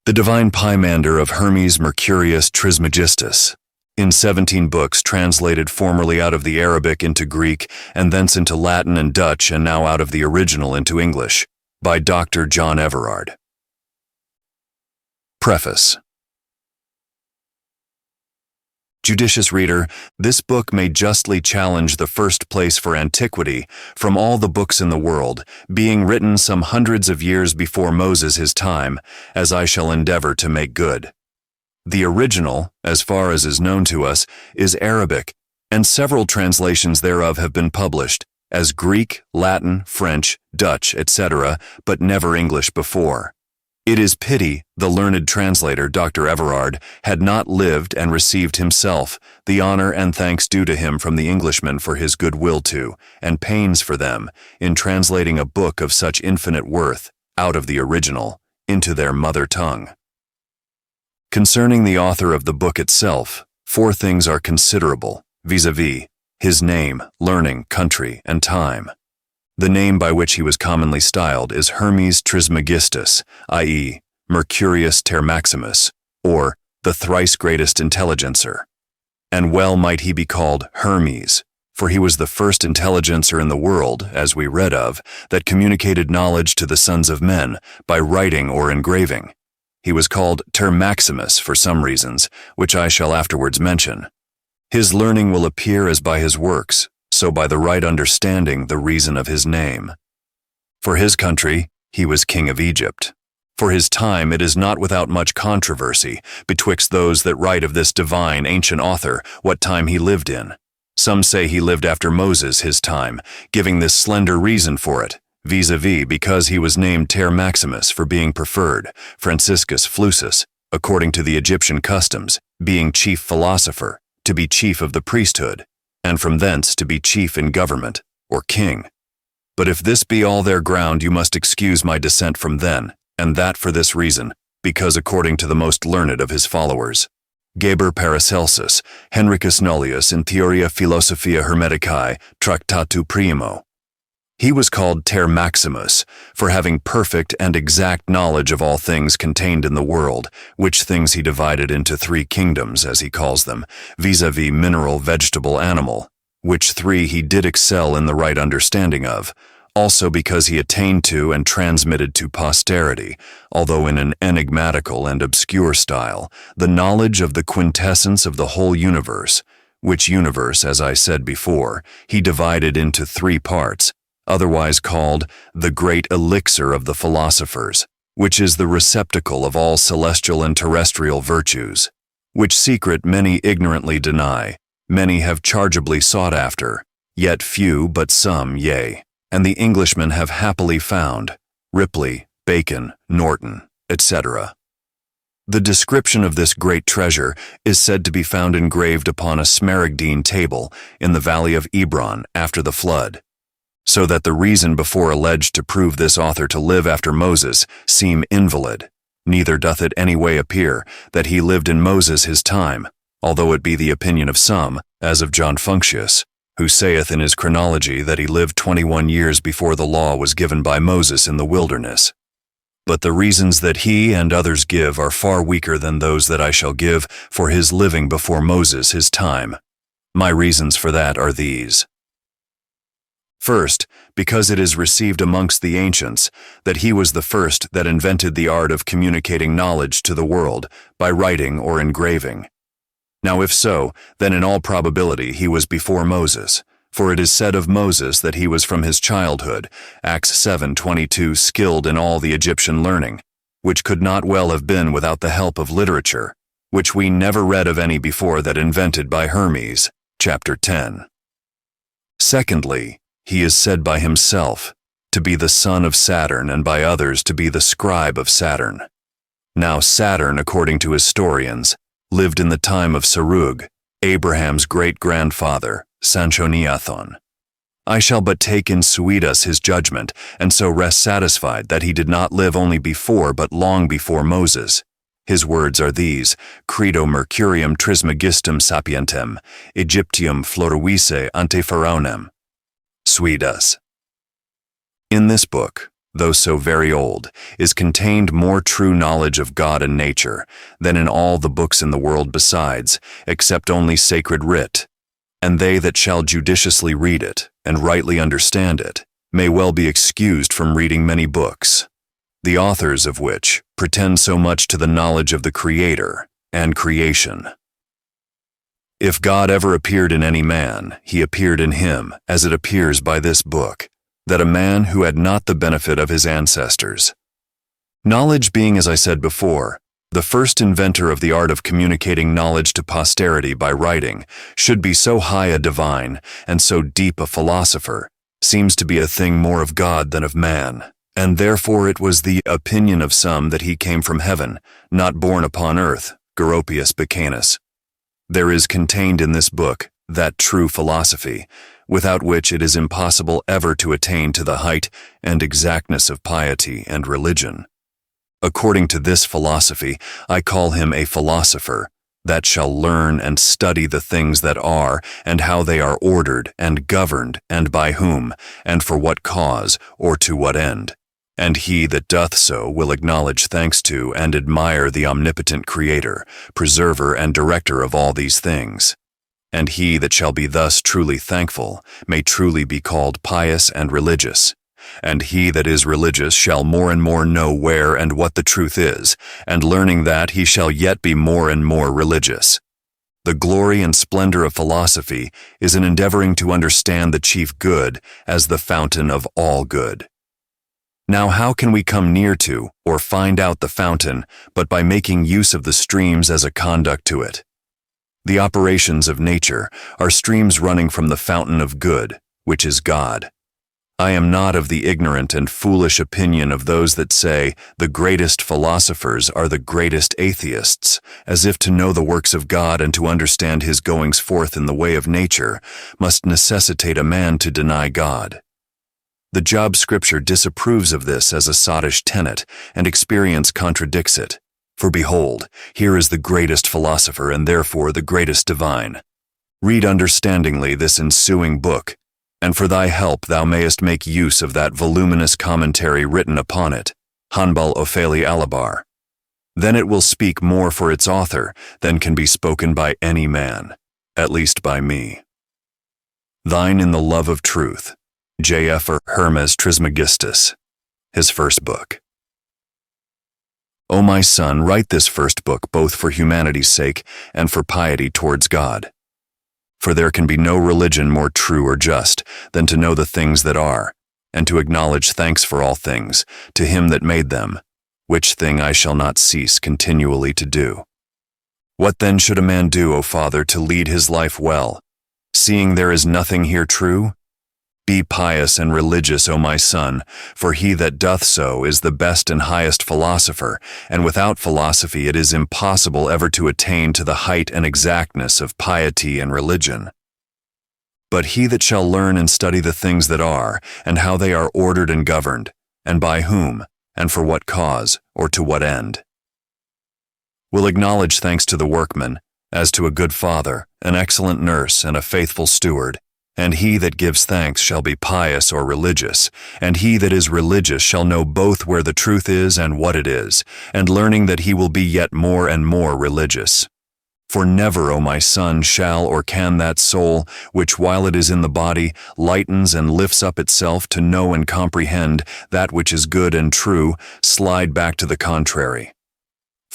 The Divine Pymander of Hermes Trismegistus, in 17 books translated formerly out of the Arabic into Greek and thence into Latin and Dutch and now out of the original into English, by Dr. John Everard. Preface. Judicious reader, this book may justly challenge the first place for antiquity from all the books in the world, being written some hundreds of years before Moses his time, as I shall endeavor to make good. The original, as far as is known to us, is Arabic, and several translations thereof have been published, as Greek, Latin, French, Dutch, etc., but never English before. It is pity the learned translator, Dr. Everard, had not lived and received himself the honor and thanks due to him from the Englishmen for his good will to, and pains for them, in translating a book of such infinite worth, out of the original, into their mother tongue. Concerning the author of the book itself, 4 things are considerable, vis-a-vis, his name, learning, country, and time. The name by which he was commonly styled is Hermes Trismegistus, i.e., Mercurius ter Maximus, or the thrice greatest intelligencer. And well might he be called Hermes, for he was the first intelligencer in the world, as we read of, that communicated knowledge to the sons of men by writing or engraving. He was called ter Maximus for some reasons, which I shall afterwards mention. His learning will appear as by his works, so by the right understanding the reason of his name. For his country, he was king of Egypt. For his time, it is not without much controversy betwixt those that write of this divine ancient author what time he lived in. Some say he lived after Moses his time, giving this slender reason for it, vis-a-vis because he was named ter Maximus for being preferred, Franciscus Flusus, according to the Egyptian customs, being chief philosopher, to be chief of the priesthood, and from thence to be chief in government, or king. But if this be all their ground, you must excuse my dissent from then, and that for this reason, because according to the most learned of his followers, Geber Paracelsus, Henricus Nullius in Theoria Philosophiae Hermeticae Tractatu Primo, he was called ter Maximus for having perfect and exact knowledge of all things contained in the world, which things he divided into 3 kingdoms, as he calls them, vis-a-vis mineral, vegetable, animal, which 3 he did excel in the right understanding of, also because he attained to and transmitted to posterity, although in an enigmatical and obscure style, the knowledge of the quintessence of the whole universe, which universe, as I said before, he divided into 3 parts, otherwise called the great elixir of the philosophers, which is the receptacle of all celestial and terrestrial virtues, which secret many ignorantly deny, many have chargeably sought after, yet few but some, yea, and the Englishmen have happily found, Ripley, Bacon, Norton, etc. The description of this great treasure is said to be found engraved upon a smaragdine table in the valley of Ebron after the flood, so that the reason before alleged to prove this author to live after Moses seem invalid, neither doth it any way appear that he lived in Moses his time, although it be the opinion of some, as of John Functius, who saith in his chronology that he lived 21 years before the law was given by Moses in the wilderness. But the reasons that he and others give are far weaker than those that I shall give for his living before Moses his time. My reasons for that are these. First, because it is received amongst the ancients that he was the first that invented the art of communicating knowledge to the world by writing or engraving. Now if so, then in all probability he was before Moses, for it is said of Moses that he was from his childhood, Acts 7:22, skilled in all the Egyptian learning, which could not well have been without the help of literature, which we never read of any before that invented by Hermes, chapter 10. Secondly, he is said by himself to be the son of Saturn and by others to be the scribe of Saturn. Now Saturn, according to historians, lived in the time of Sarug, Abraham's great-grandfather, Sanchoniathon. I shall but take in suidas his judgment, and so rest satisfied that he did not live only before but long before Moses. His words are these: Credo Mercurium Trismegistum sapientem, Egyptium floruisse ante pharaonem. Suidas. In this book, though so very old, is contained more true knowledge of God and nature than in all the books in the world besides, except only sacred writ. And they that shall judiciously read it, and rightly understand it, may well be excused from reading many books, the authors of which pretend so much to the knowledge of the Creator and creation. If God ever appeared in any man, he appeared in him, as it appears by this book, that a man who had not the benefit of his ancestors. Knowledge being, as I said before, the first inventor of the art of communicating knowledge to posterity by writing, should be so high a divine and so deep a philosopher, seems to be a thing more of God than of man, and therefore it was the opinion of some that he came from heaven, not born upon earth, Goropius Becanus. There is contained in this book that true philosophy, without which it is impossible ever to attain to the height and exactness of piety and religion. According to this philosophy, I call him a philosopher, that shall learn and study the things that are, and how they are ordered and governed, and by whom, and for what cause, or to what end. And he that doth so will acknowledge thanks to and admire the omnipotent Creator, preserver and director of all these things. And he that shall be thus truly thankful may truly be called pious and religious. And he that is religious shall more and more know where and what the truth is, and learning that he shall yet be more and more religious. The glory and splendor of philosophy is in endeavoring to understand the chief good as the fountain of all good. Now how can we come near to or find out the fountain but by making use of the streams as a conduct to it? The operations of nature are streams running from the fountain of good, which is God. I am not of the ignorant and foolish opinion of those that say the greatest philosophers are the greatest atheists, as if to know the works of God and to understand his goings forth in the way of nature must necessitate a man to deny God. The Job Scripture disapproves of this as a sottish tenet, and experience contradicts it. For behold, here is the greatest philosopher and therefore the greatest divine. Read understandingly this ensuing book, and for thy help thou mayest make use of that voluminous commentary written upon it, Hanbal Opheli Alabar. Then it will speak more for its author than can be spoken by any man, at least by me. Thine in the love of truth, J.F. Hermes Trismegistus, his first book. O my son, write this first book both for humanity's sake and for piety towards God. For there can be no religion more true or just than to know the things that are, and to acknowledge thanks for all things to him that made them, which thing I shall not cease continually to do. What then should a man do, O Father, to lead his life well, seeing there is nothing here true? Be pious and religious, O my son, for he that doth so is the best and highest philosopher, and without philosophy it is impossible ever to attain to the height and exactness of piety and religion. But he that shall learn and study the things that are, and how they are ordered and governed, and by whom, and for what cause, or to what end, will acknowledge thanks to the workman, as to a good father, an excellent nurse, and a faithful steward. And he that gives thanks shall be pious or religious, and he that is religious shall know both where the truth is and what it is, and learning that he will be yet more and more religious. For never, O my son, shall or can that soul, which while it is in the body, lightens and lifts up itself to know and comprehend that which is good and true, slide back to the contrary.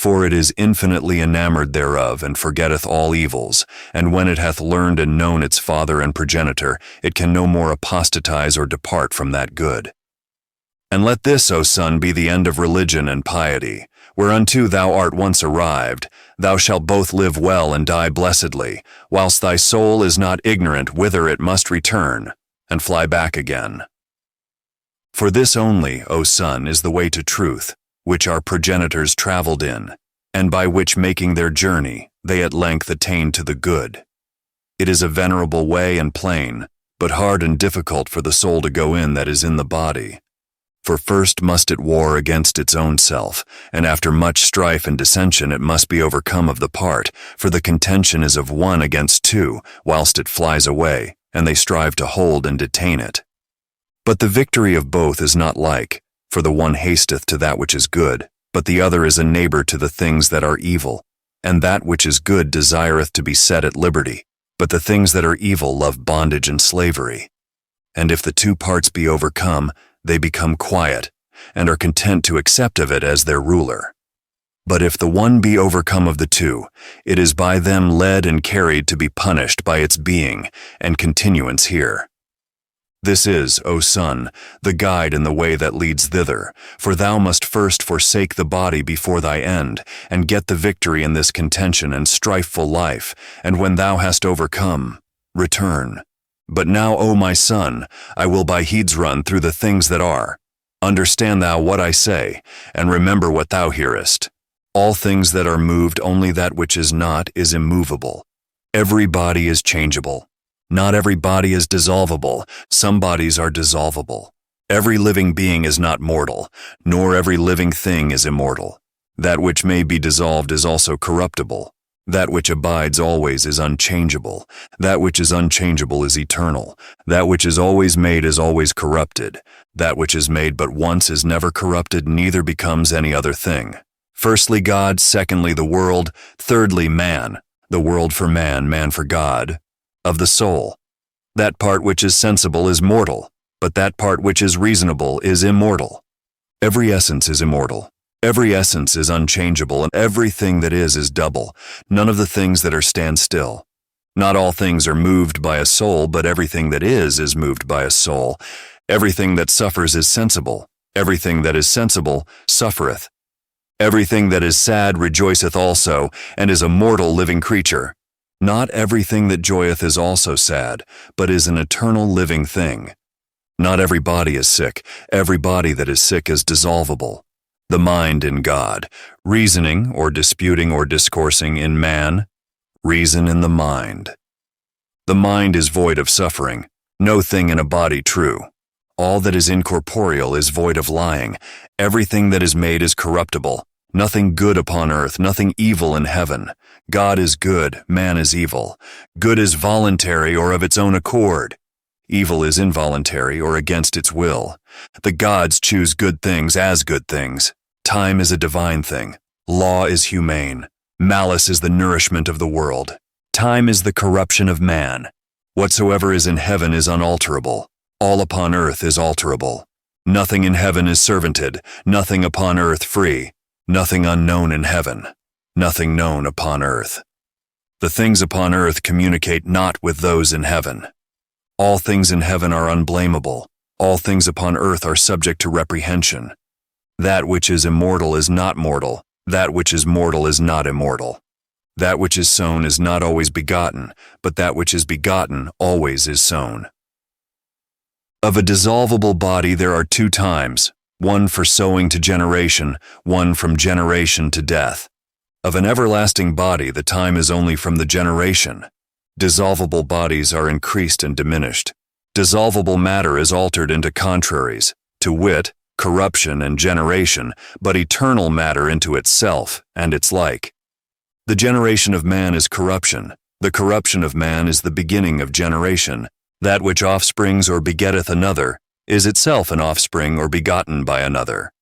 For it is infinitely enamored thereof, and forgetteth all evils, and when it hath learned and known its father and progenitor, it can no more apostatize or depart from that good. And let this, O son, be the end of religion and piety, whereunto thou art once arrived, thou shalt both live well and die blessedly, whilst thy soul is not ignorant whither it must return, and fly back again. For this only, O son, is the way to truth, which our progenitors travelled in, and by which making their journey, they at length attained to the good. It is a venerable way and plain, but hard and difficult for the soul to go in that is in the body. For first must it war against its own self, and after much strife and dissension it must be overcome of the part, for the contention is of one against two, whilst it flies away, and they strive to hold and detain it. But the victory of both is not like, For the one hasteth to that which is good, but the other is a neighbor to the things that are evil. And that which is good desireth to be set at liberty, but the things that are evil love bondage and slavery. And if the two parts be overcome, they become quiet, and are content to accept of it as their ruler. But if the one be overcome of the two, it is by them led and carried to be punished by its being and continuance here. This is, O son, the guide in the way that leads thither, for thou must first forsake the body before thy end, and get the victory in this contention and strifeful life, and when thou hast overcome, return. But now, O my son, I will by heeds run through the things that are. Understand thou what I say, and remember what thou hearest. All things that are moved, only that which is not is immovable. Every body is changeable. Not every body is dissolvable. Some bodies are dissolvable. Every living being is not mortal, nor every living thing is immortal. That which may be dissolved is also corruptible. That which abides always is unchangeable. That which is unchangeable is eternal. That which is always made is always corrupted. That which is made but once is never corrupted, neither becomes any other thing. Firstly God, secondly the world, thirdly man. The world for man, man for God. Of the soul. That part which is sensible is mortal, but that part which is reasonable is immortal. Every essence is immortal. Every essence is unchangeable, and everything that is double. None of the things that are stand still. Not all things are moved by a soul, but everything that is moved by a soul. Everything that suffers is sensible. Everything that is sensible suffereth. Everything that is sad rejoiceth also, and is a mortal living creature. Not everything that joyeth is also sad, but is an eternal living thing. Not every body is sick. Every body that is sick is dissolvable. The mind in God, reasoning or disputing or discoursing in man, reason in the mind. The mind is void of suffering, no thing in a body true. All that is incorporeal is void of lying. Everything that is made is corruptible. Nothing good upon earth, nothing evil in heaven. God is good, man is evil. Good is voluntary or of its own accord. Evil is involuntary or against its will. The gods choose good things as good things. Time is a divine thing. Law is humane. Malice is the nourishment of the world. Time is the corruption of man. Whatsoever is in heaven is unalterable. All upon earth is alterable. Nothing in heaven is servanted, nothing upon earth free. Nothing unknown in heaven, nothing known upon earth. The things upon earth communicate not with those in heaven. All things in heaven are unblameable. All things upon earth are subject to reprehension. That which is immortal is not mortal. That which is mortal is not immortal. That which is sown is not always begotten, but that which is begotten always is sown. Of a dissolvable body there are two times, one for sowing to generation, one from generation to death. Of an everlasting body, the time is only from the generation. Dissolvable bodies are increased and diminished. Dissolvable matter is altered into contraries, to wit, corruption and generation, but eternal matter into itself and its like. The generation of man is corruption. The corruption of man is the beginning of generation. That which offsprings or begetteth another is itself an offspring or begotten by another.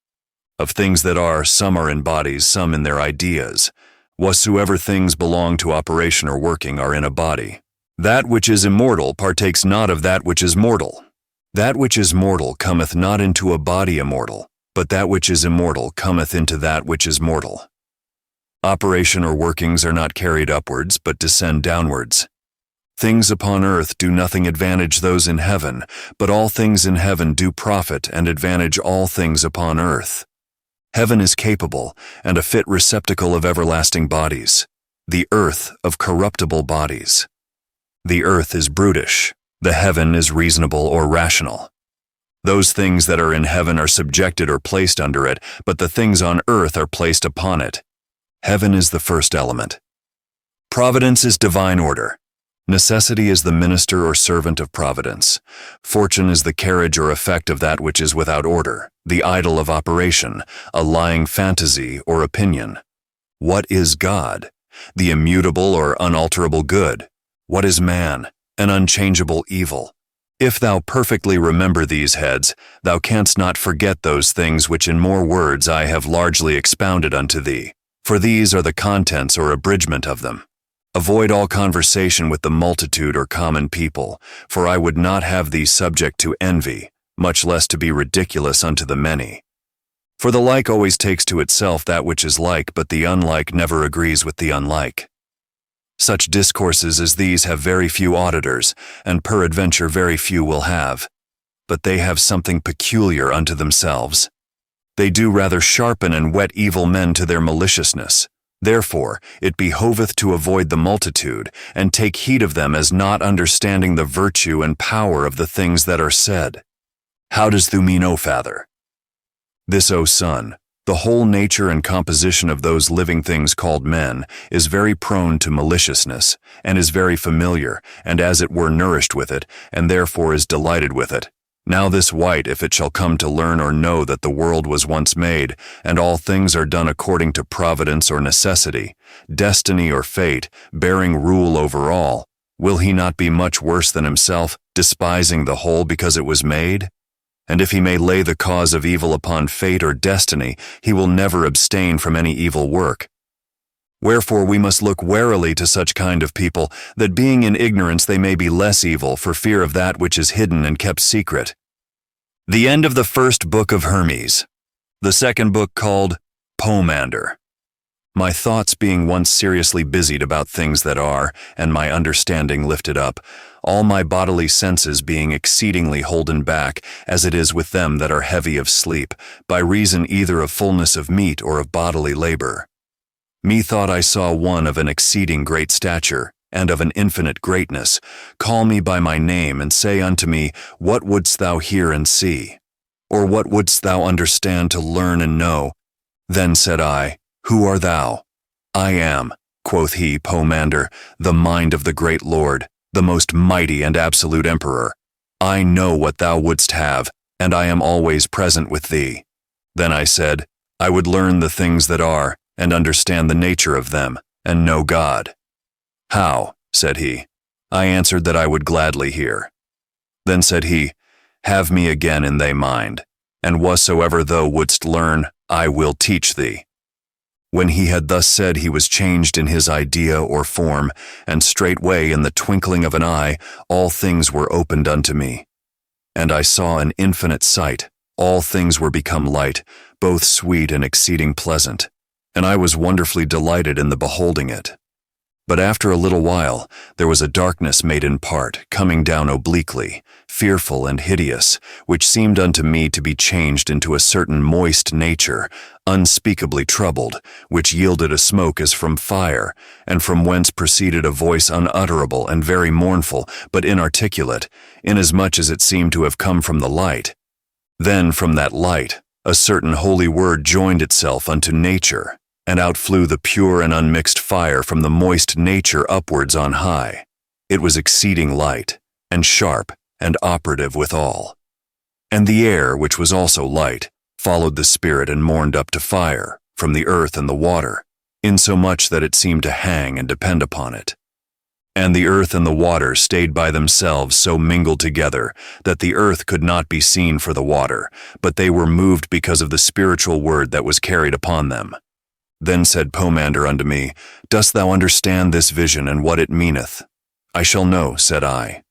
Of things that are, some are in bodies, some in their ideas. Whatsoever things belong to operation or working are in a body. That which is immortal partakes not of that which is mortal. That which is mortal cometh not into a body immortal, but that which is immortal cometh into that which is mortal. Operation or workings are not carried upwards, but descend downwards. Things upon earth do nothing advantage those in heaven, but all things in heaven do profit and advantage all things upon earth. Heaven is capable and a fit receptacle of everlasting bodies, the earth of corruptible bodies. The earth is brutish, the heaven is reasonable or rational. Those things that are in heaven are subjected or placed under it, but the things on earth are placed upon it. Heaven is the first element. Providence is divine order. Necessity is the minister or servant of providence. Fortune is the carriage or effect of that which is without order, the idol of operation, a lying fantasy or opinion. What is God? The immutable or unalterable good. What is man? An unchangeable evil. If thou perfectly remember these heads, thou canst not forget those things which in more words I have largely expounded unto thee, for these are the contents or abridgment of them. Avoid all conversation with the multitude or common people, for I would not have thee subject to envy, much less to be ridiculous unto the many. For the like always takes to itself that which is like, but the unlike never agrees with the unlike. Such discourses as these have very few auditors, and peradventure very few will have. But they have something peculiar unto themselves. They do rather sharpen and whet evil men to their maliciousness. Therefore, it behoveth to avoid the multitude, and take heed of them as not understanding the virtue and power of the things that are said. How does thou mean, O Father? This, O Son, the whole nature and composition of those living things called men is very prone to maliciousness, and is very familiar, and as it were nourished with it, and therefore is delighted with it. Now this wight, if it shall come to learn or know that the world was once made, and all things are done according to providence or necessity, destiny or fate, bearing rule over all, will he not be much worse than himself, despising the whole because it was made? And if he may lay the cause of evil upon fate or destiny, he will never abstain from any evil work. Wherefore we must look warily to such kind of people, that being in ignorance they may be less evil for fear of that which is hidden and kept secret. The end of the first book of Hermes. The second book called Poemander. My thoughts being once seriously busied about things that are, and my understanding lifted up, all my bodily senses being exceedingly holden back, as it is with them that are heavy of sleep, by reason either of fullness of meat or of bodily labor. Methought I saw one of an exceeding great stature, and of an infinite greatness, call me by my name, and say unto me, What wouldst thou hear and see? Or what wouldst thou understand to learn and know? Then said I, Who art thou? I am, quoth he, Poemander, the mind of the great Lord, the most mighty and absolute Emperor. I know what thou wouldst have, and I am always present with thee. Then I said, I would learn the things that are, and understand the nature of them, and know God. How? Said he. I answered that I would gladly hear. Then said he, Have me again in thy mind, and whatsoever thou wouldst learn, I will teach thee. When he had thus said, he was changed in his idea or form, and straightway in the twinkling of an eye all things were opened unto me. And I saw an infinite sight, all things were become light, both sweet and exceeding pleasant, and I was wonderfully delighted in the beholding it. But after a little while there was a darkness made in part, coming down obliquely, fearful and hideous, which seemed unto me to be changed into a certain moist nature, unspeakably troubled, which yielded a smoke as from fire, and from whence proceeded a voice unutterable and very mournful, but inarticulate, inasmuch as it seemed to have come from the light. Then from that light a certain holy word joined itself unto nature, and out flew the pure and unmixed fire from the moist nature upwards on high. It was exceeding light, and sharp, and operative withal. And the air, which was also light, followed the spirit and mourned up to fire, from the earth and the water, insomuch that it seemed to hang and depend upon it. And the earth and the water stayed by themselves so mingled together, that the earth could not be seen for the water, but they were moved because of the spiritual word that was carried upon them. Then said Poemander unto me, Dost thou understand this vision and what it meaneth? I shall know, said I.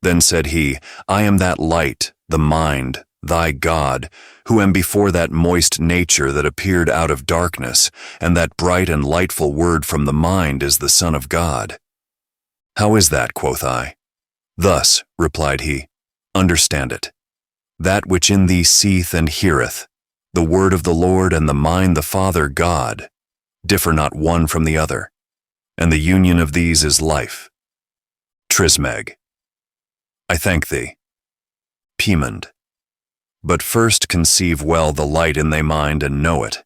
Then said he, I am that light, the mind, thy God, who am before that moist nature that appeared out of darkness, and that bright and lightful word from the mind is the Son of God. How is that, quoth I? Thus, replied he, understand it. That which in thee seeth and heareth, the word of the Lord and the mind the Father God, differ not one from the other, and the union of these is life. Trismeg. I thank thee. Pymander. But first conceive well the light in thy mind and know it.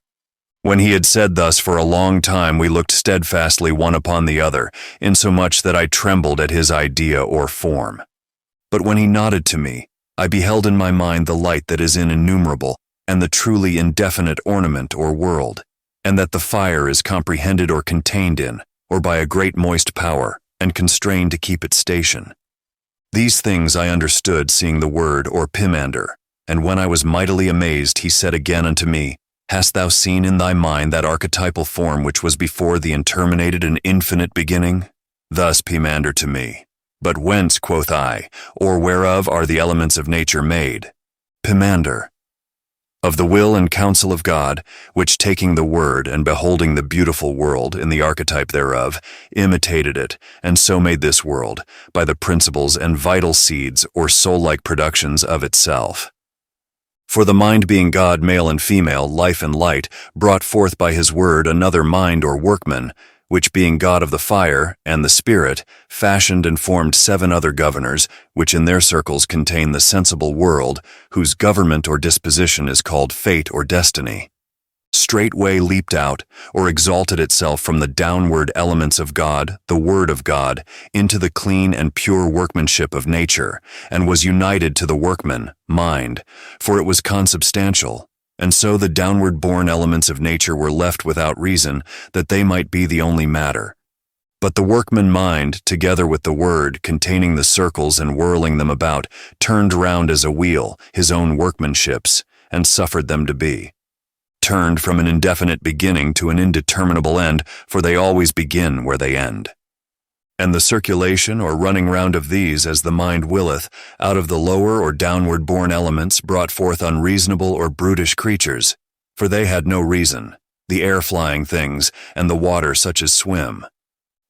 When he had said thus for a long time we looked steadfastly one upon the other, insomuch that I trembled at his idea or form. But when he nodded to me, I beheld in my mind the light that is innumerable, and the truly indefinite ornament or world, and that the fire is comprehended or contained in, or by a great moist power, and constrained to keep its station. These things I understood, seeing the word, or Pymander. And when I was mightily amazed, he said again unto me, Hast thou seen in thy mind that archetypal form which was before the interminated and infinite beginning? Thus Pymander to me. But whence, quoth I, or whereof are the elements of nature made? Pymander. Of the will and counsel of God, which taking the word and beholding the beautiful world in the archetype thereof, imitated it, and so made this world, by the principles and vital seeds or soul-like productions of itself. For the mind being God, male and female, life and light, brought forth by his word another mind or workman, which being God of the fire and the spirit, fashioned and formed 7 other governors, which in their circles contain the sensible world, whose government or disposition is called fate or destiny. Straightway leaped out, or exalted itself from the downward elements of God, the word of God, into the clean and pure workmanship of nature, and was united to the workman, mind, for it was consubstantial. And so the downward-born elements of nature were left without reason, that they might be the only matter. But the workman mind, together with the word, containing the circles and whirling them about, turned round as a wheel, his own workmanships, and suffered them to be. Turned from an indefinite beginning to an indeterminable end, for they always begin where they end. And the circulation or running round of these as the mind willeth, out of the lower or downward-born elements brought forth unreasonable or brutish creatures, for they had no reason, the air-flying things, and the water such as swim.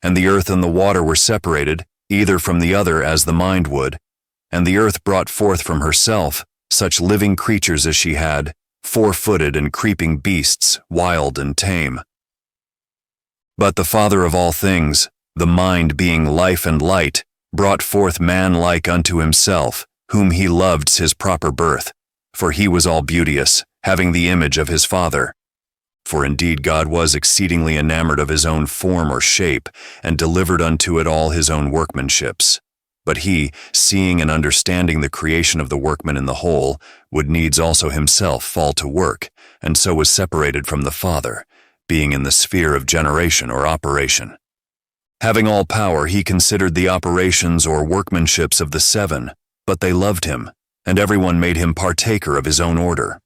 And the earth and the water were separated, either from the other as the mind would, and the earth brought forth from herself such living creatures as she had, 4-footed and creeping beasts, wild and tame. But the Father of all things, the mind being life and light, brought forth man like unto himself, whom he loved his proper birth, for he was all beauteous, having the image of his Father. For indeed God was exceedingly enamored of his own form or shape, and delivered unto it all his own workmanships. But he, seeing and understanding the creation of the workman in the whole, would needs also himself fall to work, and so was separated from the Father, being in the sphere of generation or operation. Having all power, he considered the operations or workmanships of the 7, but they loved him, and everyone made him partaker of his own order.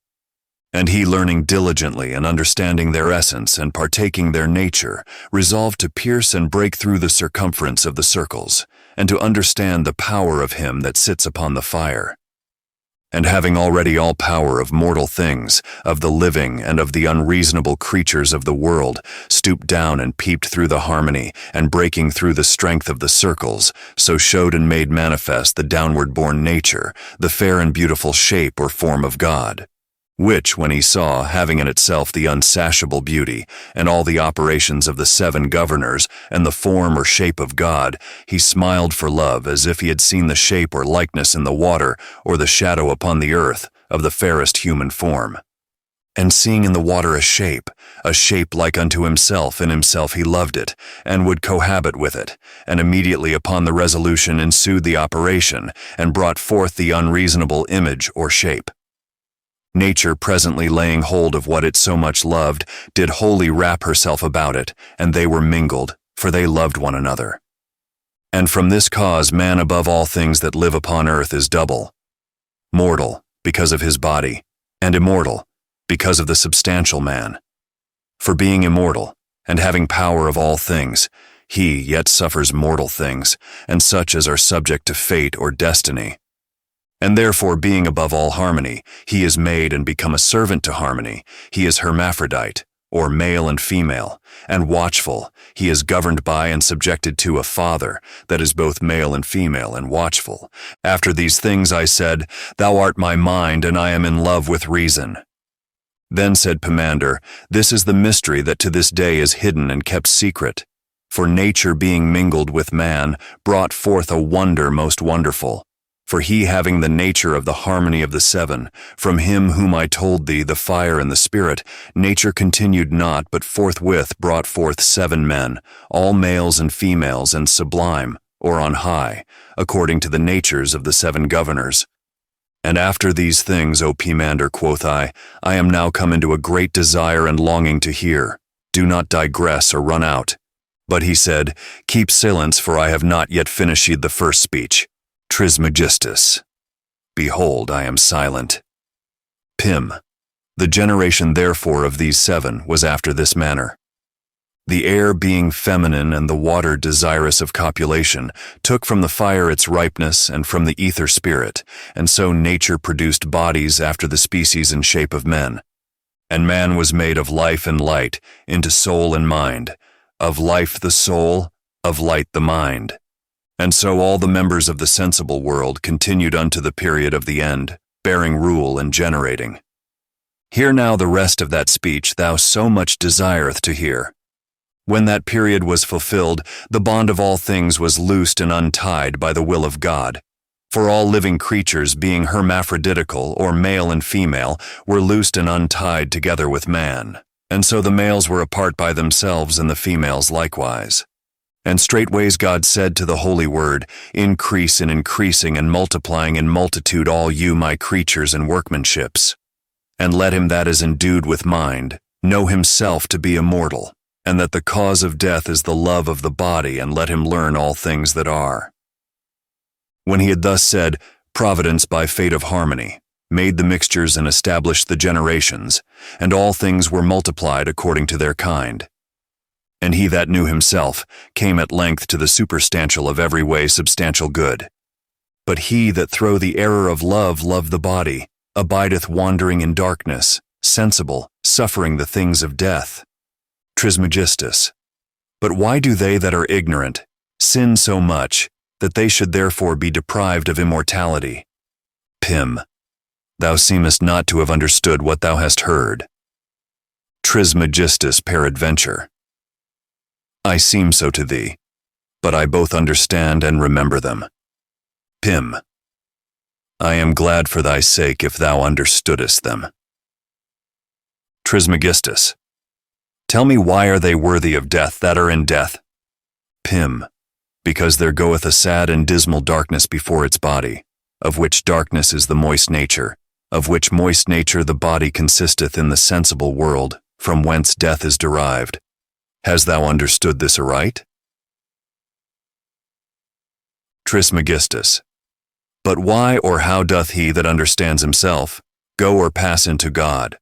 And he, learning diligently and understanding their essence and partaking their nature, resolved to pierce and break through the circumference of the circles, and to understand the power of him that sits upon the fire. And having already all power of mortal things, of the living and of the unreasonable creatures of the world, stooped down and peeped through the harmony, and breaking through the strength of the circles, so showed and made manifest the downward-born nature, the fair and beautiful shape or form of God, which, when he saw, having in itself the unsatiable beauty, and all the operations of the 7 governors, and the form or shape of God, he smiled for love, as if he had seen the shape or likeness in the water, or the shadow upon the earth, of the fairest human form. And seeing in the water a shape like unto himself, in himself he loved it, and would cohabit with it, and immediately upon the resolution ensued the operation, and brought forth the unreasonable image or shape. Nature, presently laying hold of what it so much loved, did wholly wrap herself about it, and they were mingled, for they loved one another. And from this cause man above all things that live upon earth is double: mortal, because of his body, and immortal, because of the substantial man. For being immortal, and having power of all things, he yet suffers mortal things, and such as are subject to fate or destiny. And therefore, being above all harmony, he is made and become a servant to harmony. He is hermaphrodite, or male and female, and watchful. He is governed by and subjected to a Father, that is both male and female, and watchful. After these things I said, Thou art my mind, and I am in love with reason. Then said Poemander, This is the mystery that to this day is hidden and kept secret. For nature being mingled with man, brought forth a wonder most wonderful. For he, having the nature of the harmony of the 7, from him whom I told thee, the fire and the spirit, nature continued not, but forthwith brought forth 7 men, all males and females, and sublime, or on high, according to the natures of the 7 governors. And after these things, O Poemander, quoth I am now come into a great desire and longing to hear. Do not digress or run out. But he said, Keep silence, for I have not yet finished the first speech. Trismegistus. Behold, I am silent. Pim. The generation therefore of these 7 was after this manner. The air being feminine and the water desirous of copulation, took from the fire its ripeness and from the ether spirit, and so nature produced bodies after the species and shape of men. And man was made of life and light, into soul and mind, of life the soul, of light the mind. And so all the members of the sensible world continued unto the period of the end, bearing rule and generating. Hear now the rest of that speech thou so much desireth to hear. When that period was fulfilled, the bond of all things was loosed and untied by the will of God. For all living creatures, being hermaphroditical, or male and female, were loosed and untied together with man. And so the males were apart by themselves, and the females likewise. And straightways God said to the Holy Word, Increase in increasing and multiplying in multitude all you my creatures and workmanships. And let him that is endued with mind know himself to be immortal, and that the cause of death is the love of the body, and let him learn all things that are. When he had thus said, Providence by fate of harmony, made the mixtures and established the generations, and all things were multiplied according to their kind. And he that knew himself came at length to the superstantial of every way substantial good. But he that through the error of love loved the body, abideth wandering in darkness, sensible, suffering the things of death. Trismegistus. But why do they that are ignorant sin so much, that they should therefore be deprived of immortality? Pim. Thou seemest not to have understood what thou hast heard. Trismegistus peradventure. I seem so to thee, but I both understand and remember them. Pim. I am glad for thy sake if thou understoodest them. Trismegistus. Tell me why are they worthy of death that are in death? Pim. Because there goeth a sad and dismal darkness before its body, of which darkness is the moist nature, of which moist nature the body consisteth in the sensible world, from whence death is derived. Hast thou understood this aright? Trismegistus. But why or how doth he that understands himself go or pass into God?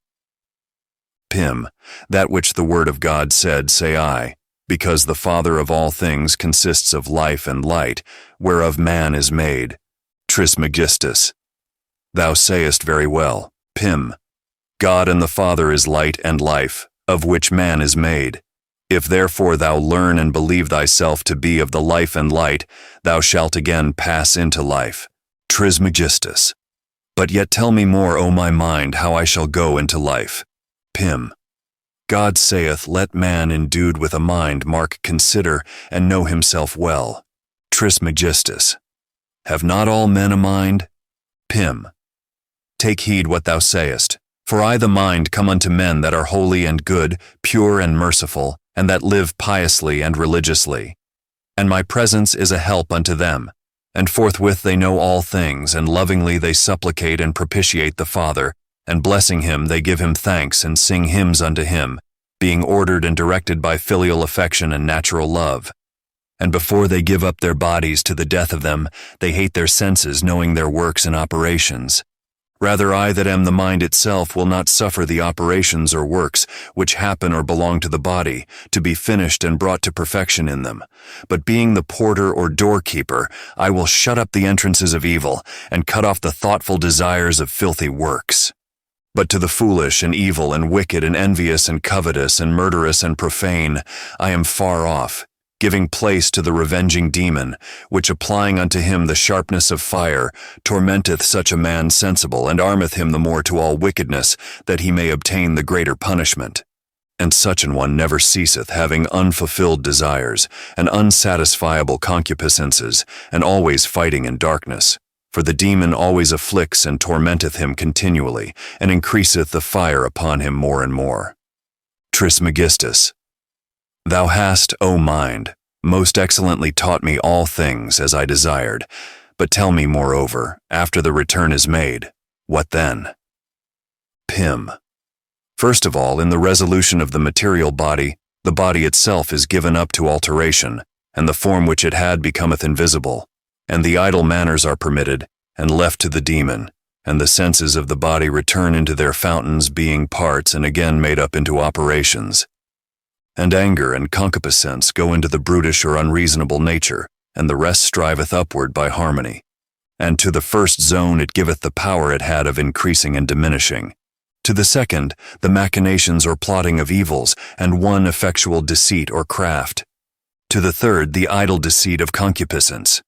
Pim. That which the word of God said, say I, because the Father of all things consists of life and light, whereof man is made. Trismegistus. Thou sayest very well. Pim. God and the Father is light and life, of which man is made. If therefore thou learn and believe thyself to be of the life and light, thou shalt again pass into life. Trismegistus. But yet tell me more, O my mind, how I shall go into life. Pim. God saith, let man endued with a mind mark consider and know himself well. Trismegistus. Have not all men a mind? Pim. Take heed what thou sayest, for I the mind come unto men that are holy and good, pure and merciful, and that live piously and religiously. And my presence is a help unto them, and forthwith they know all things, and lovingly they supplicate and propitiate the Father, and blessing him they give him thanks and sing hymns unto him, being ordered and directed by filial affection and natural love. And before they give up their bodies to the death of them, they hate their senses, knowing their works and operations. Rather I that am the mind itself will not suffer the operations or works which happen or belong to the body to be finished and brought to perfection in them. But being the porter or doorkeeper, I will shut up the entrances of evil and cut off the thoughtful desires of filthy works. But to the foolish and evil and wicked and envious and covetous and murderous and profane, I am far off, giving place to the revenging demon, which applying unto him the sharpness of fire, tormenteth such a man sensible, and armeth him the more to all wickedness, that he may obtain the greater punishment. And such an one never ceaseth, having unfulfilled desires, and unsatisfiable concupiscences, and always fighting in darkness. For the demon always afflicts and tormenteth him continually, and increaseth the fire upon him more and more. Trismegistus. Thou hast, O mind, most excellently taught me all things as I desired, but tell me moreover, after the return is made, what then? Pim. First of all, in the resolution of the material body, the body itself is given up to alteration, and the form which it had becometh invisible. and the idle manners are permitted, and left to the demon, and the senses of the body return into their fountains, being parts and again made up into operations. And anger and concupiscence go into the brutish or unreasonable nature, and the rest striveth upward by harmony. And to the first zone it giveth the power it had of increasing and diminishing. To the second, the machinations or plotting of evils, and one effectual deceit or craft. To the third, the idle deceit of concupiscence.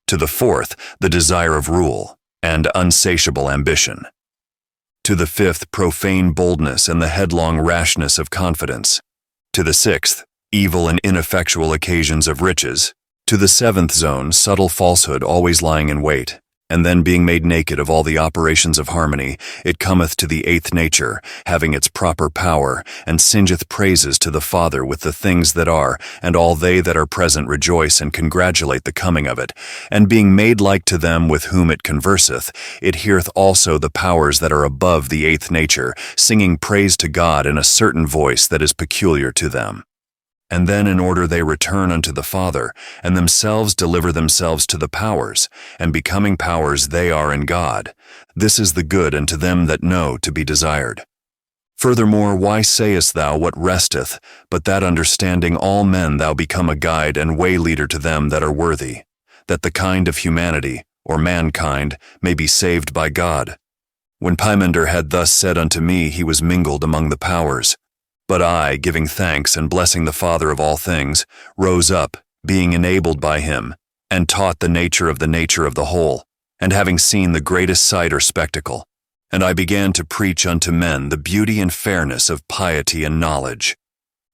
To the fourth, the desire of rule, and unsatiable ambition. To the fifth, profane boldness and the headlong rashness of confidence. To the sixth, evil and ineffectual occasions of riches. To the seventh zone, subtle falsehood always lying in wait, and then being made naked of all the operations of harmony, it cometh to the eighth nature, having its proper power, and singeth praises to the Father with the things that are, and all they that are present rejoice and congratulate the coming of it, and being made like to them with whom it converseth, it heareth also the powers that are above the eighth nature, singing praise to God in a certain voice that is peculiar to them. And then in order they return unto the Father, and themselves deliver themselves to the powers, and becoming powers they are in God. This is the good unto them that know to be desired. Furthermore, why sayest thou what resteth, but that understanding all men thou become a guide and way leader to them that are worthy, that the kind of humanity, or mankind, may be saved by God? When Poemander had thus said unto me, he was mingled among the powers. But I, giving thanks and blessing the Father of all things, rose up, being enabled by him, and taught the nature of the whole, and having seen the greatest sight or spectacle. And I began to preach unto men the beauty and fairness of piety and knowledge.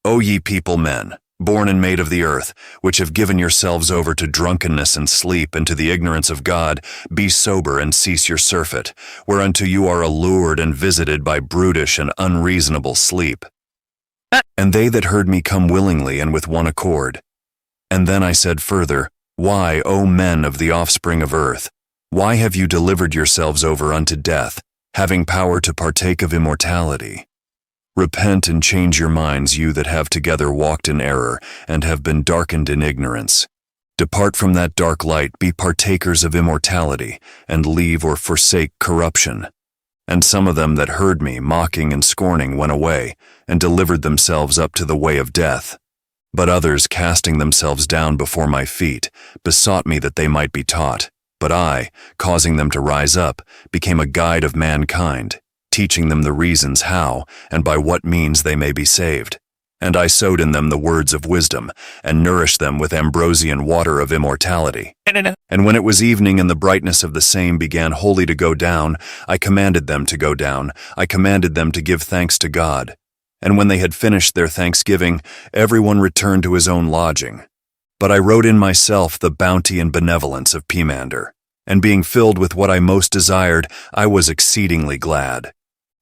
O ye people men, born and made of the earth, which have given yourselves over to drunkenness and sleep and to the ignorance of God, be sober and cease your surfeit, whereunto you are allured and visited by brutish and unreasonable sleep. And they that heard me come willingly and with one accord. And then I said further, Why, O men of the offspring of earth, why have you delivered yourselves over unto death, having power to partake of immortality? Repent and change your minds, you that have together walked in error, and have been darkened in ignorance. Depart from that dark light, be partakers of immortality, and leave or forsake corruption. And some of them that heard me, mocking and scorning, went away, and delivered themselves up to the way of death. But others, casting themselves down before my feet, besought me that they might be taught. But I, causing them to rise up, became a guide of mankind, teaching them the reasons how, and by what means they may be saved. And I sowed in them the words of wisdom, and nourished them with ambrosian water of immortality. And when it was evening and the brightness of the same began wholly to go down, I commanded them to go down, I commanded them to give thanks to God. And when they had finished their thanksgiving, everyone returned to his own lodging. But I wrote in myself the bounty and benevolence of Poemander, and being filled with what I most desired, I was exceedingly glad.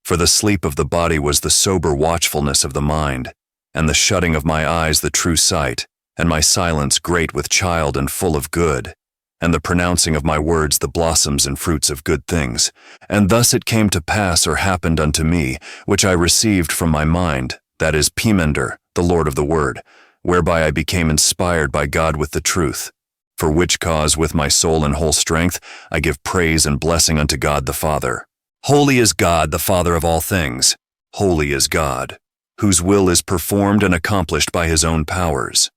For the sleep of the body was the sober watchfulness of the mind, and the shutting of my eyes the true sight, and my silence great with child and full of good, and the pronouncing of my words the blossoms and fruits of good things. And thus it came to pass or happened unto me, which I received from my mind, that is Poemander, the Lord of the Word, whereby I became inspired by God with the truth. For which cause with my soul and whole strength I give praise and blessing unto God the Father. Holy is God, the Father of all things. Holy is God, whose will is performed and accomplished by his own powers.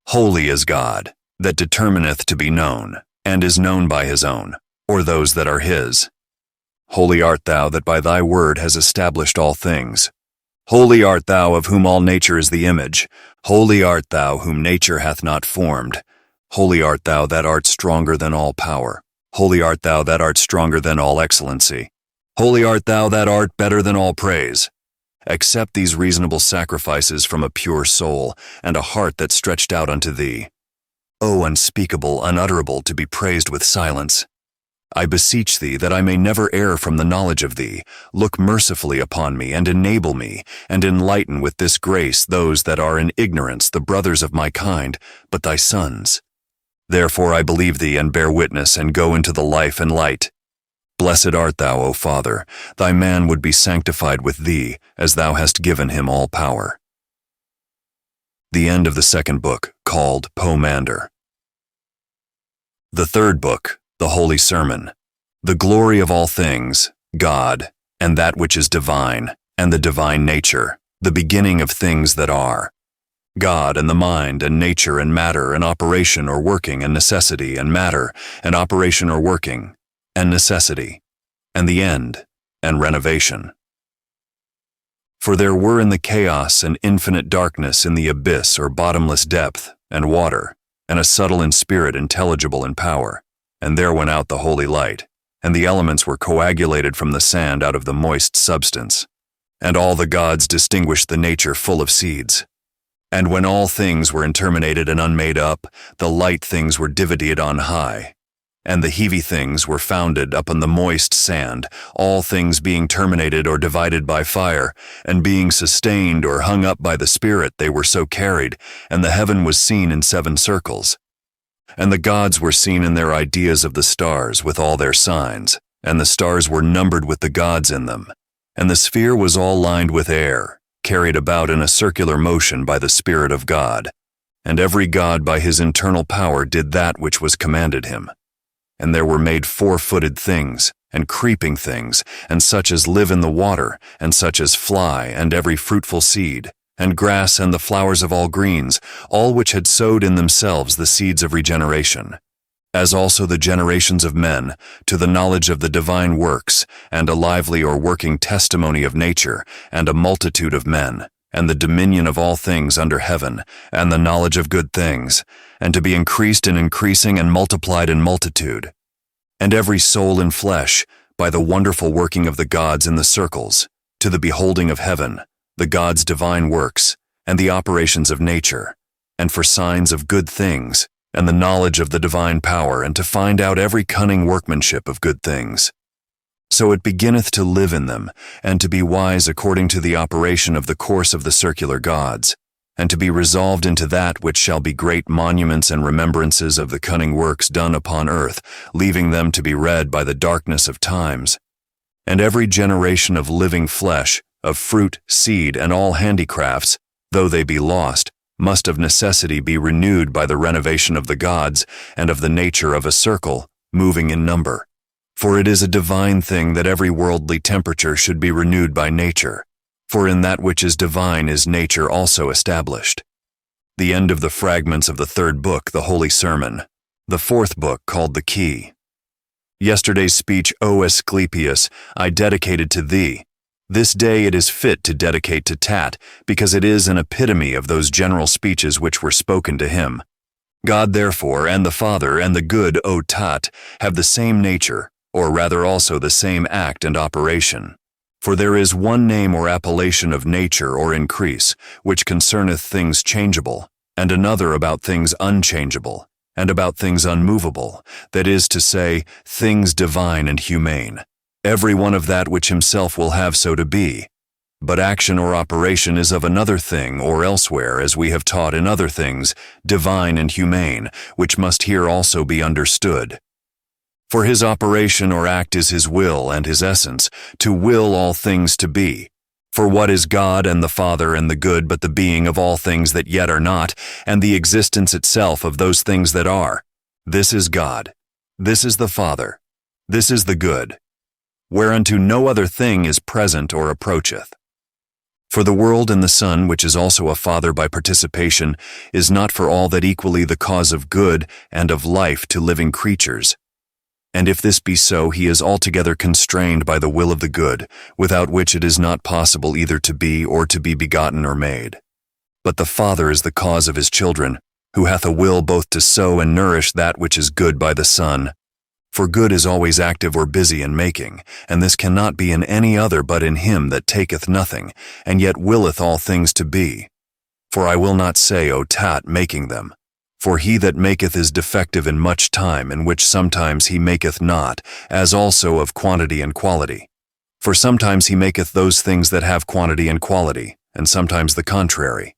Holy is God, that determineth to be known, and is known by his own, or those that are his. Holy art thou, that by thy word has established all things. Holy art thou, of whom all nature is the image. Holy art thou, whom nature hath not formed. Holy art thou, that art stronger than all power. Holy art thou, that art stronger than all excellency. Holy art thou, that art better than all praise. Accept these reasonable sacrifices from a pure soul, and a heart that stretched out unto thee. O unspeakable, unutterable, to be praised with silence! I beseech thee that I may never err from the knowledge of thee. Look mercifully upon me, and enable me, and enlighten with this grace those that are in ignorance, the brothers of my kind, but thy sons. Therefore I believe thee, and bear witness, and go into the life and light. Blessed art thou, O Father, thy man would be sanctified with thee, as thou hast given him all power. The end of the second book, called Poemander. The third book, the Holy Sermon. The glory of all things, God, and that which is divine, and the divine nature, the beginning of things that are. God and the mind and nature and matter and operation or working and necessity and matter and operation or working and necessity, and the end and renovation. For there were in the chaos and infinite darkness in the abyss or bottomless depth and water, and a subtle in spirit intelligible in power, and there went out the holy light, and the elements were coagulated from the sand out of the moist substance, and all the gods distinguished the nature full of seeds. And when all things were interminated and unmade up, the light things were divided on high, and the heavy things were founded upon the moist sand, all things being terminated or divided by fire, and being sustained or hung up by the Spirit they were so carried, and the heaven was seen in 7 circles. And the gods were seen in their ideas of the stars with all their signs, and the stars were numbered with the gods in them, and the sphere was all lined with air, carried about in a circular motion by the Spirit of God, and every god by his internal power did that which was commanded him. And there were made 4-footed things, and creeping things, and such as live in the water, and such as fly, and every fruitful seed, and grass and the flowers of all greens, all which had sowed in themselves the seeds of regeneration, as also the generations of men, to the knowledge of the divine works, and a lively or working testimony of nature, and a multitude of men, and the dominion of all things under heaven, and the knowledge of good things, and to be increased in increasing and multiplied in multitude. And every soul in flesh, by the wonderful working of the gods in the circles, to the beholding of heaven, the gods' divine works, and the operations of nature, and for signs of good things, and the knowledge of the divine power, and to find out every cunning workmanship of good things. So it beginneth to live in them, and to be wise according to the operation of the course of the circular gods, and to be resolved into that which shall be great monuments and remembrances of the cunning works done upon earth, leaving them to be read by the darkness of times. And every generation of living flesh, of fruit, seed, and all handicrafts, though they be lost, must of necessity be renewed by the renovation of the gods and of the nature of a circle, moving in number. For it is a divine thing that every worldly temperature should be renewed by nature, for in that which is divine is nature also established. The end of the fragments of the third book, the Holy Sermon, the fourth book called the Key. Yesterday's speech, O Asclepius, I dedicated to thee. This day it is fit to dedicate to Tat, because it is an epitome of those general speeches which were spoken to him. God therefore, and the Father, and the good, O Tat, have the same nature, or rather also the same act and operation. For there is one name or appellation of nature or increase, which concerneth things changeable, and another about things unchangeable, and about things unmovable, that is to say, things divine and humane. Every one of that which himself will have so to be. But action or operation is of another thing or elsewhere, as we have taught in other things, divine and humane, which must here also be understood. For his operation or act is his will and his essence, to will all things to be. For what is God and the Father and the good but the being of all things that yet are not, and the existence itself of those things that are? This is God. This is the Father. This is the good, whereunto no other thing is present or approacheth. For the world and the Son, which is also a Father by participation, is not for all that equally the cause of good and of life to living creatures. And if this be so, he is altogether constrained by the will of the good, without which it is not possible either to be or to be begotten or made. But the Father is the cause of his children, who hath a will both to sow and nourish that which is good by the Son. For good is always active or busy in making, and this cannot be in any other but in him that taketh nothing, and yet willeth all things to be. For I will not say, O Tat, making them. For he that maketh is defective in much time, in which sometimes he maketh not, as also of quantity and quality. For sometimes he maketh those things that have quantity and quality, and sometimes the contrary.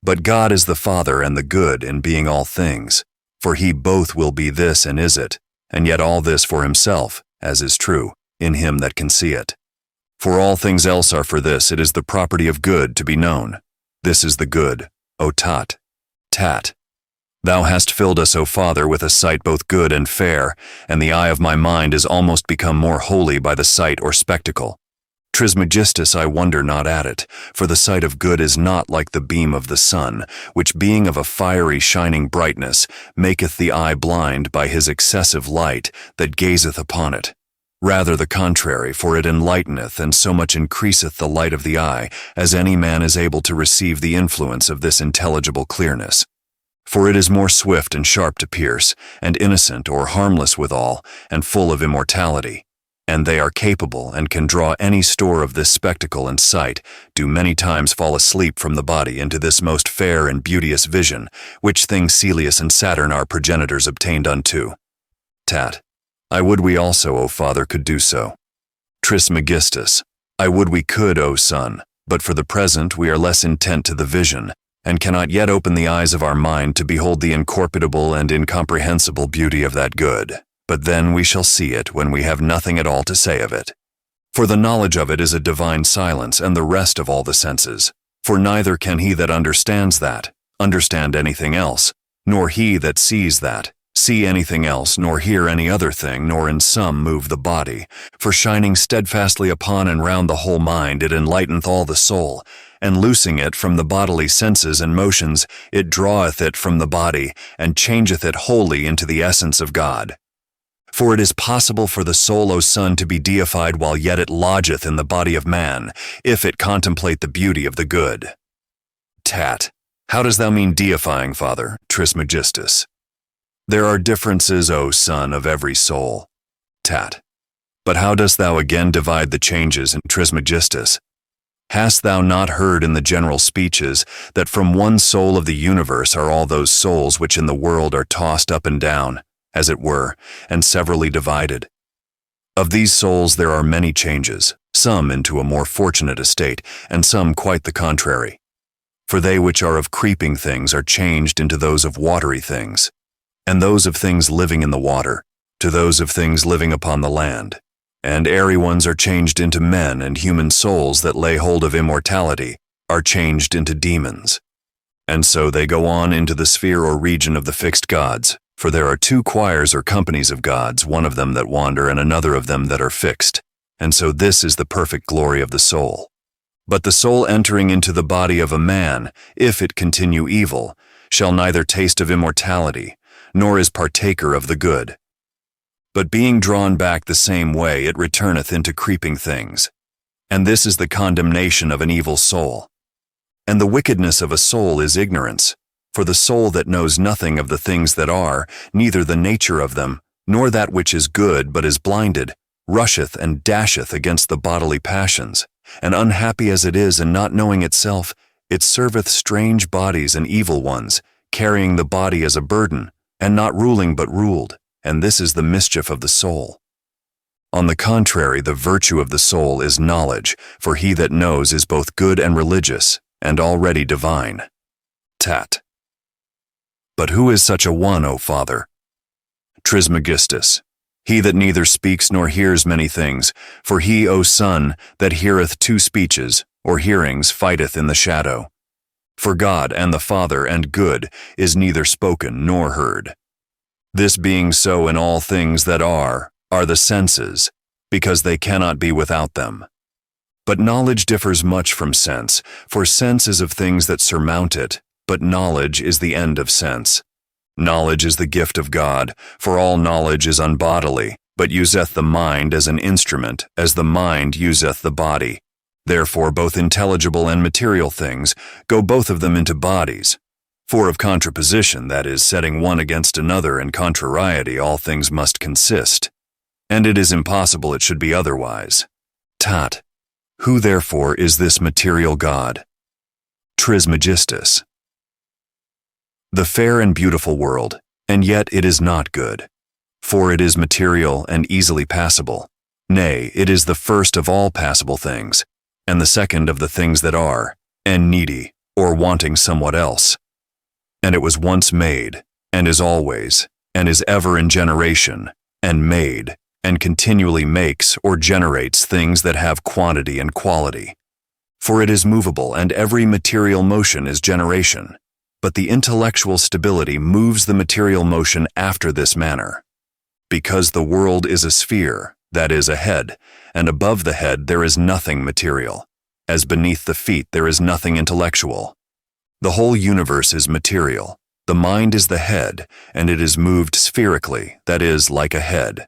But God is the Father and the good in being all things, for he both will be this and is it, and yet all this for himself, as is true, in him that can see it. For all things else are for this, it is the property of good to be known. This is the good, O Tat, Tat. Thou hast filled us, O Father, with a sight both good and fair, and the eye of my mind is almost become more holy by the sight or spectacle. Trismegistus, I wonder not at it, for the sight of good is not like the beam of the sun, which being of a fiery shining brightness, maketh the eye blind by his excessive light that gazeth upon it. Rather the contrary, for it enlighteneth, and so much increaseth the light of the eye, as any man is able to receive the influence of this intelligible clearness. For it is more swift and sharp to pierce, and innocent or harmless withal, and full of immortality. And they are capable and can draw any store of this spectacle and sight, do many times fall asleep from the body into this most fair and beauteous vision, which thing Celeus and Saturn our progenitors obtained unto. Tat. I would we also, O Father, could do so. Trismegistus. I would we could, O Son, but for the present we are less intent to the vision, and cannot yet open the eyes of our mind to behold the incorporeal and incomprehensible beauty of that good. But then we shall see it when we have nothing at all to say of it. For the knowledge of it is a divine silence and the rest of all the senses. For neither can he that understands that understand anything else, nor he that sees that see anything else, nor hear any other thing, nor in some move the body. For shining steadfastly upon and round the whole mind, it enlighteneth all the soul, and loosing it from the bodily senses and motions, it draweth it from the body, and changeth it wholly into the essence of God. For it is possible for the soul, O Son, to be deified while yet it lodgeth in the body of man, if it contemplate the beauty of the good. Tat. How dost thou mean deifying, Father? Trismegistus. There are differences, O Son, of every soul. Tat. But how dost thou again divide the changes in Trismegistus? Hast thou not heard in the general speeches that from one soul of the universe are all those souls which in the world are tossed up and down, as it were, and severally divided? Of these souls there are many changes, some into a more fortunate estate, and some quite the contrary. For they which are of creeping things are changed into those of watery things, and those of things living in the water, to those of things living upon the land. And airy ones are changed into men, and human souls that lay hold of immortality are changed into demons. And so they go on into the sphere or region of the fixed gods, for there are two choirs or companies of gods, one of them that wander and another of them that are fixed. And so this is the perfect glory of the soul. But the soul entering into the body of a man, if it continue evil, shall neither taste of immortality, nor is partaker of the good. But being drawn back the same way, it returneth into creeping things. And this is the condemnation of an evil soul. And the wickedness of a soul is ignorance. For the soul that knows nothing of the things that are, neither the nature of them, nor that which is good, but is blinded, rusheth and dasheth against the bodily passions, and unhappy as it is and not knowing itself, it serveth strange bodies and evil ones, carrying the body as a burden, and not ruling but ruled, and this is the mischief of the soul. On the contrary, the virtue of the soul is knowledge, for he that knows is both good and religious, and already divine. Tat. But who is such a one, O Father? Trismegistus. He that neither speaks nor hears many things, for he, O Son, that heareth two speeches, or hearings, fighteth in the shadow. For God and the Father and good is neither spoken nor heard. This being so in all things that are the senses, because they cannot be without them. But knowledge differs much from sense, for sense is of things that surmount it, but knowledge is the end of sense. Knowledge is the gift of God, for all knowledge is unbodily, but useth the mind as an instrument, as the mind useth the body. Therefore both intelligible and material things go both of them into bodies. For of contraposition, that is, setting one against another, and contrariety, all things must consist. And it is impossible it should be otherwise. Tat. Who therefore is this material God? Trismegistus. The fair and beautiful world, and yet it is not good. For it is material and easily passable. Nay, it is the first of all passable things, and the second of the things that are, and needy, or wanting somewhat else. And it was once made, and is always, and is ever in generation, and made, and continually makes or generates things that have quantity and quality. For it is movable, and every material motion is generation. But the intellectual stability moves the material motion after this manner. Because the world is a sphere, that is, a head, and above the head there is nothing material, as beneath the feet there is nothing intellectual. The whole universe is material. The mind is the head, and it is moved spherically, that is, like a head.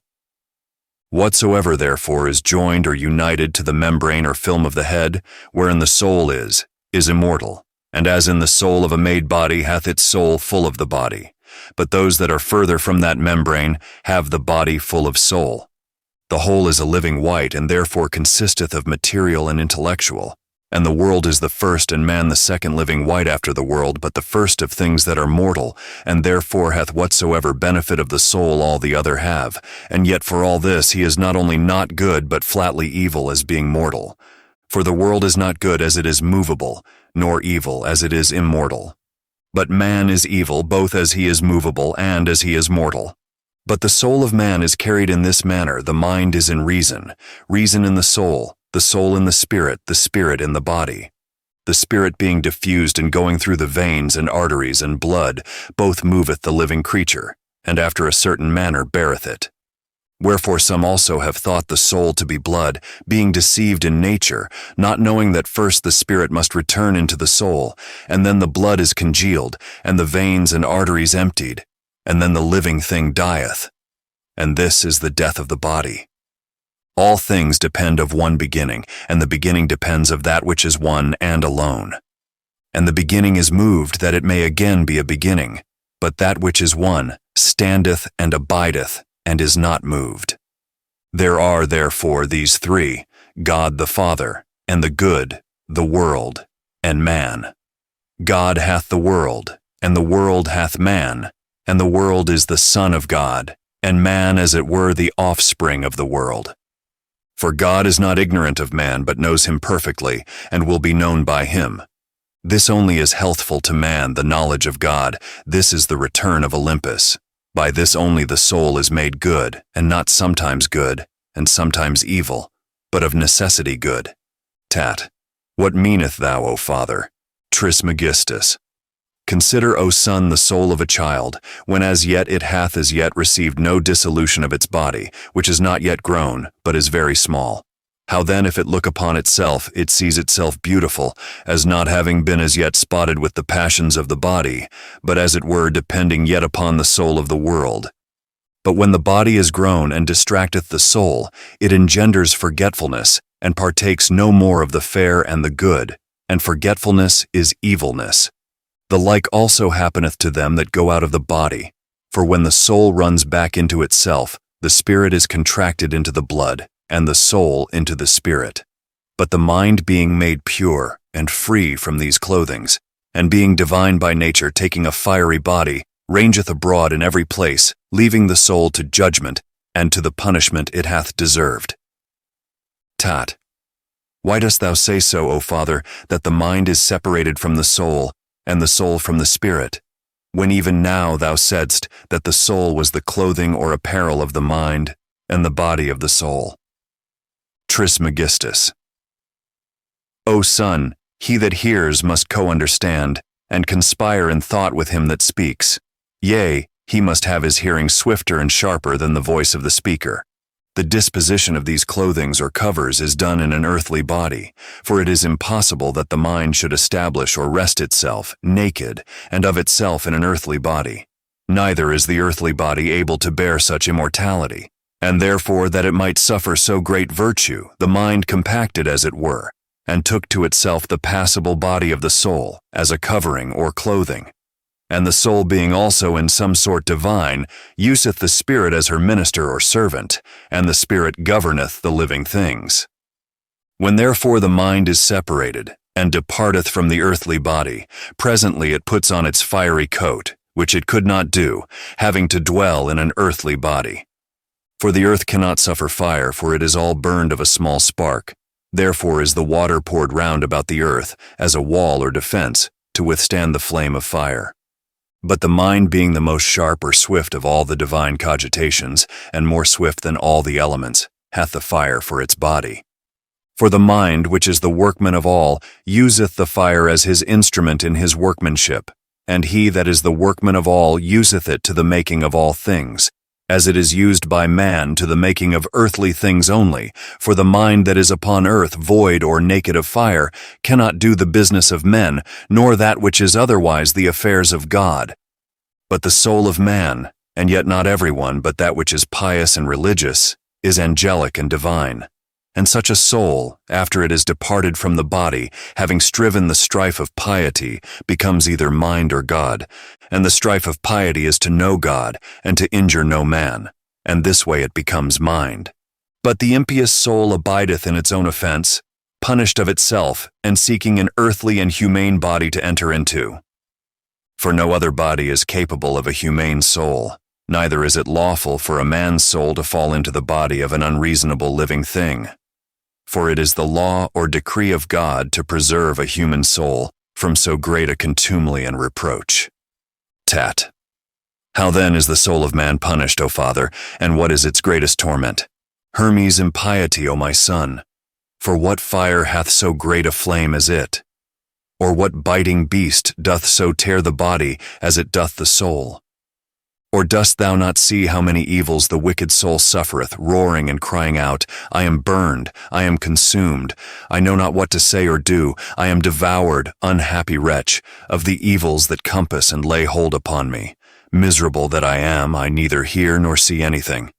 Whatsoever, therefore, is joined or united to the membrane or film of the head, wherein the soul is immortal, and as in the soul of a made body hath its soul full of the body. But those that are further from that membrane have the body full of soul. The whole is a living white, and therefore consisteth of material and intellectual. And the world is the first, and man the second living white after the world, but the first of things that are mortal, and therefore hath whatsoever benefit of the soul all the other have. And yet for all this he is not only not good, but flatly evil as being mortal. For the world is not good as it is movable, nor evil as it is immortal. But man is evil both as he is movable and as he is mortal. But the soul of man is carried in this manner: the mind is in reason, reason in the soul in the spirit in the body. The spirit being diffused and going through the veins and arteries and blood, both moveth the living creature, and after a certain manner beareth it. Wherefore some also have thought the soul to be blood, being deceived in nature, not knowing that first the spirit must return into the soul, and then the blood is congealed, and the veins and arteries emptied, and then the living thing dieth. And this is the death of the body. All things depend of one beginning, and the beginning depends of that which is one and alone. And the beginning is moved that it may again be a beginning, but that which is one standeth and abideth, and is not moved. There are therefore these three: God the Father, and the good, the world, and man. God hath the world, and the world hath man, and the world is the Son of God, and man as it were the offspring of the world. For God is not ignorant of man, but knows him perfectly, and will be known by him. This only is healthful to man, the knowledge of God. This is the return of Olympus. By this only the soul is made good, and not sometimes good, and sometimes evil, but of necessity good. Tat. What meaneth thou, O Father? Trismegistus. Consider, O Son, the soul of a child, when as yet it hath as yet received no dissolution of its body, which is not yet grown, but is very small. How then, if it look upon itself, it sees itself beautiful, as not having been as yet spotted with the passions of the body, but as it were depending yet upon the soul of the world. But when the body is grown and distracteth the soul, it engenders forgetfulness, and partakes no more of the fair and the good, and forgetfulness is evilness. The like also happeneth to them that go out of the body. For when the soul runs back into itself, the spirit is contracted into the blood, and the soul into the spirit. But the mind being made pure and free from these clothings, and being divine by nature, taking a fiery body, rangeth abroad in every place, leaving the soul to judgment, and to the punishment it hath deserved. Tat. Why dost thou say so, O Father, that the mind is separated from the soul, and the soul from the spirit, when even now thou saidst that the soul was the clothing or apparel of the mind, and the body of the soul? Trismegistus. O Son, he that hears must co-understand, and conspire in thought with him that speaks. Yea, he must have his hearing swifter and sharper than the voice of the speaker. The disposition of these clothings or covers is done in an earthly body, for it is impossible that the mind should establish or rest itself, naked, and of itself in an earthly body. Neither is the earthly body able to bear such immortality, and therefore that it might suffer so great virtue, the mind compacted as it were, and took to itself the passible body of the soul, as a covering or clothing. And the soul being also in some sort divine, useth the spirit as her minister or servant, and the spirit governeth the living things. When therefore the mind is separated, and departeth from the earthly body, presently it puts on its fiery coat, which it could not do, having to dwell in an earthly body. For the earth cannot suffer fire, for it is all burned of a small spark. Therefore is the water poured round about the earth, as a wall or defense, to withstand the flame of fire. But the mind being the most sharp or swift of all the divine cogitations, and more swift than all the elements, hath the fire for its body. For the mind, which is the workman of all, useth the fire as his instrument in his workmanship, and he that is the workman of all useth it to the making of all things, as it is used by man to the making of earthly things only, for the mind that is upon earth void or naked of fire cannot do the business of men, nor that which is otherwise the affairs of God. But the soul of man, and yet not every one, but that which is pious and religious, is angelic and divine. And such a soul, after it is departed from the body, having striven the strife of piety, becomes either mind or God. And the strife of piety is to know God, and to injure no man, and this way it becomes mind. But the impious soul abideth in its own offense, punished of itself, and seeking an earthly and humane body to enter into. For no other body is capable of a humane soul, neither is it lawful for a man's soul to fall into the body of an unreasonable living thing. For it is the law or decree of God to preserve a human soul from so great a contumely and reproach. Tat. How then is the soul of man punished, O Father, and what is its greatest torment? Hermes' impiety, O my son. For what fire hath so great a flame as it? Or what biting beast doth so tear the body as it doth the soul? Or dost thou not see how many evils the wicked soul suffereth, roaring and crying out, I am burned, I am consumed, I know not what to say or do, I am devoured, unhappy wretch, of the evils that compass and lay hold upon me. Miserable that I am, I neither hear nor see anything.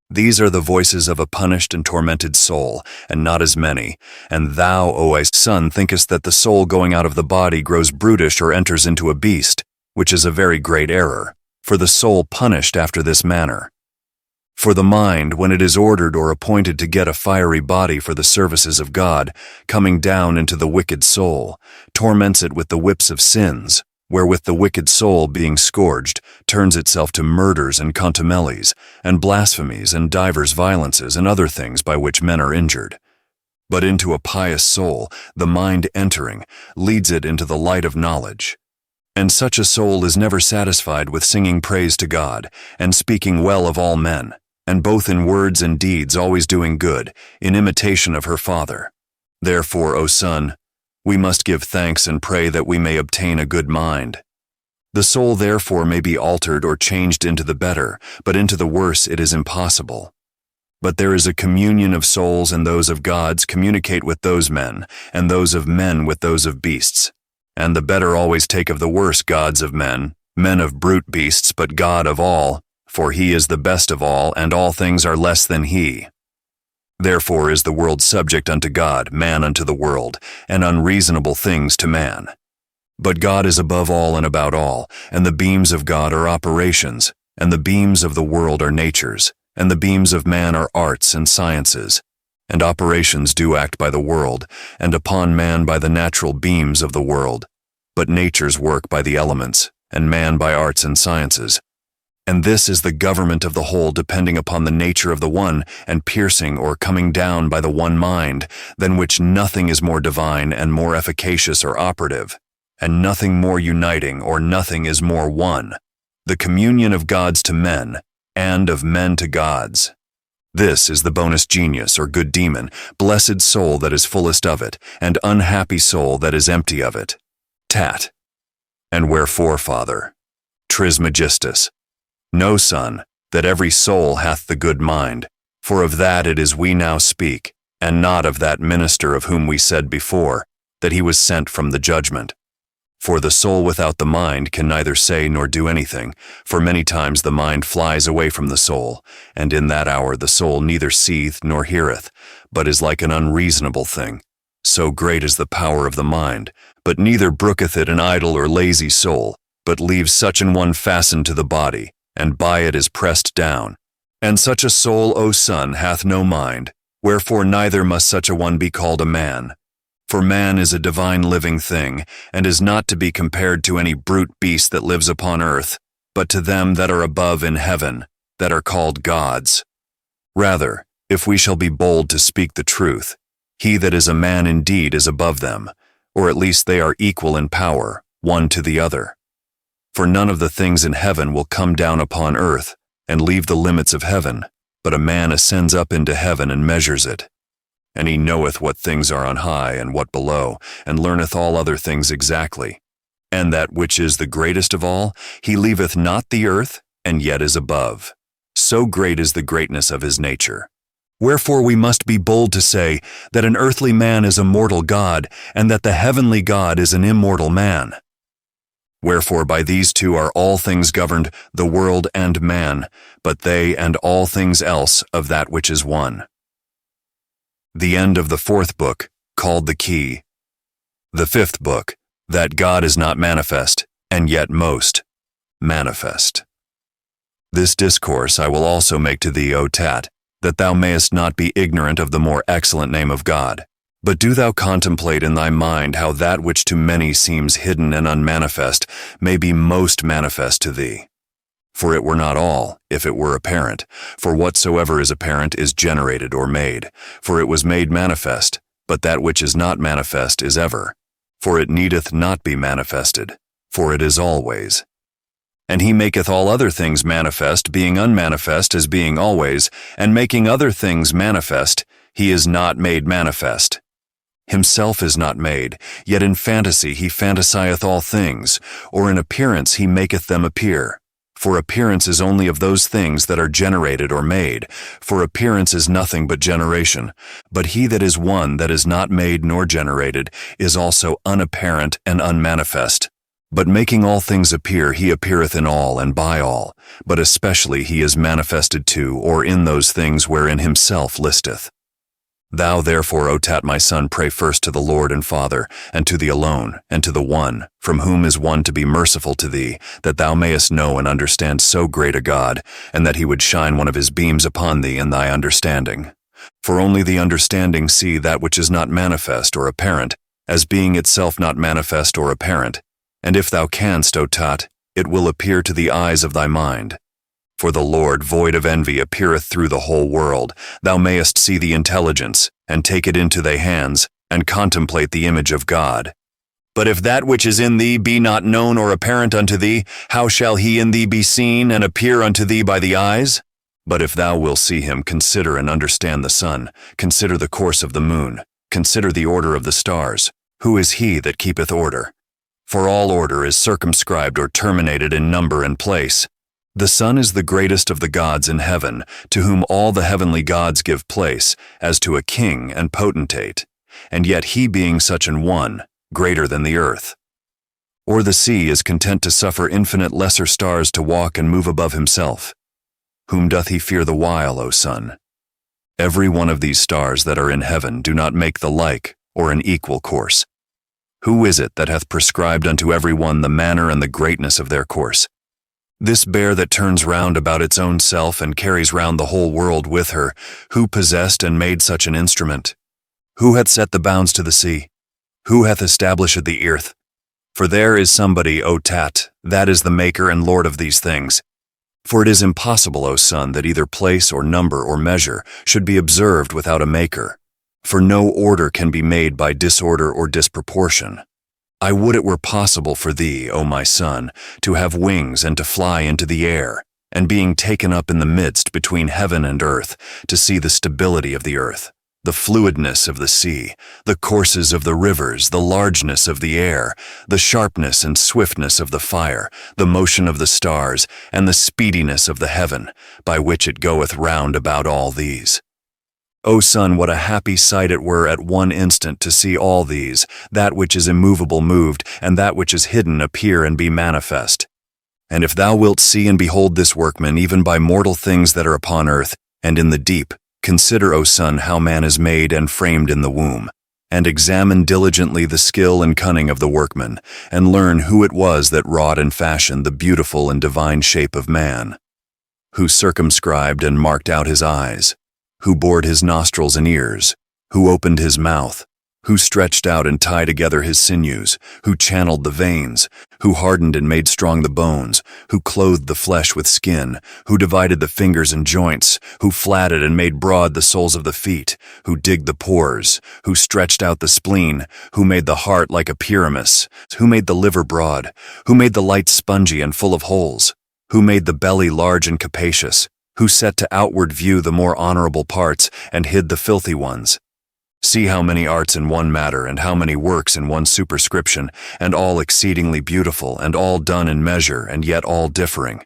These are the voices of a punished and tormented soul, and not as many. And thou, O my son, thinkest that the soul going out of the body grows brutish or enters into a beast, which is a very great error. For the soul punished after this manner. For the mind, when it is ordered or appointed to get a fiery body for the services of God, coming down into the wicked soul, torments it with the whips of sins, wherewith the wicked soul, being scourged, turns itself to murders and contumelies, and blasphemies and divers violences and other things by which men are injured. But into a pious soul, the mind entering, leads it into the light of knowledge. And such a soul is never satisfied with singing praise to God, and speaking well of all men, and both in words and deeds always doing good, in imitation of her Father. Therefore, O son, we must give thanks and pray that we may obtain a good mind. The soul therefore may be altered or changed into the better, but into the worse it is impossible. But there is a communion of souls, and those of gods communicate with those men, and those of men with those of beasts. And the better always take of the worse gods of men, men of brute beasts, but God of all, for he is the best of all, and all things are less than he. Therefore is the world subject unto God, man unto the world, and unreasonable things to man. But God is above all and about all, and the beams of God are operations, and the beams of the world are natures, and the beams of man are arts and sciences. And operations do act by the world, and upon man by the natural beams of the world, but natures work by the elements, and man by arts and sciences. And this is the government of the whole, depending upon the nature of the one, and piercing or coming down by the one mind, than which nothing is more divine and more efficacious or operative, and nothing more uniting, or nothing is more one, the communion of gods to men, and of men to gods. This is the bonus genius or good demon, blessed soul that is fullest of it, and unhappy soul that is empty of it. Tat. And wherefore, Father? Trismegistus. Know, son, that every soul hath the good mind, for of that it is we now speak, and not of that minister of whom we said before, that he was sent from the judgment. For the soul without the mind can neither say nor do anything, for many times the mind flies away from the soul, and in that hour the soul neither seeth nor heareth, but is like an unreasonable thing. So great is the power of the mind, but neither brooketh it an idle or lazy soul, but leaves such an one fastened to the body, and by it is pressed down. And such a soul, O son, hath no mind, wherefore neither must such a one be called a man. For man is a divine living thing, and is not to be compared to any brute beast that lives upon earth, but to them that are above in heaven, that are called gods. Rather, if we shall be bold to speak the truth, he that is a man indeed is above them, or at least they are equal in power, one to the other. For none of the things in heaven will come down upon earth, and leave the limits of heaven, but a man ascends up into heaven and measures it. And he knoweth what things are on high and what below, and learneth all other things exactly. And that which is the greatest of all, he leaveth not the earth, and yet is above. So great is the greatness of his nature. Wherefore we must be bold to say that an earthly man is a mortal God, and that the heavenly God is an immortal man. Wherefore by these two are all things governed, the world and man, but they and all things else of that which is one. The end of the fourth book, called the Key. The fifth book, that God is not manifest, and yet most manifest. This discourse I will also make to thee, O Tat, that thou mayest not be ignorant of the more excellent name of God. But do thou contemplate in thy mind how that which to many seems hidden and unmanifest may be most manifest to thee. For it were not all, if it were apparent. For whatsoever is apparent is generated or made. For it was made manifest, but that which is not manifest is ever. For it needeth not be manifested, for it is always. And he maketh all other things manifest, being unmanifest as being always, and making other things manifest, he is not made manifest. Himself is not made, yet in fantasy he fantasieth all things, or in appearance he maketh them appear. For appearance is only of those things that are generated or made, for appearance is nothing but generation. But he that is one that is not made nor generated is also unapparent and unmanifest. But making all things appear, he appeareth in all and by all, but especially he is manifested to or in those things wherein himself listeth. Thou therefore, O Tat, my son, pray first to the Lord and Father, and to thee alone, and to the One, from whom is one to be merciful to thee, that thou mayest know and understand so great a God, and that he would shine one of his beams upon thee in thy understanding. For only the understanding see that which is not manifest or apparent, as being itself not manifest or apparent. And if thou canst, O Tat, it will appear to the eyes of thy mind. For the Lord, void of envy, appeareth through the whole world. Thou mayest see the intelligence, and take it into thy hands, and contemplate the image of God. But if that which is in thee be not known or apparent unto thee, how shall he in thee be seen and appear unto thee by the eyes? But if thou wilt see him, consider and understand the sun, consider the course of the moon, consider the order of the stars. Who is he that keepeth order? For all order is circumscribed or terminated in number and place. The sun is the greatest of the gods in heaven, to whom all the heavenly gods give place, as to a king and potentate, and yet he being such an one, greater than the earth. Or the sea is content to suffer infinite lesser stars to walk and move above himself. Whom doth he fear the while, O sun? Every one of these stars that are in heaven do not make the like or an equal course. Who is it that hath prescribed unto every one the manner and the greatness of their course? This bear that turns round about its own self and carries round the whole world with her, who possessed and made such an instrument? Who hath set the bounds to the sea? Who hath established the earth? For there is somebody, O Tat, that is the maker and lord of these things. For it is impossible, O son, that either place or number or measure should be observed without a maker. For no order can be made by disorder or disproportion. I would it were possible for thee, O my son, to have wings and to fly into the air, and being taken up in the midst between heaven and earth, to see the stability of the earth, the fluidness of the sea, the courses of the rivers, the largeness of the air, the sharpness and swiftness of the fire, the motion of the stars, and the speediness of the heaven, by which it goeth round about all these. O son, what a happy sight it were at one instant to see all these, that which is immovable moved, and that which is hidden appear and be manifest. And if thou wilt see and behold this workman, even by mortal things that are upon earth, and in the deep, consider, O son, how man is made and framed in the womb, and examine diligently the skill and cunning of the workman, and learn who it was that wrought and fashioned the beautiful and divine shape of man, who circumscribed and marked out his eyes, who bored his nostrils and ears, who opened his mouth, who stretched out and tied together his sinews, who channeled the veins, who hardened and made strong the bones, who clothed the flesh with skin, who divided the fingers and joints, who flatted and made broad the soles of the feet, who digged the pores, who stretched out the spleen, who made the heart like a pyramis, who made the liver broad, who made the light spongy and full of holes, who made the belly large and capacious, who set to outward view the more honorable parts and hid the filthy ones, See how many arts in one matter, and how many works in one superscription, and all exceedingly beautiful, and all done in measure, and yet all differing.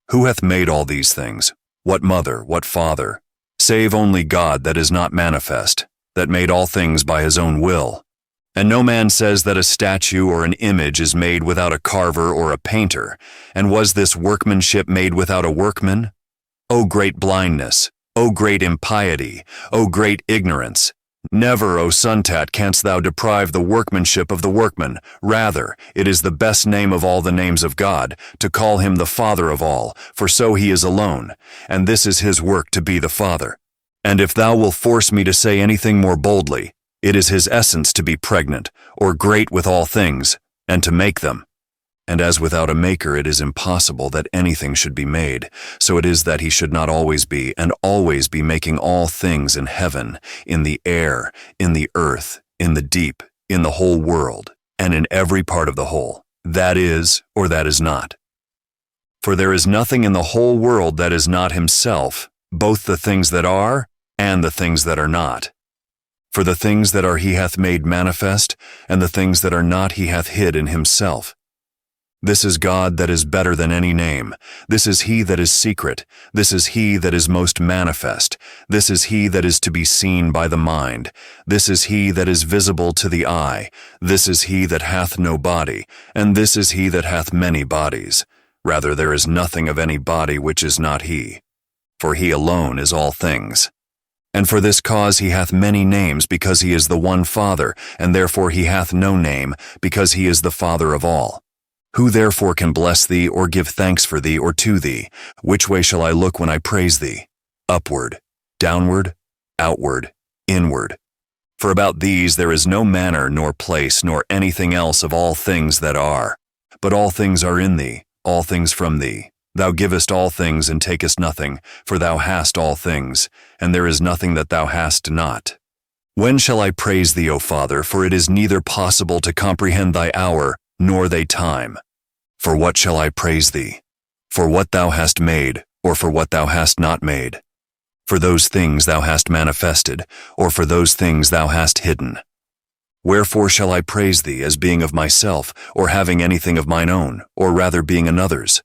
Who hath made all these things? What mother, what father? Save only God that is not manifest, that made all things by his own will. And no man says that a statue or an image is made without a carver or a painter. And was this workmanship made without a workman? O great blindness! O great impiety! O great ignorance! Never, O Son Tat, canst thou deprive the workmanship of the workman. Rather, it is the best name of all the names of God, to call him the Father of all, for so he is alone, and this is his work to be the Father. And if thou wilt force me to say anything more boldly, it is his essence to be pregnant, or great with all things, and to make them. And as without a maker it is impossible that anything should be made, so it is that he should not always be, and always be making all things in heaven, in the air, in the earth, in the deep, in the whole world, and in every part of the whole, that is, or that is not. For there is nothing in the whole world that is not himself, both the things that are, and the things that are not. For the things that are he hath made manifest, and the things that are not he hath hid in himself. This is God that is better than any name. This is he that is secret. This is he that is most manifest. This is he that is to be seen by the mind. This is he that is visible to the eye. This is he that hath no body, and this is he that hath many bodies. Rather, there is nothing of any body which is not he. For he alone is all things. And for this cause he hath many names, because he is the one Father, and therefore he hath no name, because he is the Father of all. Who therefore can bless thee, or give thanks for thee, or to thee? Which way shall I look when I praise thee? Upward, downward, outward, inward. For about these there is no manner, nor place, nor anything else of all things that are. But all things are in thee, all things from thee. Thou givest all things, and takest nothing, for thou hast all things, and there is nothing that thou hast not. When shall I praise thee, O Father? For it is neither possible to comprehend thy hour, nor thy time. For what shall I praise thee? For what thou hast made, or for what thou hast not made? For those things thou hast manifested, or for those things thou hast hidden? Wherefore shall I praise thee, as being of myself, or having anything of mine own, or rather being another's?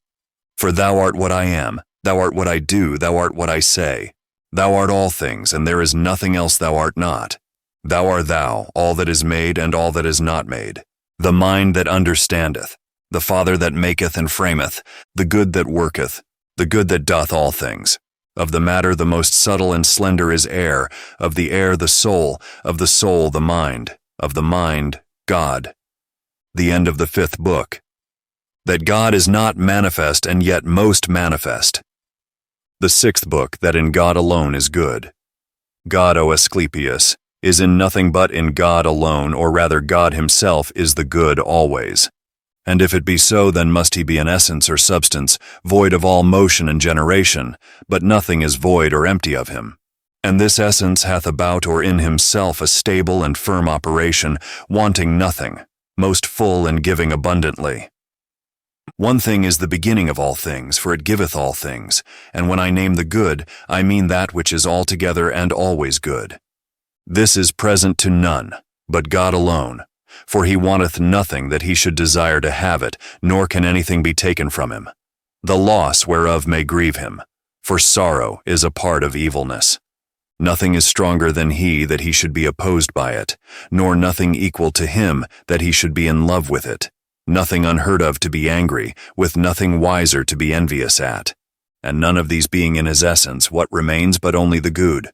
For thou art what I am, thou art what I do, thou art what I say. Thou art all things, and there is nothing else thou art not. Thou art thou, all that is made and all that is not made. The mind that understandeth, the Father that maketh and frameth, the good that worketh, the good that doth all things. Of the matter the most subtle and slender is air, of the air the soul, of the soul the mind, of the mind God. The end of the 5th book. That God is not manifest and yet most manifest. The 6th book, that in God alone is good. God, O Asclepius, is in nothing but in God alone, or rather God himself is the good always. And if it be so, then must he be an essence or substance, void of all motion and generation, but nothing is void or empty of him. And this essence hath about or in himself a stable and firm operation, wanting nothing, most full and giving abundantly. One thing is the beginning of all things, for it giveth all things, and when I name the good, I mean that which is altogether and always good. This is present to none, but God alone, for he wanteth nothing that he should desire to have it, nor can anything be taken from him. The loss whereof may grieve him, for sorrow is a part of evilness. Nothing is stronger than he that he should be opposed by it, nor nothing equal to him that he should be in love with it. Nothing unheard of to be angry, with nothing wiser to be envious at. And none of these being in his essence, what remains but only the good?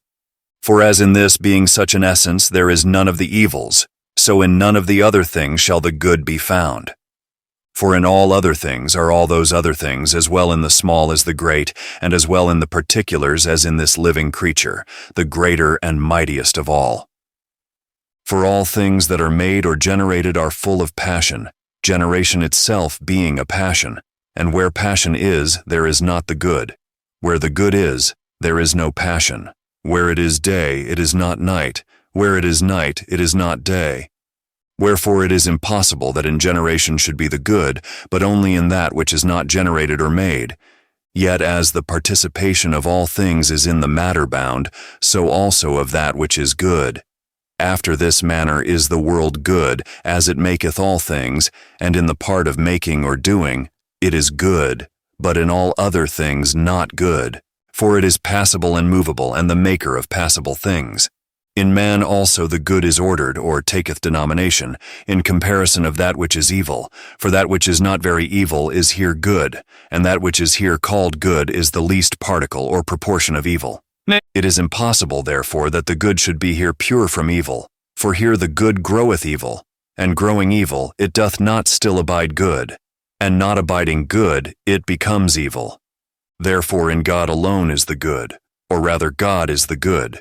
For as in this being such an essence there is none of the evils, so in none of the other things shall the good be found. For in all other things are all those other things, as well in the small as the great, and as well in the particulars as in this living creature, the greater and mightiest of all. For all things that are made or generated are full of passion, generation itself being a passion, and where passion is, there is not the good. Where the good is, there is no passion. Where it is day, it is not night. Where it is night, it is not day. Wherefore it is impossible that in generation should be the good, but only in that which is not generated or made. Yet as the participation of all things is in the matter bound, so also of that which is good. After this manner is the world good, as it maketh all things, and in the part of making or doing, it is good, but in all other things not good. For it is passible and movable, and the maker of passible things. In man also the good is ordered, or taketh denomination, in comparison of that which is evil. For that which is not very evil is here good, and that which is here called good is the least particle or proportion of evil. It is impossible, therefore, that the good should be here pure from evil. For here the good groweth evil, and growing evil, it doth not still abide good, and not abiding good, it becomes evil. Therefore in God alone is the good, or rather God is the good.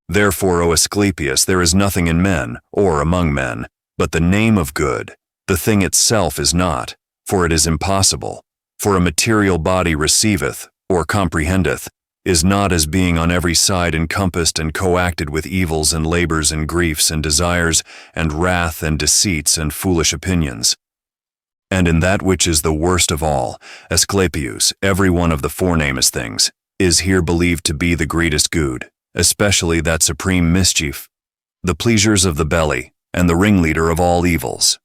Therefore, O Asclepius, there is nothing in men, or among men, but the name of good. The thing itself is not, for it is impossible. For a material body receiveth, or comprehendeth, is not as being on every side encompassed and coacted with evils and labors and griefs and desires and wrath and deceits and foolish opinions. And in that which is the worst of all, Asclepius, every one of the forenamest things, is here believed to be the greatest good, especially that supreme mischief, the pleasures of the belly, and the ringleader of all evils.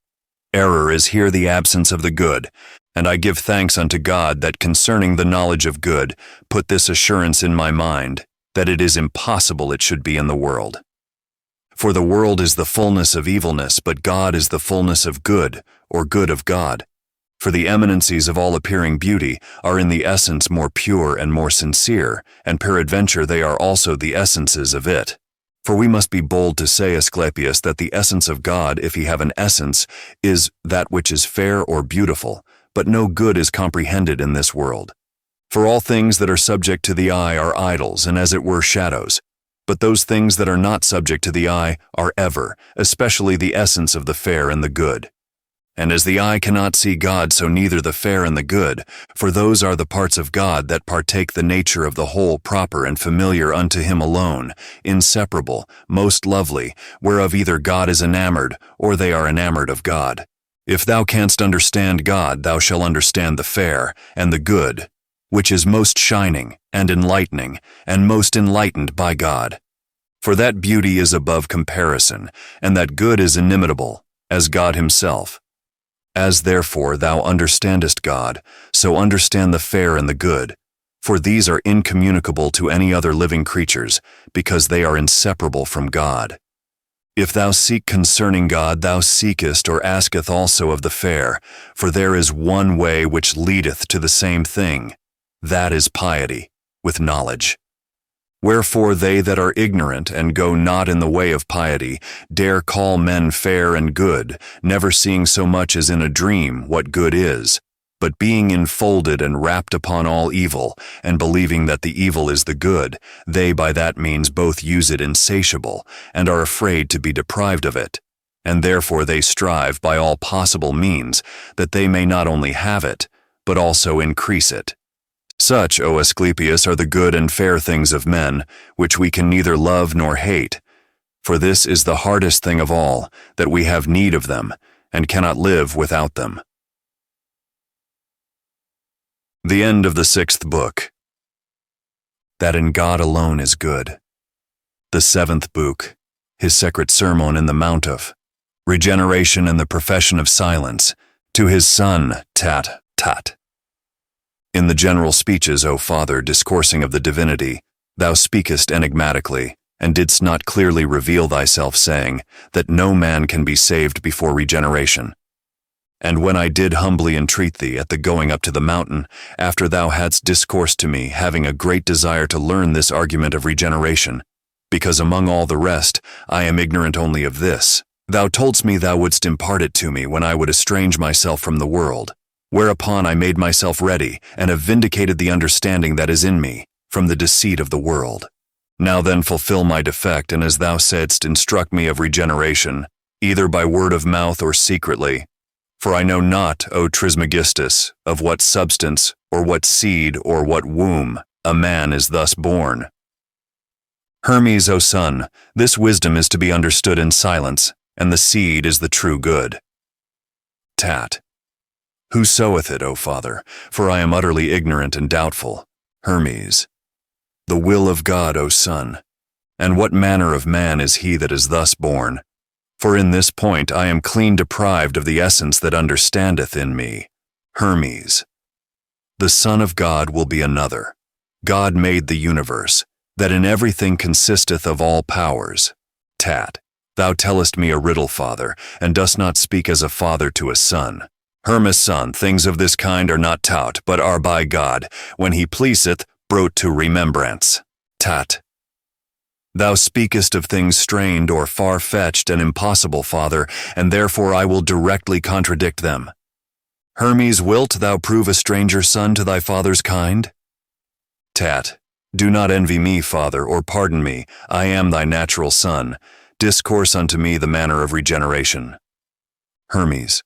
Error is here the absence of the good, and I give thanks unto God that concerning the knowledge of good, put this assurance in my mind, that it is impossible it should be in the world. For the world is the fullness of evilness, but God is the fullness of good, or good of God. For the eminencies of all appearing beauty are in the essence more pure and more sincere, and peradventure they are also the essences of it. For we must be bold to say, Asclepius, that the essence of God, if he have an essence, is that which is fair or beautiful, but no good is comprehended in this world. For all things that are subject to the eye are idols, and as it were shadows. But those things that are not subject to the eye are ever, especially the essence of the fair and the good. And as the eye cannot see God, so neither the fair and the good, for those are the parts of God that partake the nature of the whole proper and familiar unto him alone, inseparable, most lovely, whereof either God is enamored, or they are enamored of God. If thou canst understand God, thou shalt understand the fair and the good, which is most shining and enlightening, and most enlightened by God. For that beauty is above comparison, and that good is inimitable, as God himself. As therefore thou understandest God, so understand the fair and the good, for these are incommunicable to any other living creatures, because they are inseparable from God. If thou seek concerning God, thou seekest or asketh also of the fair, for there is one way which leadeth to the same thing, that is piety, with knowledge. Wherefore they that are ignorant and go not in the way of piety dare call men fair and good, never seeing so much as in a dream what good is, but being enfolded and wrapped upon all evil, and believing that the evil is the good, they by that means both use it insatiable, and are afraid to be deprived of it. And therefore they strive by all possible means that they may not only have it, but also increase it. Such, O Asclepius, are the good and fair things of men, which we can neither love nor hate. For this is the hardest thing of all, that we have need of them, and cannot live without them. The end of the 6th book. That in God alone is good. The 7th book, his sacred sermon in the Mount of Regeneration and the profession of silence, to his Son Tat. In the general speeches, O Father, discoursing of the divinity, thou speakest enigmatically, and didst not clearly reveal thyself, saying that no man can be saved before regeneration. And when I did humbly entreat thee at the going up to the mountain, after thou hadst discoursed to me, having a great desire to learn this argument of regeneration, because among all the rest I am ignorant only of this, thou toldst me thou wouldst impart it to me when I would estrange myself from the world. Whereupon I made myself ready, and have vindicated the understanding that is in me, from the deceit of the world. Now then fulfill my defect, and as thou saidst, instruct me of regeneration, either by word of mouth or secretly. For I know not, O Trismegistus, of what substance, or what seed, or what womb, a man is thus born. Hermes, O son, this wisdom is to be understood in silence, and the seed is the true good. Tat. Who soweth it, O Father? For I am utterly ignorant and doubtful. Hermes. The will of God, O Son. And what manner of man is he that is thus born? For in this point I am clean deprived of the essence that understandeth in me. Hermes. The Son of God will be another. God made the universe, that in everything consisteth of all powers. Tat. Thou tellest me a riddle, Father, and dost not speak as a father to a son. Hermes, son, things of this kind are not taught, but are by God, when he pleaseth, brought to remembrance. Tat. Thou speakest of things strained or far-fetched and impossible, Father, and therefore I will directly contradict them. Hermes, wilt thou prove a stranger son to thy father's kind? Tat. Do not envy me, Father, or pardon me. I am thy natural son. Discourse unto me the manner of regeneration. Hermes.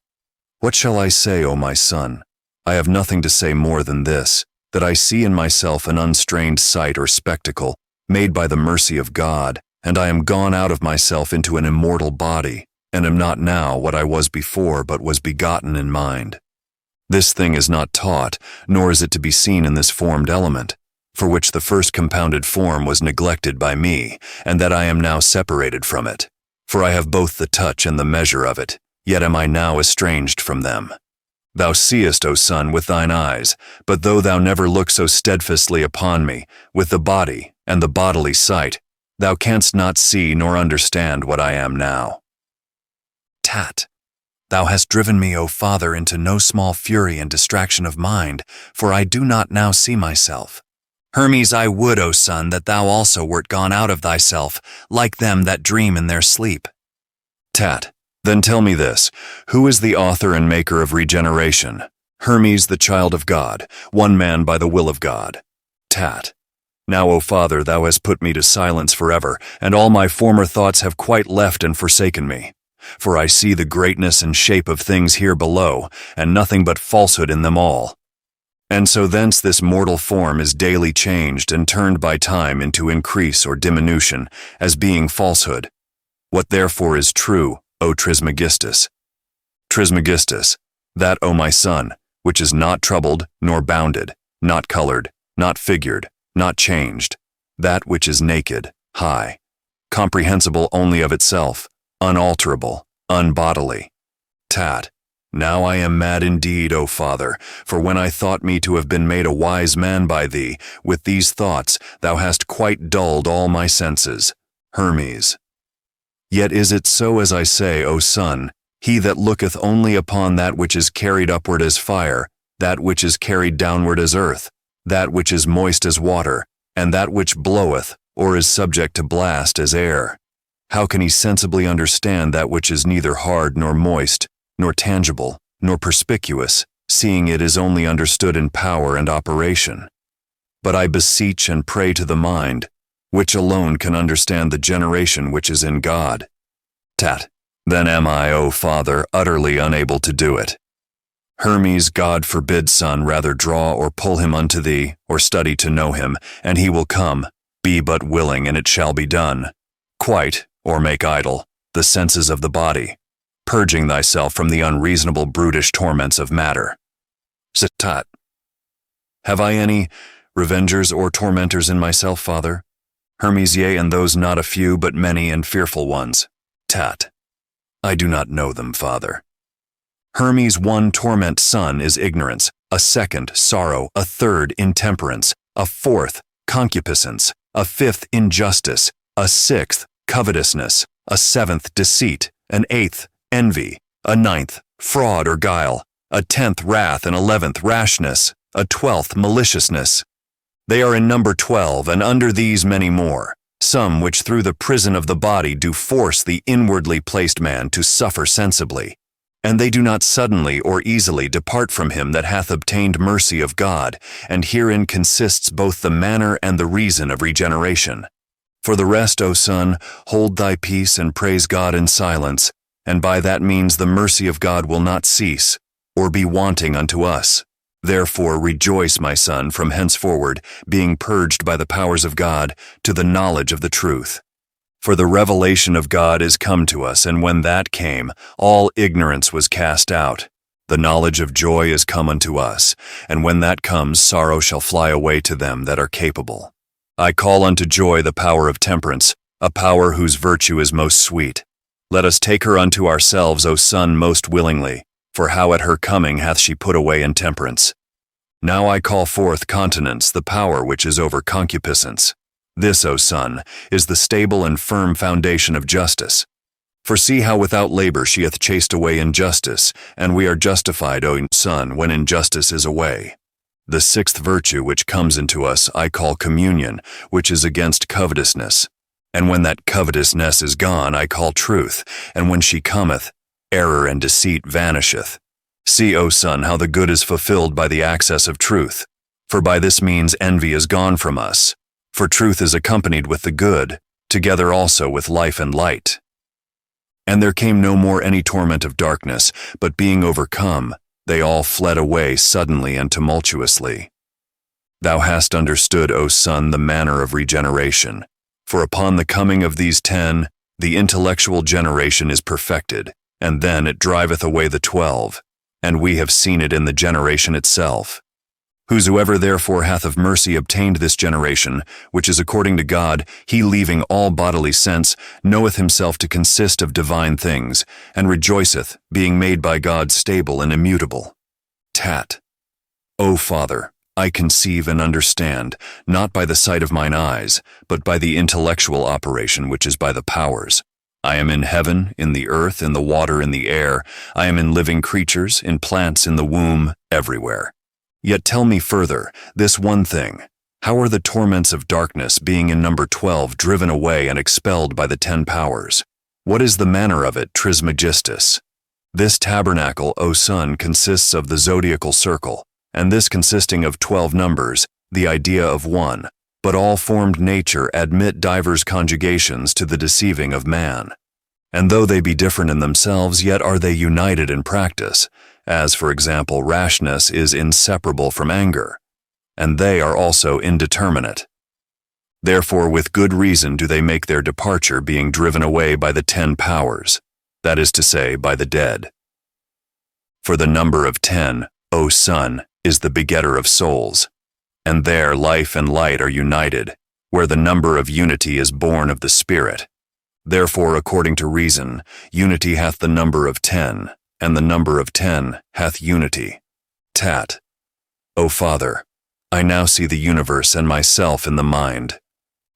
What shall I say, O my son? I have nothing to say more than this, that I see in myself an unstrained sight or spectacle, made by the mercy of God, and I am gone out of myself into an immortal body, and am not now what I was before, but was begotten in mind. This thing is not taught, nor is it to be seen in this formed element, for which the first compounded form was neglected by me, and that I am now separated from it. For I have both the touch and the measure of it, yet am I now estranged from them. Thou seest, O Son, with thine eyes, but though thou never look so steadfastly upon me, with the body and the bodily sight, thou canst not see nor understand what I am now. Tat. Thou hast driven me, O Father, into no small fury and distraction of mind, for I do not now see myself. Hermes, I would, O Son, that thou also wert gone out of thyself, like them that dream in their sleep. Tat. Then tell me this, who is the author and maker of regeneration? Hermes, the child of God, one man by the will of God. Tat. Now, O Father, thou hast put me to silence forever, and all my former thoughts have quite left and forsaken me. For I see the greatness and shape of things here below, and nothing but falsehood in them all. And so thence this mortal form is daily changed and turned by time into increase or diminution, as being falsehood. What therefore is true, O Trismegistus? Trismegistus, that, O my son, which is not troubled, nor bounded, not colored, not figured, not changed, that which is naked, high, comprehensible only of itself, unalterable, unbodily. Tat. Now I am mad indeed, O Father, for when I thought me to have been made a wise man by thee, with these thoughts thou hast quite dulled all my senses. Hermes. Yet is it so as I say, O Son, he that looketh only upon that which is carried upward as fire, that which is carried downward as earth, that which is moist as water, and that which bloweth, or is subject to blast as air. How can he sensibly understand that which is neither hard nor moist, nor tangible, nor perspicuous, seeing it is only understood in power and operation? But I beseech and pray to the mind, which alone can understand the generation which is in God. Tat. Then am I, O Father, utterly unable to do it. Hermes, God forbid, son, rather draw or pull him unto thee, or study to know him, and he will come. Be but willing, and it shall be done. Quite, or make idle, the senses of the body, purging thyself from the unreasonable brutish torments of matter. Tat. Have I any revengers or tormentors in myself, Father? Hermes, yea, and those not a few, but many and fearful ones. Tat. I do not know them, Father. Hermes' one torment son is ignorance, a second sorrow, a third intemperance, a fourth concupiscence, a fifth injustice, a sixth covetousness, a seventh deceit, an eighth envy, a ninth fraud or guile, a 10th wrath, an 11th rashness, a 12th maliciousness. They are in number 12, and under these many more, some which through the prison of the body do force the inwardly placed man to suffer sensibly, and they do not suddenly or easily depart from him that hath obtained mercy of God, and herein consists both the manner and the reason of regeneration. For the rest, O Son, hold thy peace and praise God in silence, and by that means the mercy of God will not cease, or be wanting unto us. Therefore rejoice, my son, from henceforward, being purged by the powers of God, to the knowledge of the truth. For the revelation of God is come to us, and when that came, all ignorance was cast out. The knowledge of joy is come unto us, and when that comes, sorrow shall fly away to them that are capable. I call unto joy the power of temperance, a power whose virtue is most sweet. Let us take her unto ourselves, O Son, most willingly, for how at her coming hath she put away intemperance. Now I call forth continence, the power which is over concupiscence. This, O Son, is the stable and firm foundation of justice. For see how without labor she hath chased away injustice, and we are justified, O Son, when injustice is away. The sixth virtue which comes into us I call communion, which is against covetousness. And when that covetousness is gone I call truth, and when she cometh, error and deceit vanisheth. See, O Son, how the good is fulfilled by the access of truth. For by this means envy is gone from us. For truth is accompanied with the good, together also with life and light. And there came no more any torment of darkness, but being overcome, they all fled away suddenly and tumultuously. Thou hast understood, O Son, the manner of regeneration. For upon the coming of these 10, the intellectual generation is perfected, and then it driveth away the 12, and we have seen it in the generation itself. Whosoever therefore hath of mercy obtained this generation, which is according to God, he leaving all bodily sense, knoweth himself to consist of divine things, and rejoiceth, being made by God stable and immutable. Tat. O Father, I conceive and understand, not by the sight of mine eyes, but by the intellectual operation which is by the powers. I am in heaven, in the earth, in the water, in the air. I am in living creatures, in plants, in the womb, everywhere. Yet tell me further, this one thing, how are the torments of darkness, being in number 12, driven away and expelled by the 10 powers? What is the manner of it, Trismegistus? This tabernacle, O Son, consists of the zodiacal circle, and this consisting of 12 numbers, the idea of one, but all formed nature admit divers conjugations to the deceiving of man. And though they be different in themselves, yet are they united in practice, as, for example, rashness is inseparable from anger, and they are also indeterminate. Therefore, with good reason do they make their departure, being driven away by the 10 powers, that is to say, by the dead. For the number of 10, O Son, is the begetter of souls, and there life and light are united, where the number of unity is born of the Spirit. Therefore, according to reason, unity hath the number of 10, and the number of 10 hath unity. Tat. O Father, I now see the universe and myself in the mind.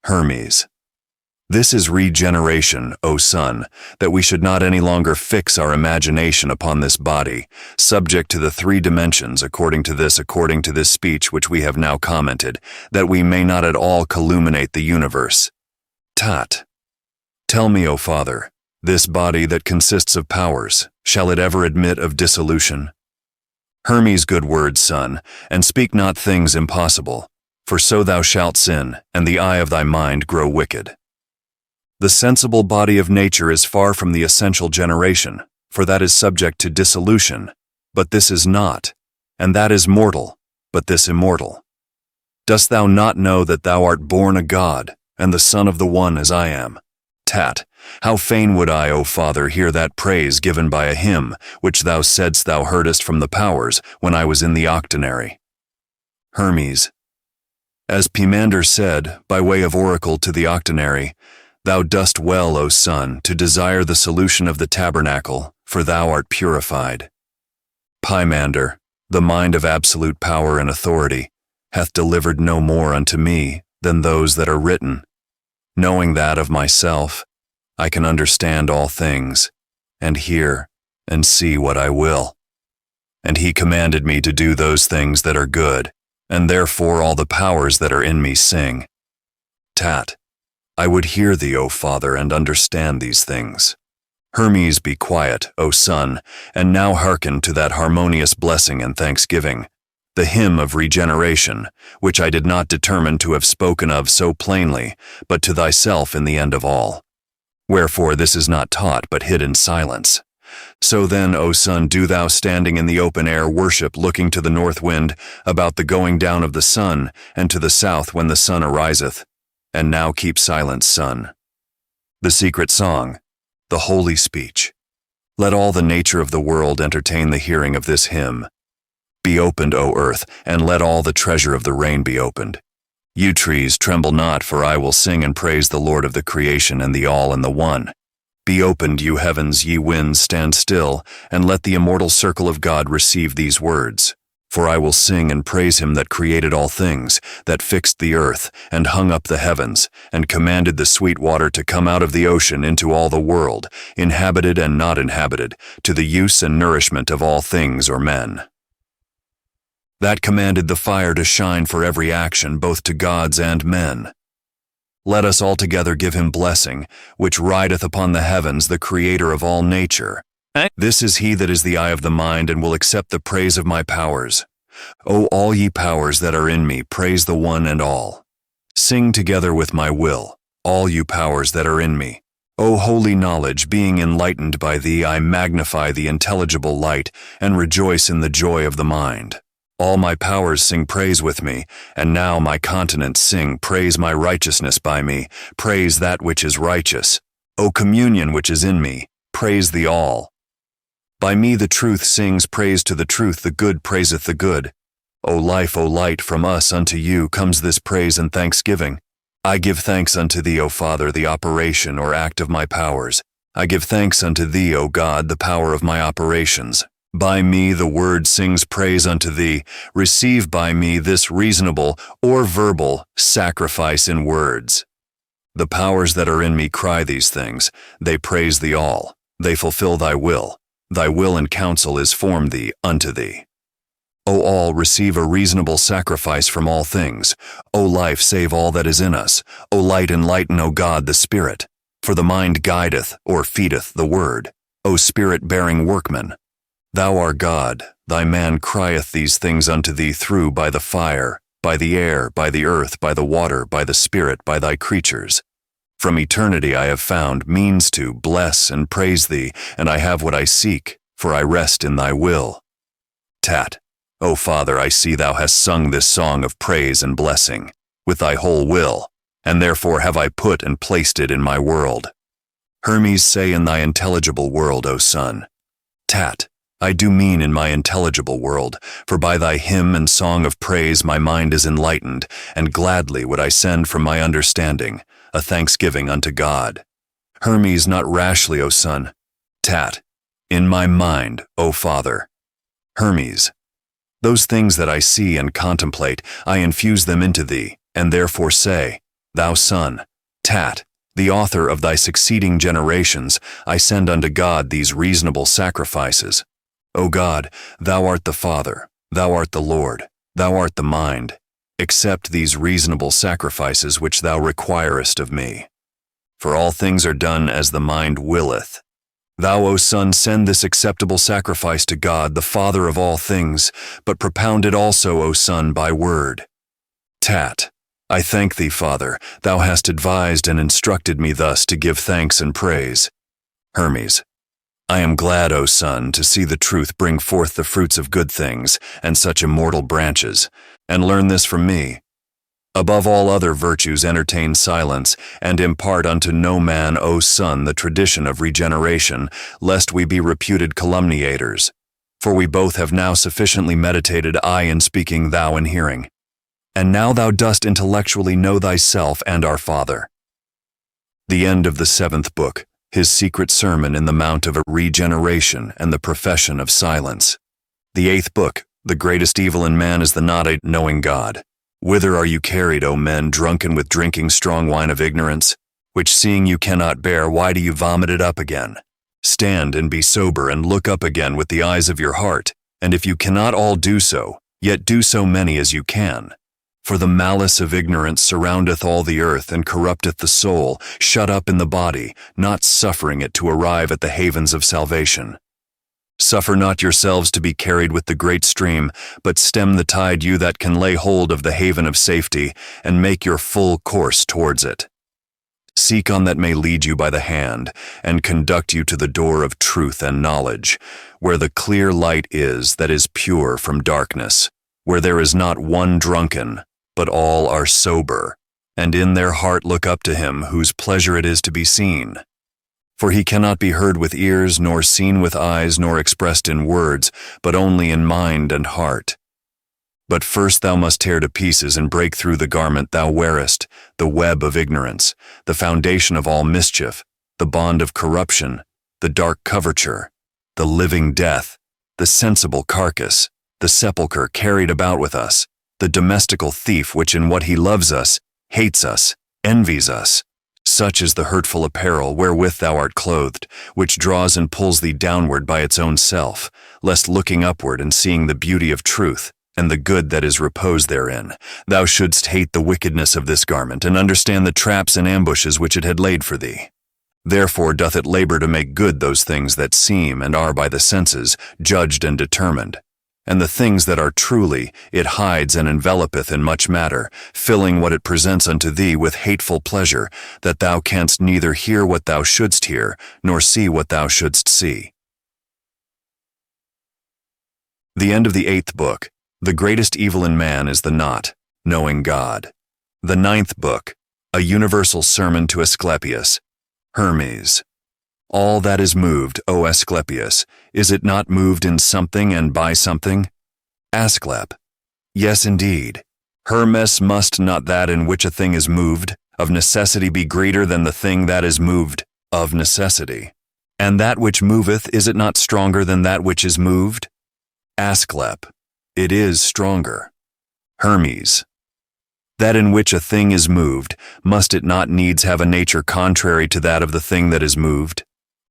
Hermes. This is regeneration, O Son, that we should not any longer fix our imagination upon this body, subject to the 3 dimensions according to this speech which we have now commented, that we may not at all calluminate the universe. Tat. Tell me, O Father, this body that consists of powers, shall it ever admit of dissolution? Hermes, good word, Son, and speak not things impossible, for so thou shalt sin, and the eye of thy mind grow wicked. The sensible body of nature is far from the essential generation, for that is subject to dissolution, but this is not, and that is mortal, but this immortal. Dost thou not know that thou art born a god, and the son of the one as I am? Tat. How fain would I, O Father, hear that praise given by a hymn, which thou saidst thou heardest from the powers when I was in the octonary. Hermes. As Poemander said, by way of oracle to the octonary, thou dost well, O Son, to desire the solution of the tabernacle, for thou art purified. Pymander, the mind of absolute power and authority, hath delivered no more unto me than those that are written. Knowing that of myself, I can understand all things, and hear and see what I will. And he commanded me to do those things that are good, and therefore all the powers that are in me sing. Tat. I would hear thee, O Father, and understand these things. Hermes, be quiet, O Son, and now hearken to that harmonious blessing and thanksgiving, the hymn of regeneration, which I did not determine to have spoken of so plainly, but to thyself in the end of all. Wherefore this is not taught, but hid in silence. So then, O Son, do thou standing in the open air worship, looking to the north wind, about the going down of the sun, and to the south when the sun ariseth. And now keep silence, Son. The secret song, the holy speech. Let all the nature of the world entertain the hearing of this hymn. Be opened, O earth, and let all the treasure of the rain be opened. You trees, tremble not, for I will sing and praise the Lord of the creation and the all and the one. Be opened, you heavens, ye winds, stand still, and let the immortal circle of God receive these words. For I will sing and praise him that created all things, that fixed the earth, and hung up the heavens, and commanded the sweet water to come out of the ocean into all the world, inhabited and not inhabited, to the use and nourishment of all things or men. That commanded the fire to shine for every action, both to gods and men. Let us altogether give him blessing, which rideth upon the heavens, the creator of all nature. This is he that is the eye of the mind, and will accept the praise of my powers. O all ye powers that are in me, praise the one and all. Sing together with my will, all you powers that are in me. O holy knowledge, being enlightened by thee, I magnify the intelligible light, and rejoice in the joy of the mind. All my powers sing praise with me, and now my continents sing praise my righteousness by me, praise that which is righteous. O communion which is in me, praise the all. By me the truth sings praise to the truth, the good praiseth the good. O life, O light, from us unto you comes this praise and thanksgiving. I give thanks unto thee, O Father, the operation or act of my powers. I give thanks unto thee, O God, the power of my operations. By me the word sings praise unto thee. Receive by me this reasonable or verbal sacrifice in words. The powers that are in me cry these things. They praise thee all. They fulfill thy will. Thy will and counsel is formed thee unto thee. O all, receive a reasonable sacrifice from all things. O life, save all that is in us. O light, enlighten, O God, the Spirit. For the mind guideth or feedeth the word. O Spirit-bearing workman. Thou art God, thy man crieth these things unto thee through by the fire, by the air, by the earth, by the water, by the Spirit, by thy creatures. From eternity I have found means to bless and praise thee, and I have what I seek, for I rest in thy will. Tat. O Father, I see thou hast sung this song of praise and blessing, with thy whole will, and therefore have I put and placed it in my world. Hermes, say in thy intelligible world, O Son. Tat. I do mean in my intelligible world, for by thy hymn and song of praise my mind is enlightened, and gladly would I send from my understanding a thanksgiving unto God. Hermes, not rashly, O Son. Tat. In my mind, O Father. Hermes. Those things that I see and contemplate, I infuse them into thee, and therefore say, Thou Son. Tat. The author of thy succeeding generations, I send unto God these reasonable sacrifices. O God, thou art the Father, thou art the Lord, thou art the mind. Accept these reasonable sacrifices which thou requirest of me. For all things are done as the mind willeth. Thou, O Son, send this acceptable sacrifice to God, the Father of all things, but propound it also, O Son, by word. Tat. I thank thee, Father, thou hast advised and instructed me thus to give thanks and praise. Hermes. I am glad, O Son, to see the truth bring forth the fruits of good things, and such immortal branches, and learn this from me. Above all other virtues entertain silence, and impart unto no man, O Son, the tradition of regeneration, lest we be reputed calumniators. For we both have now sufficiently meditated, I in speaking, thou in hearing. And now thou dost intellectually know thyself and our Father. The end of the 7th book. His secret sermon in the Mount of Regeneration and the profession of silence. The 8th book, the greatest evil in man is the not knowing God. Whither are you carried, O men, drunken with drinking strong wine of ignorance? Which seeing you cannot bear, why do you vomit it up again? Stand and be sober, and look up again with the eyes of your heart, and if you cannot all do so, yet do so many as you can. For the malice of ignorance surroundeth all the earth, and corrupteth the soul, shut up in the body, not suffering it to arrive at the havens of salvation. Suffer not yourselves to be carried with the great stream, but stem the tide, you that can lay hold of the haven of safety, and make your full course towards it. Seek on that may lead you by the hand, and conduct you to the door of truth and knowledge, where the clear light is that is pure from darkness, where there is not one drunken, but all are sober, and in their heart look up to him whose pleasure it is to be seen. For he cannot be heard with ears, nor seen with eyes, nor expressed in words, but only in mind and heart. But first thou must tear to pieces and break through the garment thou wearest, the web of ignorance, the foundation of all mischief, the bond of corruption, the dark coverture, the living death, the sensible carcass, the sepulchre carried about with us, the domestical thief which in what he loves us, hates us, envies us. Such is the hurtful apparel wherewith thou art clothed, which draws and pulls thee downward by its own self, lest looking upward and seeing the beauty of truth, and the good that is reposed therein, thou shouldst hate the wickedness of this garment, and understand the traps and ambushes which it had laid for thee. Therefore doth it labor to make good those things that seem and are by the senses judged and determined. And the things that are truly it hides and envelopeth in much matter, filling what it presents unto thee with hateful pleasure, that thou canst neither hear what thou shouldst hear, nor see what thou shouldst see. The end of the 8th book. The greatest evil in man is the not knowing God. The 9th book. A universal sermon to Asclepius. Hermes. All that is moved, O Asclepius, is it not moved in something and by something? Asclep. Yes, indeed. Hermes, must not that in which a thing is moved, of necessity be greater than the thing that is moved, of necessity? And that which moveth, is it not stronger than that which is moved? Asclep. It is stronger. Hermes. That in which a thing is moved, must it not needs have a nature contrary to that of the thing that is moved?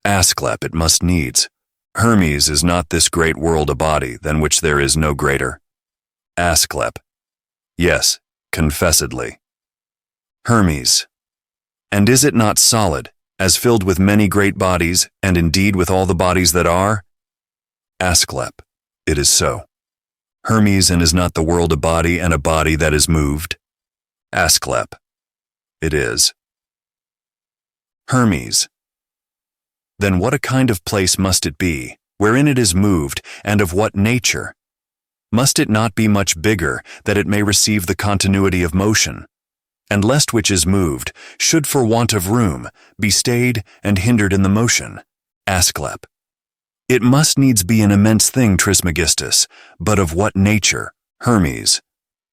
Asclep, it must needs. Hermes, is not this great world a body, than which there is no greater? Asclep. Yes, confessedly. Hermes. And is it not solid, as filled with many great bodies, and indeed with all the bodies that are? Asclep. It is so. Hermes, and is not the world a body and a body that is moved? Asclep. It is. Hermes. Then what a kind of place must it be, wherein it is moved, and of what nature? Must it not be much bigger, that it may receive the continuity of motion? And lest which is moved, should for want of room, be stayed and hindered in the motion? Asclep. It must needs be an immense thing, Trismegistus, but of what nature? Hermes.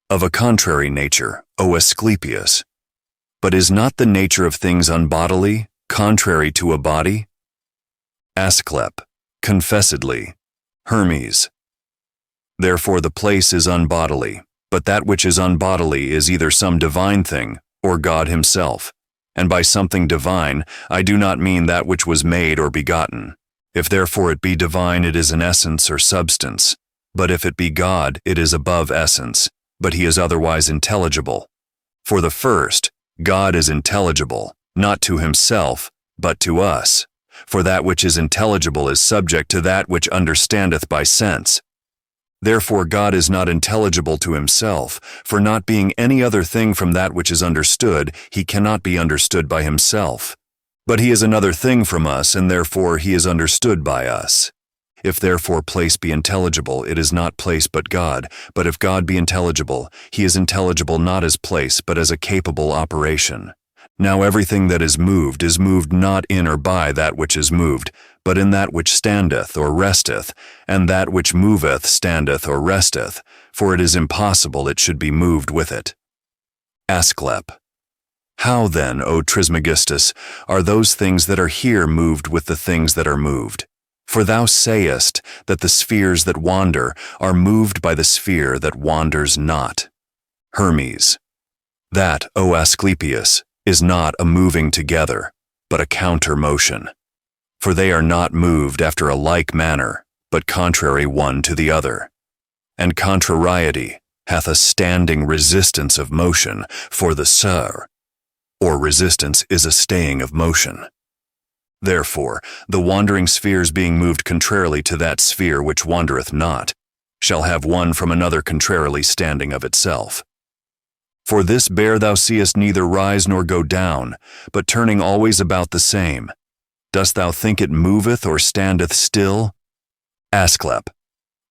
Of a contrary nature, O Asclepius. But is not the nature of things unbodily, contrary to a body? Asclep. Confessedly. Hermes. Therefore the place is unbodily, but that which is unbodily is either some divine thing, or God himself. And by something divine, I do not mean that which was made or begotten. If therefore it be divine, it is an essence or substance. But if it be God, it is above essence, but he is otherwise intelligible. For the first, God is intelligible, not to himself, but to us. For that which is intelligible is subject to that which understandeth by sense. Therefore God is not intelligible to himself, for not being any other thing from that which is understood, he cannot be understood by himself. But he is another thing from us, and therefore he is understood by us. If therefore place be intelligible, it is not place but God. But if God be intelligible, he is intelligible not as place, but as a capable operation. Now everything that is moved not in or by that which is moved, but in that which standeth or resteth, and that which moveth standeth or resteth, for it is impossible it should be moved with it. Asclep. How then, O Trismegistus, are those things that are here moved with the things that are moved? For thou sayest that the spheres that wander are moved by the sphere that wanders not. Hermes. That, O Asclepius, is not a moving together, but a counter motion. For they are not moved after a like manner, but contrary one to the other. And contrariety hath a standing resistance of motion, for the sir, or resistance is a staying of motion. Therefore, the wandering spheres being moved contrarily to that sphere which wandereth not, shall have one from another contrarily standing of itself. For this bear thou seest neither rise nor go down, but turning always about the same. Dost thou think it moveth or standeth still? Asclep.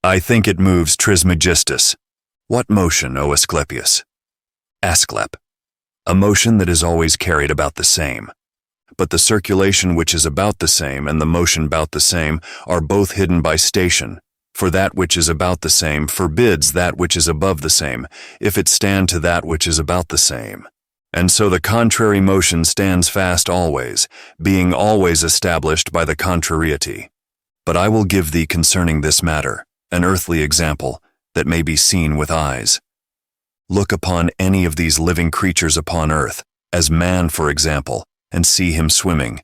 I think it moves, Trismegistus. What motion, O Asclepius? Asclep. A motion that is always carried about the same. But the circulation which is about the same and the motion about the same are both hidden by station, For that which is about the same forbids that which is above the same, if it stand to that which is about the same. And so the contrary motion stands fast always, being always established by the contrariety. But I will give thee concerning this matter an earthly example that may be seen with eyes. Look upon any of these living creatures upon earth, as man, for example, and see him swimming.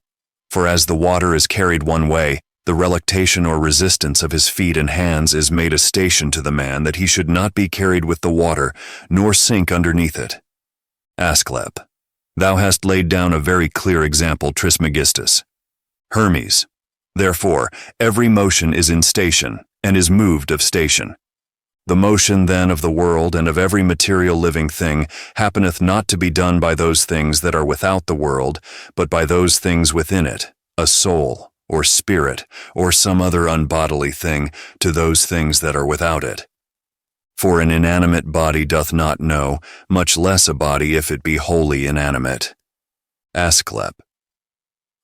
For as the water is carried one way, the reluctation or resistance of his feet and hands is made a station to the man that he should not be carried with the water, nor sink underneath it. Asclep, thou hast laid down a very clear example, Trismegistus. Hermes, therefore, every motion is in station, and is moved of station. The motion then of the world and of every material living thing happeneth not to be done by those things that are without the world, but by those things within it, a soul, or spirit, or some other unbodily thing, to those things that are without it. For an inanimate body doth not know, much less a body if it be wholly inanimate. Asclep,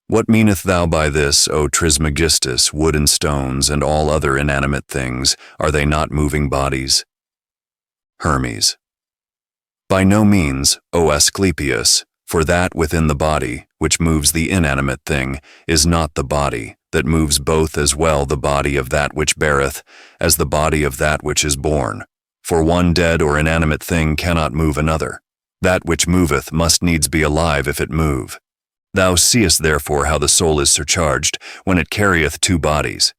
what meanest thou by this, O Trismegistus, wood and stones, and all other inanimate things, are they not moving bodies? Hermes, by no means, O Asclepius, for that within the body, which moves the inanimate thing, is not the body, that moves both as well the body of that which beareth, as the body of that which is born. For one dead or inanimate thing cannot move another. That which moveth must needs be alive if it move. Thou seest therefore how the soul is surcharged, when it carrieth two bodies.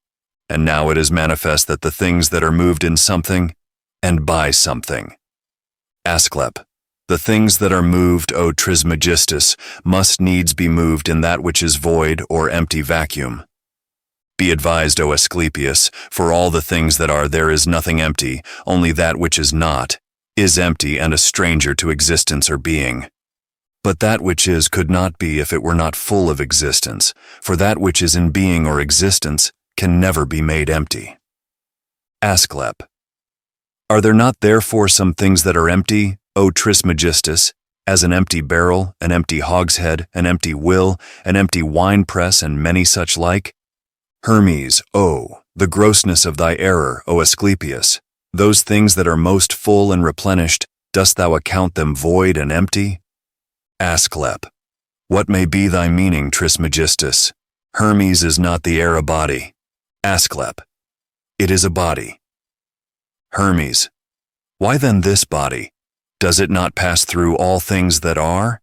And now it is manifest that the things that are moved in something, and by something. Asclep, the things that are moved, O Trismegistus, must needs be moved in that which is void or empty vacuum. Be advised, O Asclepius, for all the things that are there is nothing empty, only that which is not, is empty and a stranger to existence or being. But that which is could not be if it were not full of existence, for that which is in being or existence can never be made empty. Asclep, are there not therefore some things that are empty, O Trismegistus, as an empty barrel, an empty hogshead, an empty will, an empty winepress, and many such like? Hermes, O, the grossness of thy error, O Asclepius, those things that are most full and replenished, dost thou account them void and empty? Asclep, what may be thy meaning, Trismegistus? Hermes is not the air a body. Asclep, it is a body. Hermes, why then this body? Does it not pass through all things that are?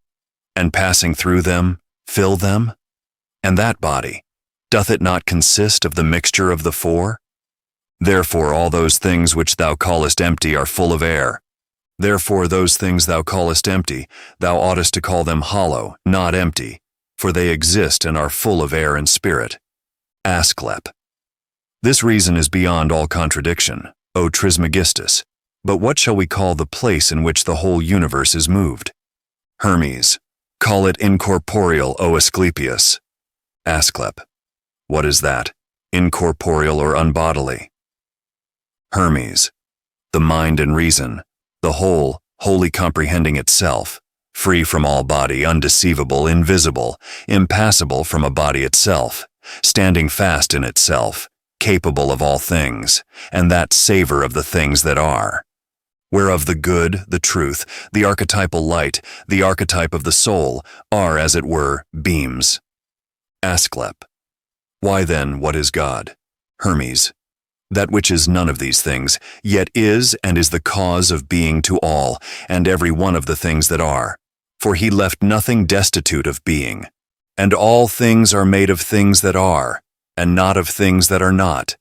And passing through them, fill them? And that body, doth it not consist of the mixture of the four? Therefore all those things which thou callest empty are full of air. Therefore those things thou callest empty, thou oughtest to call them hollow, not empty, for they exist and are full of air and spirit. Asclep, this reason is beyond all contradiction, O Trismegistus, but what shall we call the place in which the whole universe is moved? Hermes, call it incorporeal, O Asclepius. Asclep, what is that, incorporeal or unbodily? Hermes, the mind and reason, the whole, wholly comprehending itself, free from all body, undeceivable, invisible, impassible from a body itself, standing fast in itself, capable of all things, and that savor of the things that are. Whereof the good, the truth, the archetypal light, the archetype of the soul, are, as it were, beams. Asclep, why then what is God? Hermes, that which is none of these things, yet is and is the cause of being to all, and every one of the things that are. For he left nothing destitute of being. And all things are made of things that are, and not of things that are not.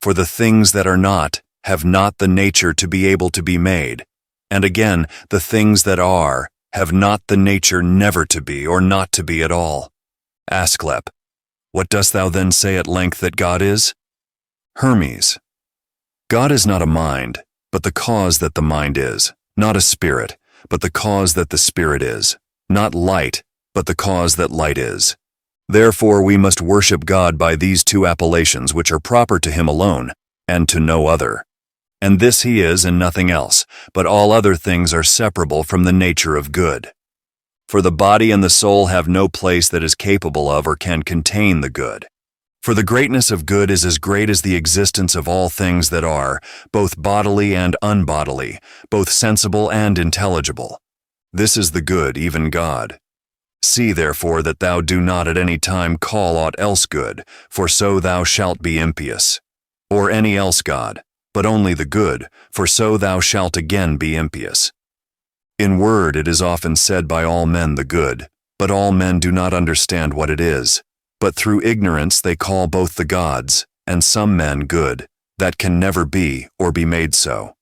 For the things that are not have not the nature to be able to be made, and again, the things that are have not the nature never to be or not to be at all. Asclep, what dost thou then say at length that God is? Hermes, God is not a mind, but the cause that the mind is, not a spirit, but the cause that the spirit is, not light, but the cause that light is. Therefore we must worship God by these two appellations which are proper to him alone, and to no other. And this he is and nothing else, but all other things are separable from the nature of good. For the body and the soul have no place that is capable of or can contain the good. For the greatness of good is as great as the existence of all things that are, both bodily and unbodily, both sensible and intelligible. This is the good, even God. See therefore that thou do not at any time call aught else good, for so thou shalt be impious. Or any else God, but only the good, for so thou shalt again be impious. In word it is often said by all men the good, but all men do not understand what it is. But through ignorance they call both the gods, and some men good, that can never be or be made so.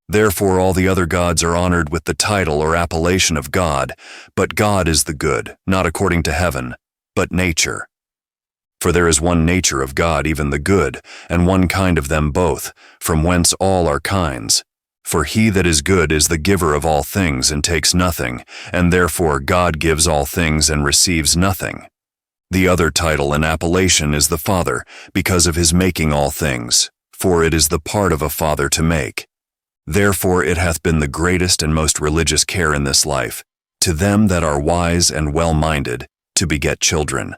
Therefore all the other gods are honored with the title or appellation of God, but God is the good, not according to heaven, but nature. For there is one nature of God, even the good, and one kind of them both, from whence all are kinds. For he that is good is the giver of all things and takes nothing, and therefore God gives all things and receives nothing. The other title and appellation is the Father, because of his making all things, for it is the part of a father to make. Therefore it hath been the greatest and most religious care in this life, to them that are wise and well-minded, to beget children.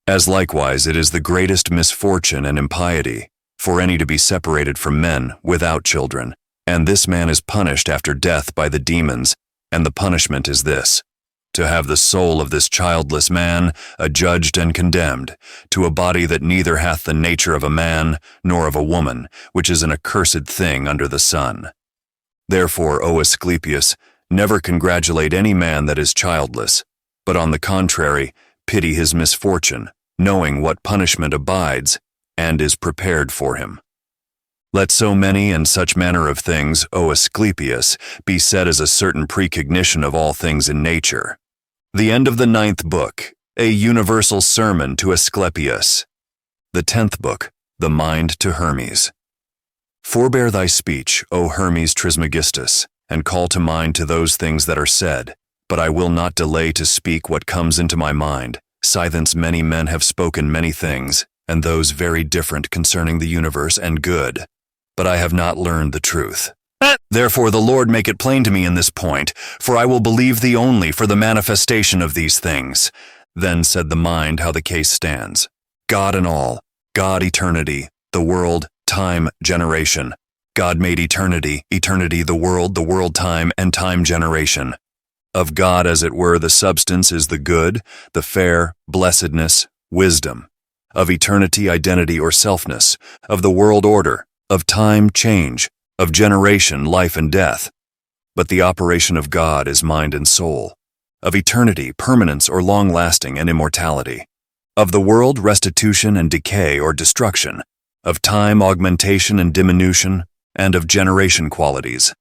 As likewise it is the greatest misfortune and impiety, for any to be separated from men without children, and this man is punished after death by the demons, and the punishment is this: to have the soul of this childless man adjudged and condemned, to a body that neither hath the nature of a man nor of a woman, which is an accursed thing under the sun. Therefore, O Asclepius, never congratulate any man that is childless, but on the contrary, pity his misfortune, knowing what punishment abides, and is prepared for him. Let so many and such manner of things, O Asclepius, be said as a certain precognition of all things in nature. The end of the 9th book, a universal sermon to Asclepius. The 10th book, the mind to Hermes. Forbear thy speech, O Hermes Trismegistus, and call to mind to those things that are said, but I will not delay to speak what comes into my mind, sithence many men have spoken many things, and those very different concerning the universe and good. But I have not learned the truth. Therefore the Lord make it plain to me in this point, for I will believe thee only for the manifestation of these things. Then said the mind how the case stands. God and all, God eternity, the world, time, generation. God made eternity, eternity the world time, and time generation. Of God as it were the substance is the good, the fair, blessedness, wisdom. Of eternity identity or selfness, of the world order, of time change, of generation life and death. But the operation of God is mind and soul. Of eternity permanence or long-lasting and immortality. Of the world restitution and decay or destruction. Of time augmentation and diminution, and of generation qualities.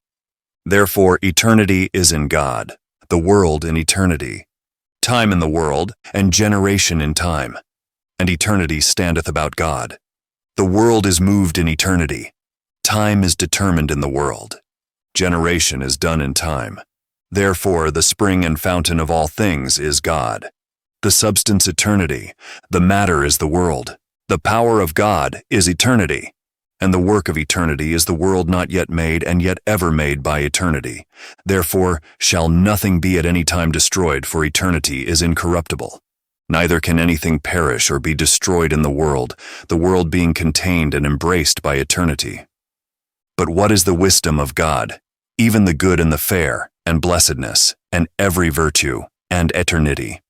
Therefore eternity is in God, the world in eternity, time in the world, and generation in time. And eternity standeth about God. The world is moved in eternity. Time is determined in the world. Generation is done in time. Therefore the spring and fountain of all things is God. The substance eternity, the matter is the world. The power of God is eternity. And the work of eternity is the world not yet made and yet ever made by eternity. Therefore shall nothing be at any time destroyed, for eternity is incorruptible. Neither can anything perish or be destroyed in the world being contained and embraced by eternity. But what is the wisdom of God, even the good and the fair, and blessedness, and every virtue, and eternity?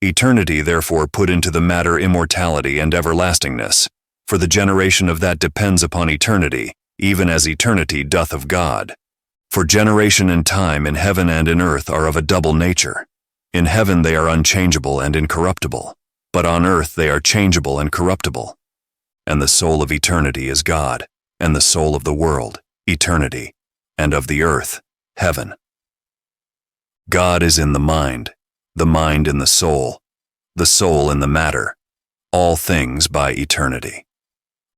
Eternity therefore put into the matter immortality and everlastingness, for the generation of that depends upon eternity, even as eternity doth of God. For generation and time in heaven and in earth are of a double nature. In heaven they are unchangeable and incorruptible, but on earth they are changeable and corruptible. And the soul of eternity is God, and the soul of the world, eternity, and of the earth, heaven. God is in the mind in the soul in the matter, all things by eternity.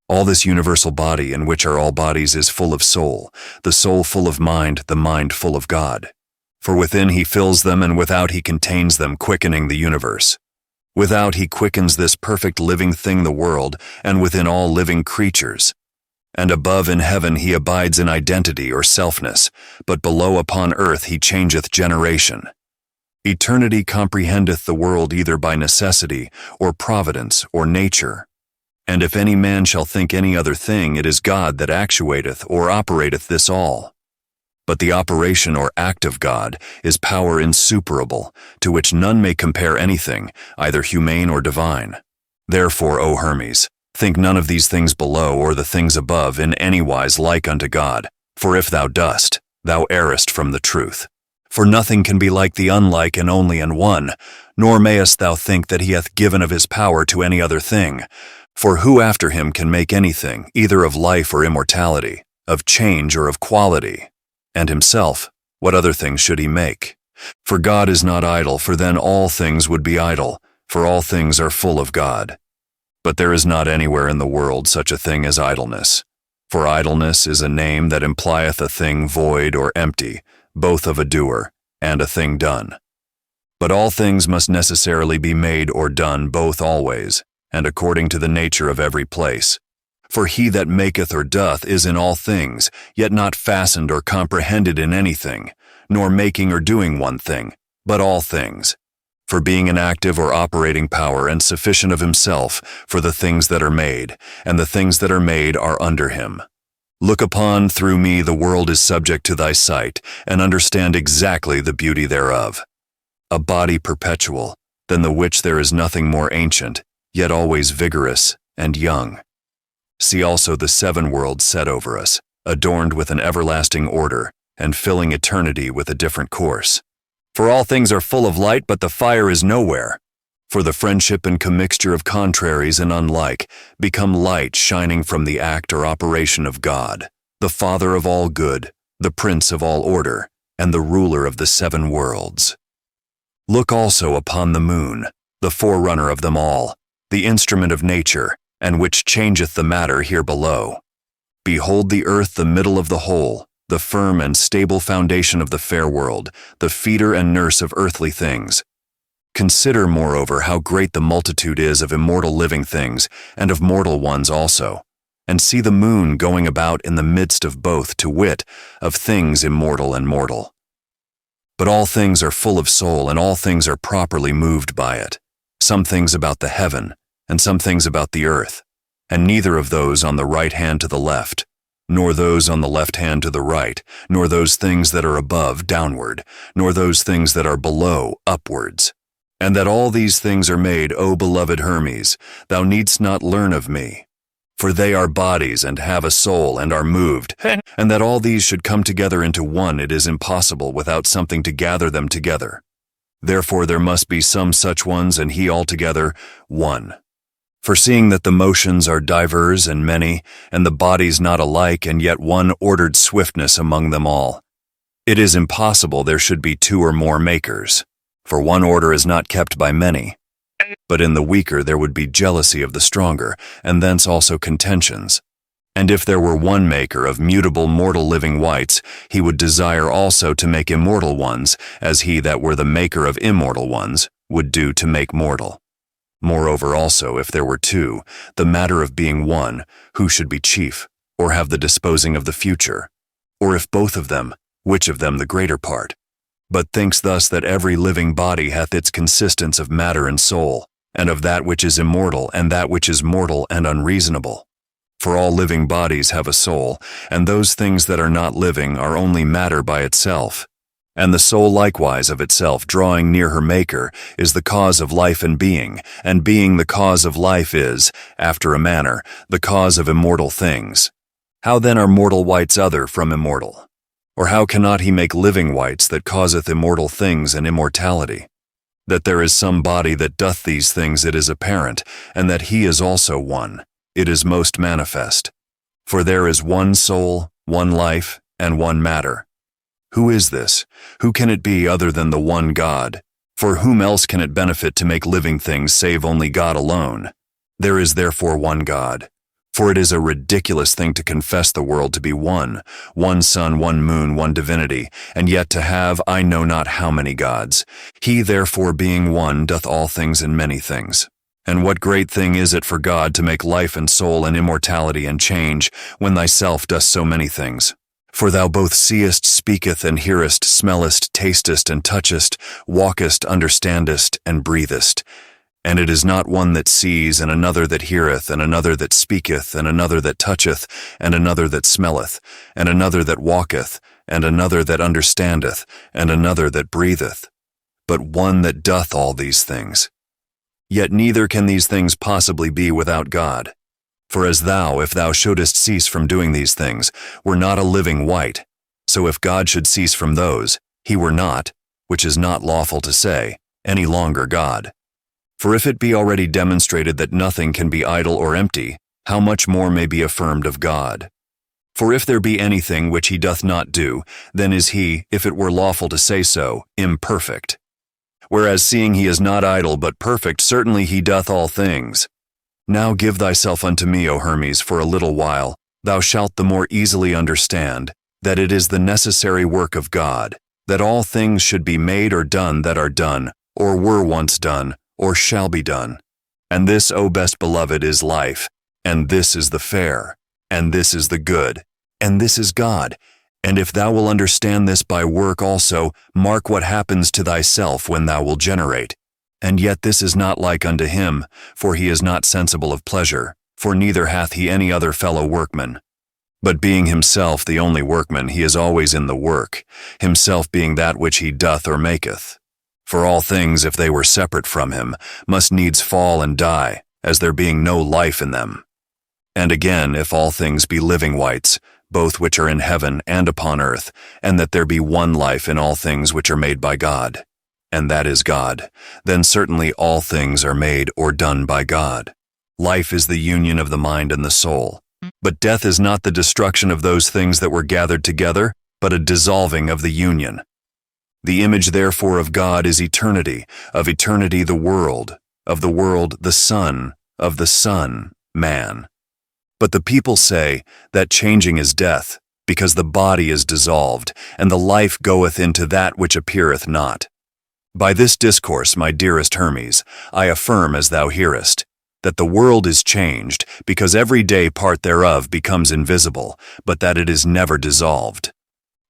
All this universal body in which are all bodies is full of soul, the soul full of mind, the mind full of God. For within he fills them, and without he contains them, quickening the universe. Without he quickens this perfect living thing, the world, and within all living creatures. And above in heaven he abides in identity or selfness, but below upon earth he changeth generation. Eternity comprehendeth the world either by necessity, or providence, or nature. And if any man shall think any other thing, it is God that actuateth or operateth this all. But the operation or act of God is power insuperable, to which none may compare anything, either humane or divine. Therefore, O Hermes, think none of these things below or the things above in any wise like unto God, for if thou dost, thou errest from the truth. For nothing can be like the unlike and only and one, nor mayest thou think that he hath given of his power to any other thing. For who after him can make anything, either of life or immortality, of change or of quality? And himself, what other things should he make? For God is not idle, for then all things would be idle, for all things are full of God. But there is not anywhere in the world such a thing as idleness. For idleness is a name that implieth a thing void or empty, both of a doer and a thing done. But all things must necessarily be made or done both always, and according to the nature of every place. For he that maketh or doth is in all things, yet not fastened or comprehended in anything, nor making or doing one thing, but all things. For being an active or operating power and sufficient of himself for the things that are made, and the things that are made are under him. Look upon through me the world is subject to thy sight, and understand exactly the beauty thereof. A body perpetual, than the which there is nothing more ancient, yet always vigorous and young. See also the seven worlds set over us, adorned with an everlasting order, and filling eternity with a different course. For all things are full of light, but the fire is nowhere. For the friendship and commixture of contraries and unlike become light shining from the act or operation of God, the Father of all good, the Prince of all order, and the ruler of the seven worlds. Look also upon the moon, the forerunner of them all, the instrument of nature, and which changeth the matter here below. Behold the earth the middle of the whole, the firm and stable foundation of the fair world, the feeder and nurse of earthly things. Consider, moreover, how great the multitude is of immortal living things, and of mortal ones also, and see the moon going about in the midst of both, to wit, of things immortal and mortal. But all things are full of soul, and all things are properly moved by it, some things about the heaven, and some things about the earth, and neither of those on the right hand to the left, nor those on the left hand to the right, nor those things that are above downward, nor those things that are below upwards. And that all these things are made, O beloved Hermes, thou needst not learn of me. For they are bodies and have a soul and are moved, and that all these should come together into one it is impossible without something to gather them together. Therefore there must be some such ones, and he altogether one. For seeing that the motions are divers and many, and the bodies not alike, and yet one ordered swiftness among them all, it is impossible there should be two or more makers. For one order is not kept by many. But in the weaker there would be jealousy of the stronger, and thence also contentions. And if there were one maker of mutable mortal living wights, he would desire also to make immortal ones, as he that were the maker of immortal ones would do to make mortal. Moreover also, if there were two, the matter of being one, who should be chief, or have the disposing of the future? Or if both of them, which of them the greater part? But thinks thus that every living body hath its consistence of matter and soul, and of that which is immortal and that which is mortal and unreasonable. For all living bodies have a soul, and those things that are not living are only matter by itself. And the soul likewise of itself, drawing near her Maker, is the cause of life and being the cause of life is, after a manner, the cause of immortal things. How then are mortal wights other from immortal? Or how cannot he make living wights that causeth immortal things and immortality? That there is some body that doth these things it is apparent, and that he is also one, it is most manifest. For there is one soul, one life, and one matter. Who is this? Who can it be other than the one God? For whom else can it benefit to make living things save only God alone? There is therefore one God. For it is a ridiculous thing to confess the world to be one sun, one moon, one divinity, and yet to have I know not how many gods. He therefore being one doth all things in many things. And what great thing is it for God to make life and soul and immortality and change, when thyself dost so many things? For thou both seest, speaketh, and hearest, smellest, tastest, and touchest, walkest, understandest, and breathest. And it is not one that sees, and another that heareth, and another that speaketh, and another that toucheth, and another that smelleth, and another that walketh, and another that understandeth, and another that breatheth, but one that doth all these things. Yet neither can these things possibly be without God. For as thou, if thou shouldest cease from doing these things, were not a living wight, so if God should cease from those, he were not, which is not lawful to say, any longer God. For if it be already demonstrated that nothing can be idle or empty, how much more may be affirmed of God? For if there be anything which he doth not do, then is he, if it were lawful to say so, imperfect. Whereas seeing he is not idle but perfect, certainly he doth all things. Now give thyself unto me, O Hermes, for a little while, thou shalt the more easily understand that it is the necessary work of God, that all things should be made or done that are done, or were once done, or shall be done. And this, O best beloved, is life, and this is the fair, and this is the good, and this is God. And if thou will understand this by work also, mark what happens to thyself when thou will generate. And yet this is not like unto him, for he is not sensible of pleasure, for neither hath he any other fellow workman. But being himself the only workman, he is always in the work, himself being that which he doth or maketh. For all things, if they were separate from him, must needs fall and die, as there being no life in them. And again, if all things be living wights, both which are in heaven and upon earth, and that there be one life in all things which are made by God, and that is God, then certainly all things are made or done by God. Life is the union of the mind and the soul. But death is not the destruction of those things that were gathered together, but a dissolving of the union. The image therefore of God is eternity, of eternity the world, of the world the Son, of the Son man. But the people say that changing is death, because the body is dissolved, and the life goeth into that which appeareth not. By this discourse, my dearest Hermes, I affirm as thou hearest, that the world is changed, because every day part thereof becomes invisible, but that it is never dissolved.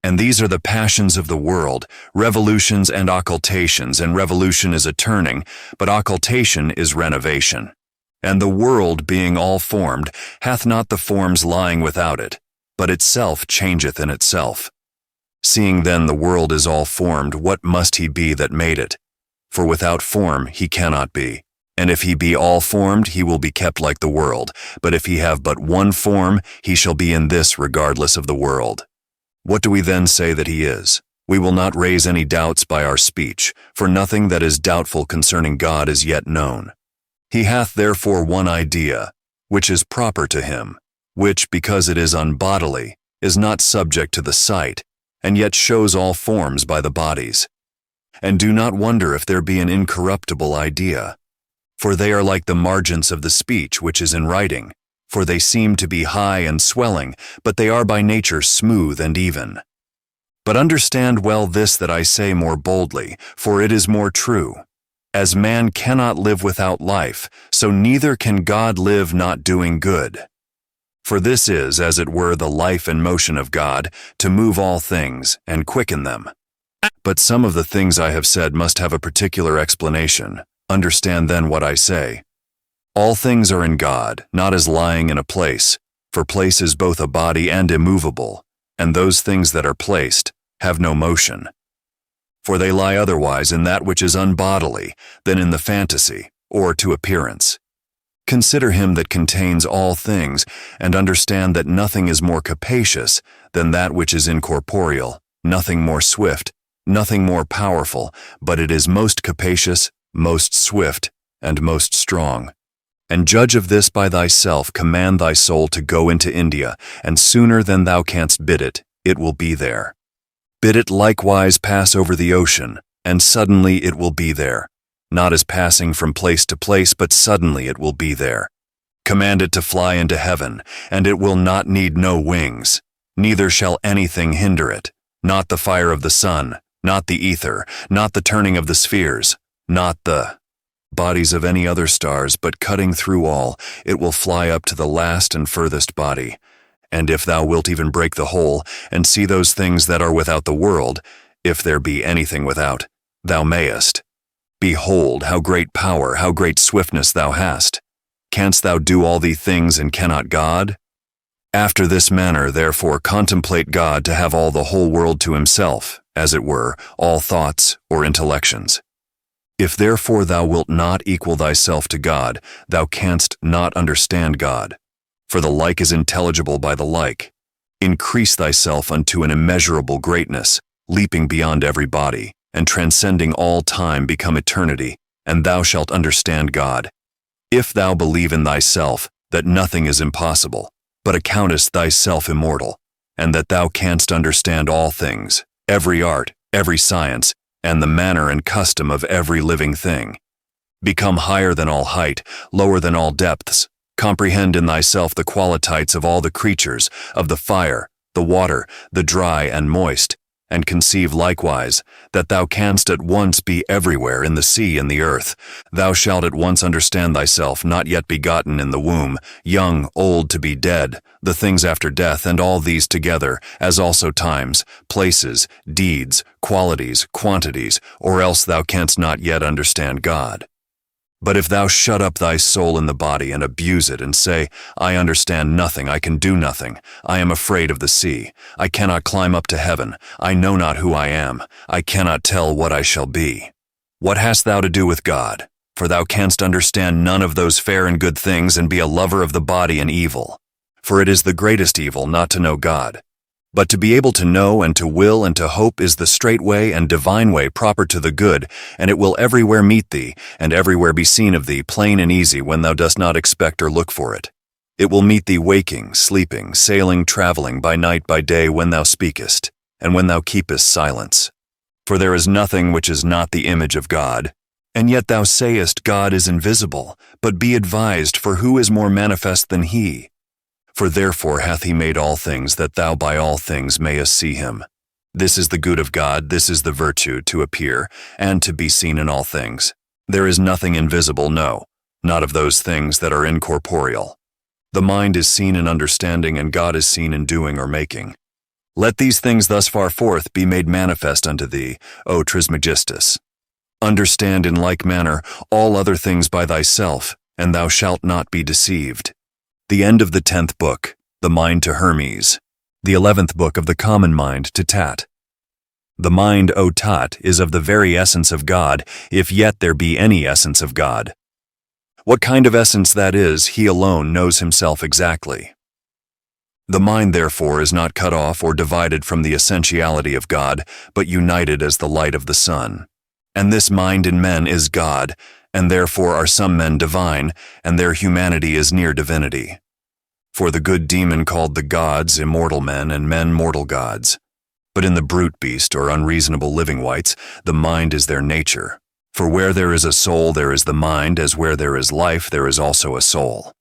And these are the passions of the world, revolutions and occultations, and revolution is a turning, but occultation is renovation. And the world, being all formed, hath not the forms lying without it, but itself changeth in itself. Seeing then the world is all formed, what must he be that made it? For without form he cannot be. And if he be all formed, he will be kept like the world. But if he have but one form, he shall be in this regardless of the world. What do we then say that he is? We will not raise any doubts by our speech, for nothing that is doubtful concerning God is yet known. He hath therefore one idea, which is proper to him, which, because it is unbodily, is not subject to the sight, and yet shows all forms by the bodies. And do not wonder if there be an incorruptible idea, for they are like the margents of the speech which is in writing, for they seem to be high and swelling, but they are by nature smooth and even. But understand well this that I say more boldly, for it is more true. As man cannot live without life, so neither can God live not doing good. For this is, as it were, the life and motion of God, to move all things and quicken them. But some of the things I have said must have a particular explanation. Understand then what I say. All things are in God, not as lying in a place, for place is both a body and immovable, and those things that are placed have no motion. For they lie otherwise in that which is unbodily than in the fantasy, or to appearance. Consider him that contains all things, and understand that nothing is more capacious than that which is incorporeal, nothing more swift, nothing more powerful, but it is most capacious, most swift, and most strong. And judge of this by thyself, command thy soul to go into India, and sooner than thou canst bid it, it will be there. Bid it likewise pass over the ocean, and suddenly it will be there. Not as passing from place to place, but suddenly it will be there. Command it to fly into heaven, and it will not need no wings, neither shall anything hinder it, not the fire of the sun, not the ether, not the turning of the spheres, not the bodies of any other stars, but cutting through all, it will fly up to the last and furthest body, And if thou wilt even break the whole, and see those things that are without the world, if there be anything without, thou mayest. Behold, how great power, how great swiftness thou hast. Canst thou do all these things, and cannot God? After this manner, therefore, contemplate God to have all the whole world to himself, as it were, all thoughts or intellections. If therefore thou wilt not equal thyself to God, thou canst not understand God. For the like is intelligible by the like. Increase thyself unto an immeasurable greatness, leaping beyond every body, and transcending all time become eternity, and thou shalt understand God. If thou believe in thyself that nothing is impossible, but accountest thyself immortal, and that thou canst understand all things, every art, every science, and the manner and custom of every living thing. Become higher than all height, lower than all depths. Comprehend in thyself the qualities of all the creatures, of the fire, the water, the dry and moist, and conceive likewise that thou canst at once be everywhere in the sea and the earth. Thou shalt at once understand thyself not yet begotten in the womb, young, old to be dead, the things after death, and all these together, as also times, places, deeds, qualities, quantities, or else thou canst not yet understand God. But if thou shut up thy soul in the body and abuse it and say, I understand nothing, I can do nothing, I am afraid of the sea, I cannot climb up to heaven, I know not who I am, I cannot tell what I shall be. What hast thou to do with God? For thou canst understand none of those fair and good things, and be a lover of the body and evil. For it is the greatest evil not to know God. But to be able to know and to will and to hope is the straight way and divine way proper to the good, and it will everywhere meet thee, and everywhere be seen of thee plain and easy when thou dost not expect or look for it. It will meet thee waking, sleeping, sailing, traveling, by night, by day, when thou speakest, and when thou keepest silence. For there is nothing which is not the image of God. And yet thou sayest God is invisible, but be advised, for who is more manifest than he? For therefore hath he made all things, that thou by all things mayest see him. This is the good of God, this is the virtue, to appear, and to be seen in all things. There is nothing invisible, no, not of those things that are incorporeal. The mind is seen in understanding, and God is seen in doing or making. Let these things thus far forth be made manifest unto thee, O Trismegistus. Understand in like manner all other things by thyself, and thou shalt not be deceived. The end of the 10th book, The Mind to Hermes. The 11th book of the Common Mind to Tat. The mind, O Tat, is of the very essence of God, if yet there be any essence of God. What kind of essence that is, he alone knows himself exactly. The mind, therefore, is not cut off or divided from the essentiality of God, but united as the light of the sun. And this mind in men is God, and therefore are some men divine, and their humanity is near divinity. For the good demon called the gods immortal men, and men mortal gods. But in the brute beast, or unreasonable living wights, the mind is their nature. For where there is a soul there is the mind, as where there is life there is also a soul.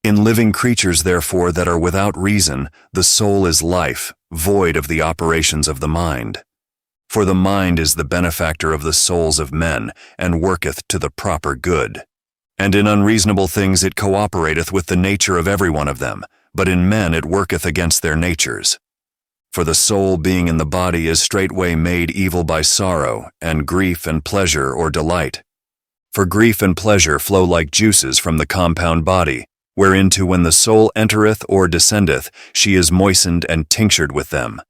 In living creatures, therefore, that are without reason, the soul is life, void of the operations of the mind. For the mind is the benefactor of the souls of men, and worketh to the proper good. And in unreasonable things it cooperateth with the nature of every one of them, but in men it worketh against their natures. For the soul being in the body is straightway made evil by sorrow, and grief and pleasure or delight. For grief and pleasure flow like juices from the compound body, whereinto when the soul entereth or descendeth, she is moistened and tinctured with them.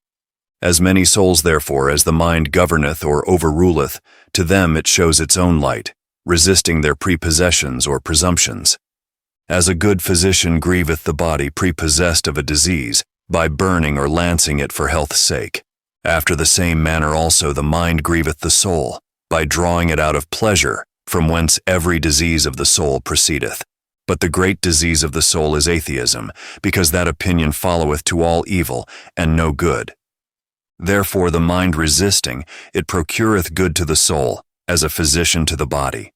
As many souls, therefore, as the mind governeth or overruleth, to them it shows its own light, resisting their prepossessions or presumptions. As a good physician grieveth the body prepossessed of a disease, by burning or lancing it for health's sake, after the same manner also the mind grieveth the soul, by drawing it out of pleasure, from whence every disease of the soul proceedeth. But the great disease of the soul is atheism, because that opinion followeth to all evil, and no good. Therefore the mind resisting, it procureth good to the soul, as a physician to the body.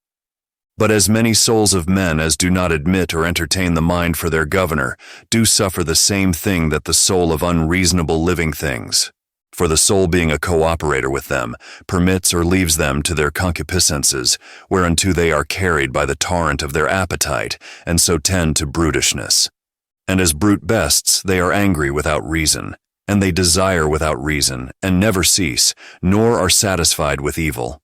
But as many souls of men as do not admit or entertain the mind for their governor, do suffer the same thing that the soul of unreasonable living things. For the soul being a co-operator with them, permits or leaves them to their concupiscences, whereunto they are carried by the torrent of their appetite, and so tend to brutishness. And as brute beasts, they are angry without reason, and they desire without reason, and never cease, nor are satisfied with evil.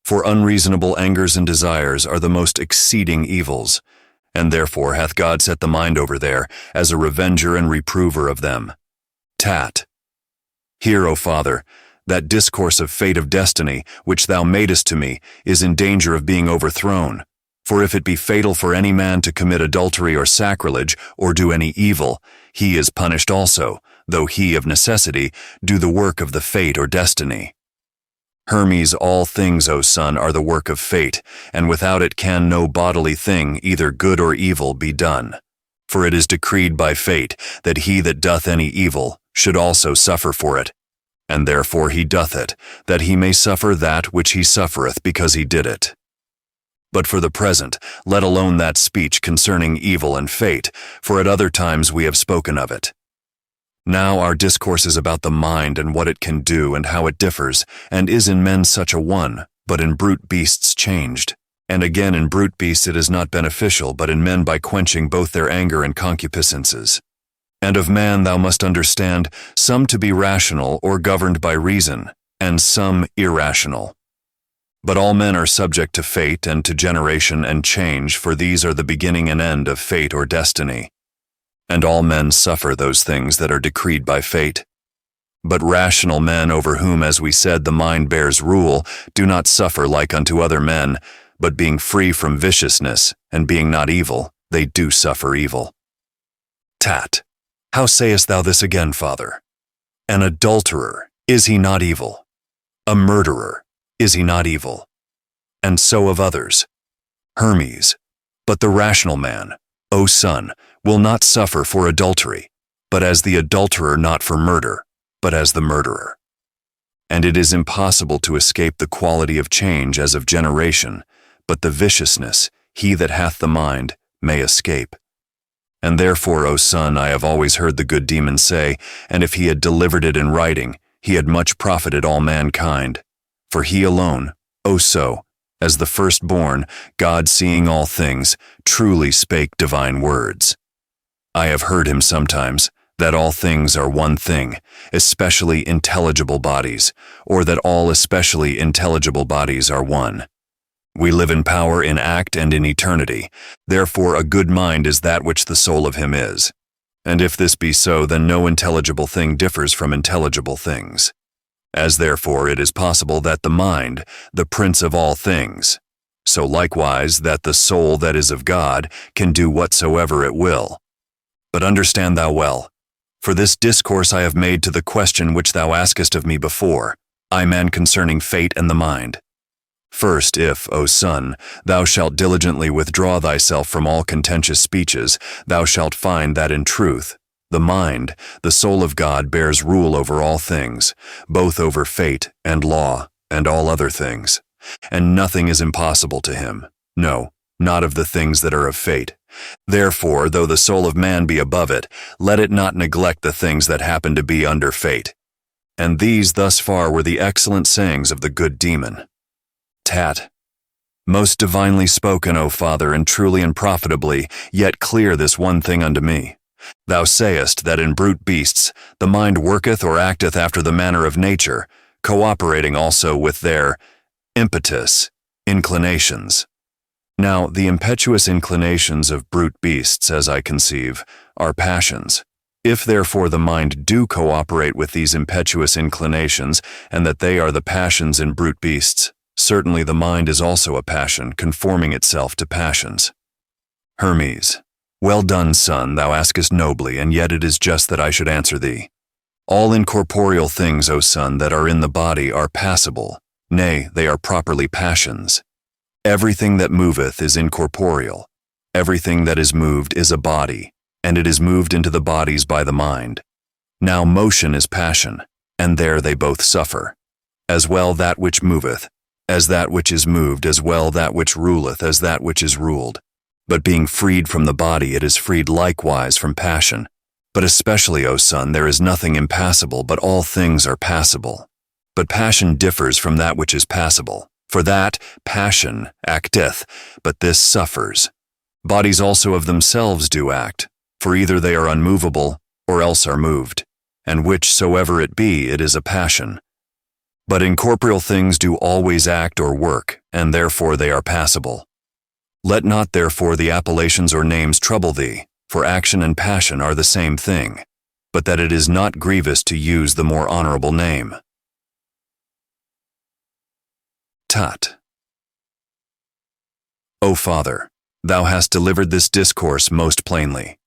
For unreasonable angers and desires are the most exceeding evils, and therefore hath God set the mind over there as a revenger and reprover of them. Tat. Hear, O Father, that discourse of fate of destiny, which thou madest to me, is in danger of being overthrown. For if it be fatal for any man to commit adultery or sacrilege, or do any evil, he is punished also, though he of necessity do the work of the fate or destiny. Hermes, all things, O son, are the work of fate, and without it can no bodily thing, either good or evil, be done. For it is decreed by fate that he that doth any evil should also suffer for it, and therefore he doth it, that he may suffer that which he suffereth because he did it. But for the present, let alone that speech concerning evil and fate, for at other times we have spoken of it. Now our discourse is about the mind and what it can do and how it differs, and is in men such a one, but in brute beasts changed. And again in brute beasts it is not beneficial, but in men by quenching both their anger and concupiscences. And of man thou must understand some to be rational or governed by reason, and some irrational. But all men are subject to fate and to generation and change, for these are the beginning and end of fate or destiny. And all men suffer those things that are decreed by fate. But rational men, over whom, as we said, the mind bears rule, do not suffer like unto other men, but being free from viciousness, and being not evil, they do suffer evil. Tat. How sayest thou this again, Father? An adulterer, is he not evil? A murderer, is he not evil? And so of others. Hermes. But the rational man, O son, will not suffer for adultery, but as the adulterer, not for murder, but as the murderer. And it is impossible to escape the quality of change as of generation, but the viciousness, he that hath the mind, may escape. And therefore, O son, I have always heard the good demon say, and if he had delivered it in writing, he had much profited all mankind. For he alone, O so, as the firstborn, God seeing all things, truly spake divine words. I have heard him sometimes, that all things are one thing, especially intelligible bodies, or that all especially intelligible bodies are one. We live in power, in act, and in eternity. Therefore a good mind is that which the soul of him is. And if this be so, then no intelligible thing differs from intelligible things. As therefore it is possible that the mind, the prince of all things, so likewise that the soul that is of God can do whatsoever it will. But understand thou well, for this discourse I have made to the question which thou askest of me before, I man concerning fate and the mind. First, if, O son, thou shalt diligently withdraw thyself from all contentious speeches, thou shalt find that in truth, the mind, the soul of God, bears rule over all things, both over fate and law and all other things. And nothing is impossible to him, no, not of the things that are of fate. Therefore, though the soul of man be above it, let it not neglect the things that happen to be under fate. And these thus far were the excellent sayings of the good demon. Tat. Most divinely spoken, O Father, and truly and profitably, yet clear this one thing unto me. Thou sayest that in brute beasts the mind worketh or acteth after the manner of nature, cooperating also with their impetus, inclinations. Now, the impetuous inclinations of brute beasts, as I conceive, are passions. If therefore the mind do cooperate with these impetuous inclinations, and that they are the passions in brute beasts, certainly the mind is also a passion, conforming itself to passions. Hermes. Well done, son, thou askest nobly, and yet it is just that I should answer thee. All incorporeal things, O son, that are in the body are passible, nay, they are properly passions. Everything that moveth is incorporeal. Everything that is moved is a body, and it is moved into the bodies by the mind. Now motion is passion, and there they both suffer. As well that which moveth, as that which is moved, as well that which ruleth, as that which is ruled. But being freed from the body, it is freed likewise from passion. But especially, O son, there is nothing impassible, but all things are passible. But passion differs from that which is passible. For that, passion acteth, but this suffers. Bodies also of themselves do act, for either they are unmovable, or else are moved, and which soever it be, it is a passion. But incorporeal things do always act or work, and therefore they are passible. Let not therefore the appellations or names trouble thee, for action and passion are the same thing, but that it is not grievous to use the more honorable name. Tat. O Father, thou hast delivered this discourse most plainly.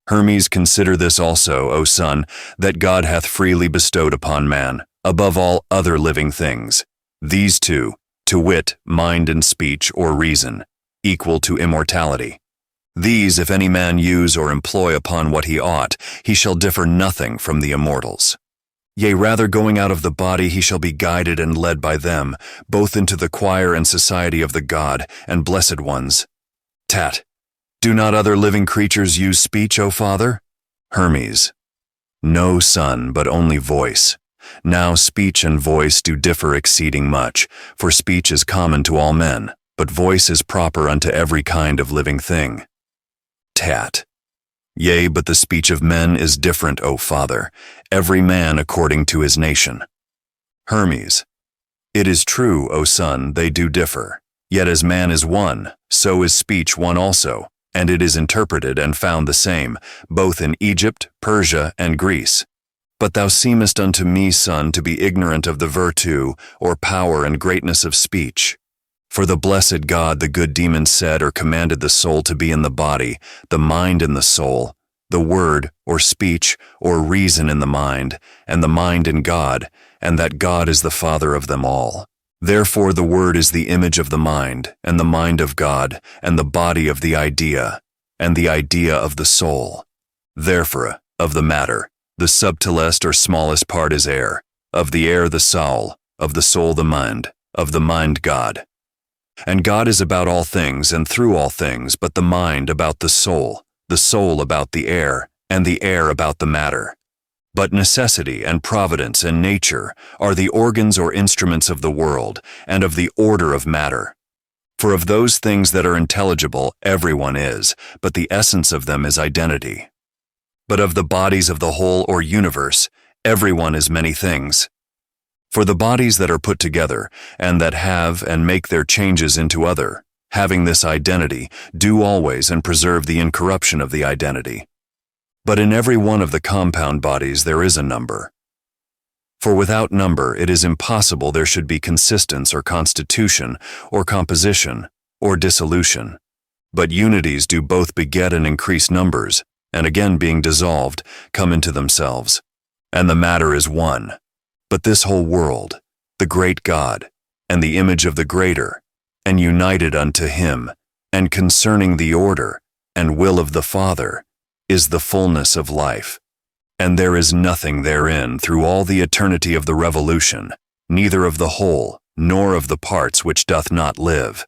Hermes, consider this also, O Son, that God hath freely bestowed upon man, above all other living things, these two, to wit, mind and speech or reason, equal to immortality. These, if any man use or employ upon what he ought, he shall differ nothing from the immortals. Yea, rather going out of the body he shall be guided and led by them, both into the choir and society of the God and blessed ones. Tat. Do not other living creatures use speech, O Father? Hermes. No, Son, but only voice. Now speech and voice do differ exceeding much, for speech is common to all men, but voice is proper unto every kind of living thing. Tat. Yea, but the speech of men is different, O Father, every man according to his nation. Hermes. It is true, O Son, they do differ. Yet as man is one, so is speech one also, and it is interpreted and found the same, both in Egypt, Persia, and Greece. But thou seemest unto me, Son, to be ignorant of the virtue, or power and greatness of speech. For the blessed God, the good demon said or commanded the soul to be in the body, the mind in the soul, the word, or speech, or reason in the mind, and the mind in God, and that God is the Father of them all. Therefore the word is the image of the mind, and the mind of God, and the body of the idea, and the idea of the soul. Therefore, of the matter, the subtilest or smallest part is air, of the air the soul, of the soul the mind, of the mind God. And God is about all things and through all things, but the mind about the soul about the air, and the air about the matter. But necessity and providence and nature are the organs or instruments of the world, and of the order of matter. For of those things that are intelligible everyone is, but the essence of them is identity. But of the bodies of the whole or universe, everyone is many things. For the bodies that are put together, and that have and make their changes into other, having this identity, do always and preserve the incorruption of the identity. But in every one of the compound bodies there is a number. For without number it is impossible there should be consistence or constitution, or composition, or dissolution. But unities do both beget and increase numbers, and again being dissolved, come into themselves. And the matter is one. But this whole world, the great God, and the image of the greater, and united unto him, and concerning the order, and will of the Father, is the fullness of life. And there is nothing therein through all the eternity of the revolution, neither of the whole, nor of the parts which doth not live.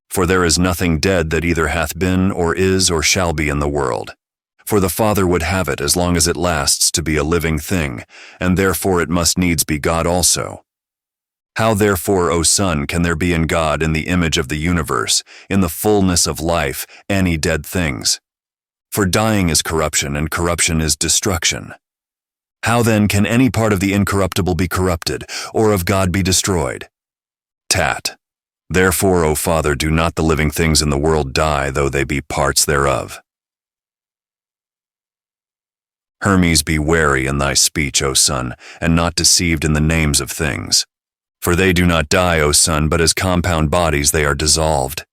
For there is nothing dead that either hath been, or is, or shall be in the world. For the Father would have it as long as it lasts to be a living thing, and therefore it must needs be God also. How therefore, O Son, can there be in God, in the image of the universe, in the fullness of life, any dead things? For dying is corruption, and corruption is destruction. How then can any part of the incorruptible be corrupted, or of God be destroyed? Tat. Therefore, O Father, do not the living things in the world die, though they be parts thereof. Hermes, be wary in thy speech, O Son, and not deceived in the names of things. For they do not die, O Son, but as compound bodies they are dissolved.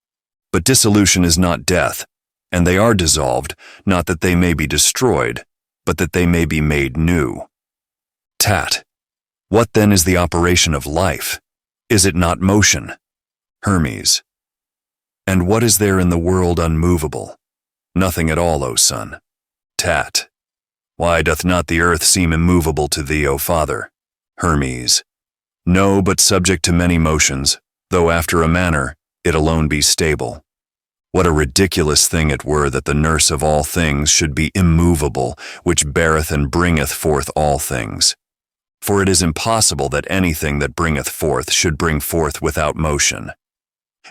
But dissolution is not death, and they are dissolved, not that they may be destroyed, but that they may be made new. Tat. What then is the operation of life? Is it not motion? Hermes. And what is there in the world unmovable? Nothing at all, O Son. Tat. Why doth not the earth seem immovable to thee, O Father? Hermes. No, but subject to many motions, though after a manner it alone be stable. What a ridiculous thing it were that the nurse of all things should be immovable, which beareth and bringeth forth all things. For it is impossible that anything that bringeth forth should bring forth without motion.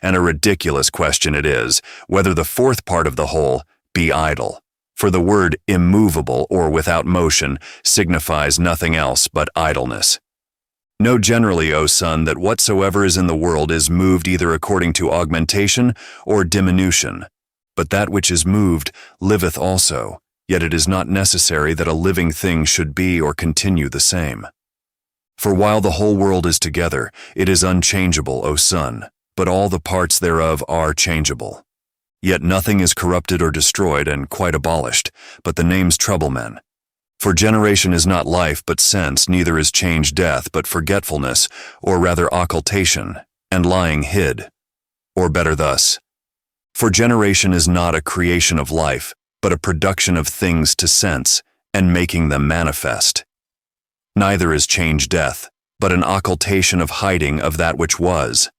And a ridiculous question it is, whether the fourth part of the whole be idle. For the word immovable or without motion signifies nothing else but idleness. Know generally, O son, that whatsoever is in the world is moved either according to augmentation or diminution. But that which is moved liveth also, yet it is not necessary that a living thing should be or continue the same. For while the whole world is together, it is unchangeable, O son, but all the parts thereof are changeable. Yet nothing is corrupted or destroyed and quite abolished, but the names trouble men. For generation is not life but sense, neither is change death but forgetfulness, or rather occultation, and lying hid. Or better thus, for generation is not a creation of life, but a production of things to sense, and making them manifest. Neither is change death, but an occultation of hiding of that which was.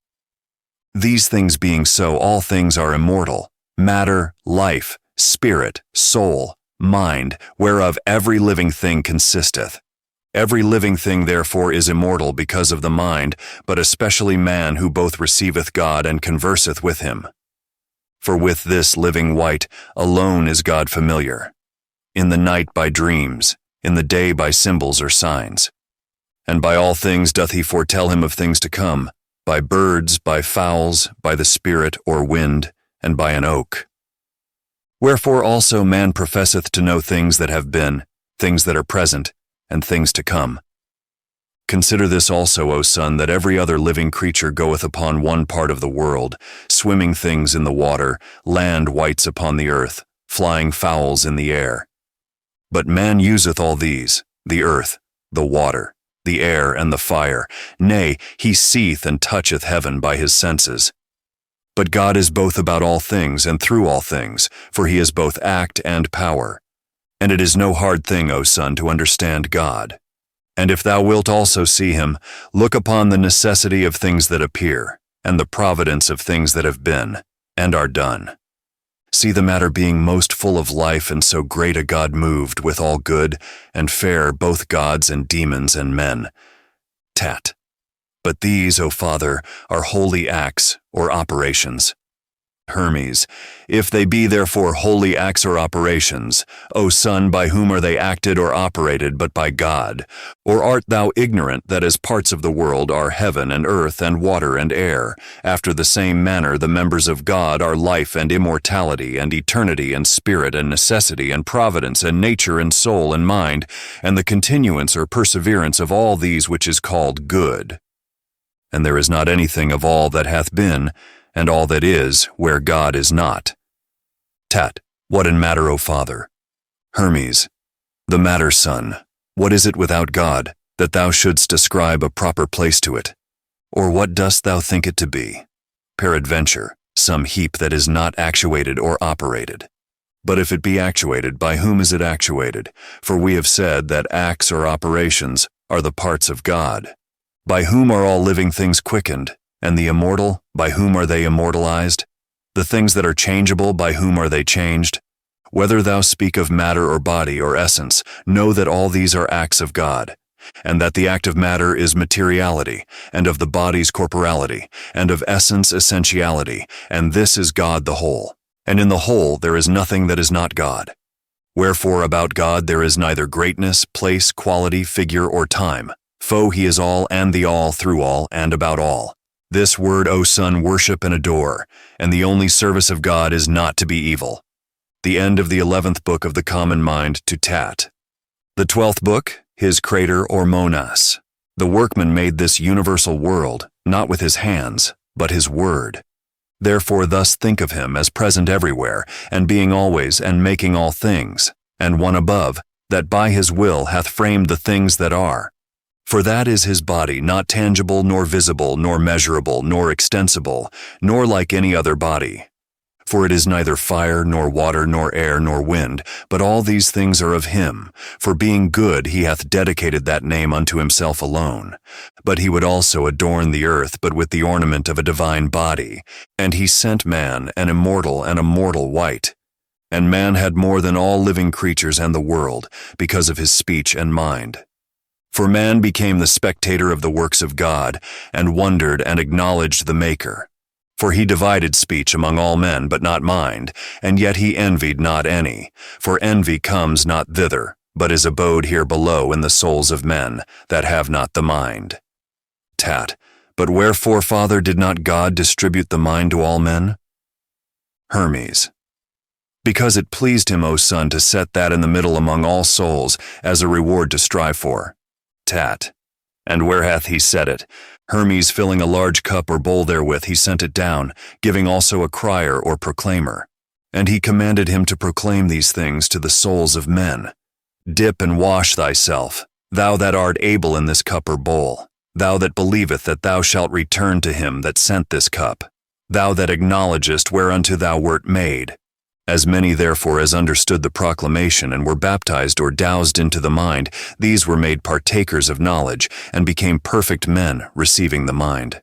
These things being so, all things are immortal, matter, life, spirit, soul, mind, whereof every living thing consisteth. Every living thing therefore is immortal because of the mind, but especially man who both receiveth God and converseth with him. For with this living white alone is God familiar. In the night by dreams, in the day by symbols or signs. And by all things doth he foretell him of things to come, by birds, by fowls, by the spirit or wind, and by an oak. Wherefore also man professeth to know things that have been, things that are present, and things to come. Consider this also, O son, that every other living creature goeth upon one part of the world, swimming things in the water, land whites upon the earth, flying fowls in the air. But man useth all these, the earth, the water, the air, and the fire, nay, he seeth and toucheth heaven by his senses. But God is both about all things and through all things, for he is both act and power. And it is no hard thing, O son, to understand God. And if thou wilt also see him, look upon the necessity of things that appear, and the providence of things that have been, and are done. See the matter being most full of life, and so great a God moved with all good and fair, both gods and demons and men. Tat. But these, O Father, are holy acts or operations. Hermes, if they be therefore holy acts or operations, O Son, by whom are they acted or operated but by God? Or art thou ignorant that as parts of the world are heaven and earth and water and air, after the same manner the members of God are life and immortality and eternity and spirit and necessity and providence and nature and soul and mind, and the continuance or perseverance of all these which is called good? And there is not anything of all that hath been, and all that is, where God is not. Tat. What in matter, O Father? Hermes. The matter, son. What is it without God, that thou shouldst ascribe a proper place to it? Or what dost thou think it to be? Peradventure, some heap that is not actuated or operated. But if it be actuated, by whom is it actuated? For we have said that acts or operations are the parts of God. By whom are all living things quickened? And the immortal, by whom are they immortalized? The things that are changeable, by whom are they changed? Whether thou speak of matter or body or essence, know that all these are acts of God, and that the act of matter is materiality, and of the body's corporality, and of essence essentiality, and this is God the whole. And in the whole there is nothing that is not God. Wherefore about God there is neither greatness, place, quality, figure, or time. For he is all and the all through all and about all. This word, O Son, worship and adore, and the only service of God is not to be evil. The end of the 11th book of the Common Mind to Tat. The 12th book, his crater or monas. The workman made this universal world, not with his hands, but his word. Therefore thus think of him as present everywhere, and being always and making all things, and one above, that by his will hath framed the things that are. For that is his body, not tangible, nor visible, nor measurable, nor extensible, nor like any other body. For it is neither fire, nor water, nor air, nor wind, but all these things are of him. For being good he hath dedicated that name unto himself alone. But he would also adorn the earth, but with the ornament of a divine body. And he sent man, an immortal and a mortal wight. And man had more than all living creatures and the world, because of his speech and mind. For man became the spectator of the works of God, and wondered and acknowledged the Maker. For he divided speech among all men, but not mind, and yet he envied not any. For envy comes not thither, but is abode here below in the souls of men, that have not the mind. Tat. But wherefore, Father, did not God distribute the mind to all men? Hermes. Because it pleased him, O son, to set that in the middle among all souls, as a reward to strive for. Tat. And where hath he set it? Hermes, filling a large cup or bowl therewith, he sent it down, giving also a crier or proclaimer. And he commanded him to proclaim these things to the souls of men. Dip and wash thyself, thou that art able in this cup or bowl, thou that believeth that thou shalt return to him that sent this cup, thou that acknowledgest whereunto thou wert made. As many therefore as understood the proclamation and were baptized or doused into the mind, these were made partakers of knowledge, and became perfect men, receiving the mind.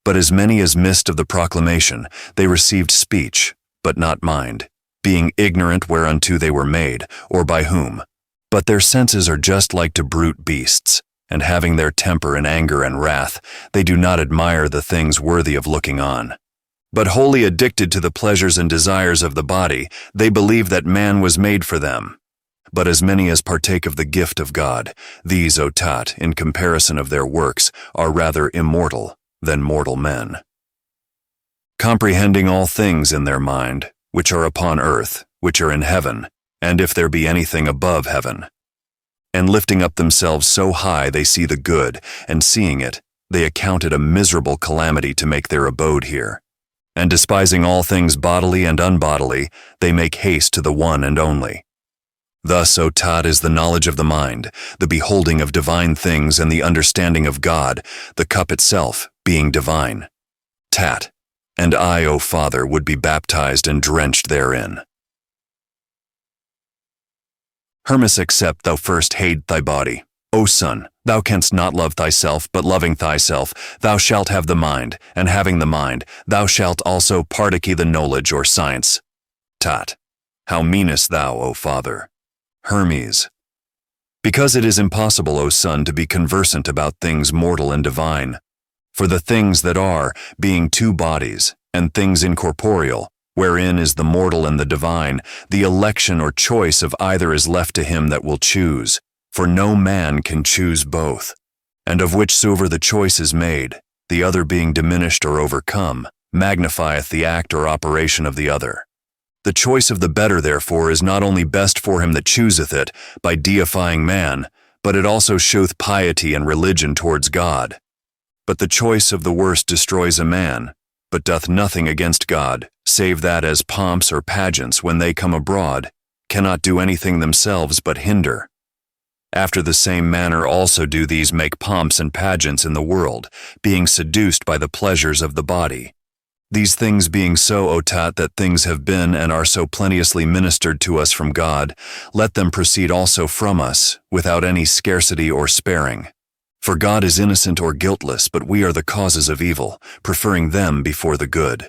But as many as missed of the proclamation, they received speech, but not mind, being ignorant whereunto they were made, or by whom. But their senses are just like to brute beasts, and having their temper in anger and wrath, they do not admire the things worthy of looking on. But wholly addicted to the pleasures and desires of the body, they believe that man was made for them. But as many as partake of the gift of God, these, O Tat, in comparison of their works, are rather immortal than mortal men. Comprehending all things in their mind, which are upon earth, which are in heaven, and if there be anything above heaven. And lifting up themselves so high they see the good, and seeing it, they account it a miserable calamity to make their abode here. And despising all things bodily and unbodily, they make haste to the one and only. Thus, O Tat, is the knowledge of the mind, the beholding of divine things and the understanding of God, the cup itself being divine. Tat. And I, O Father, would be baptized and drenched therein. Hermes, except thou first hate thy body. O son, thou canst not love thyself, but loving thyself, thou shalt have the mind, and having the mind, thou shalt also partake the knowledge or science. Tat. How meanest thou, O Father? Hermes. Because it is impossible, O son, to be conversant about things mortal and divine. For the things that are, being two bodies, and things incorporeal, wherein is the mortal and the divine, the election or choice of either is left to him that will choose, for no man can choose both. And of whichsoever the choice is made, the other being diminished or overcome, magnifieth the act or operation of the other. The choice of the better, therefore, is not only best for him that chooseth it, by deifying man, but it also showeth piety and religion towards God. But the choice of the worst destroys a man, but doth nothing against God, save that as pomps or pageants, when they come abroad, cannot do anything themselves but hinder. After the same manner also do these make pomps and pageants in the world, being seduced by the pleasures of the body. These things being so, O Tat, that things have been and are so plenteously ministered to us from God, let them proceed also from us, without any scarcity or sparing. For God is innocent or guiltless, but we are the causes of evil, preferring them before the good.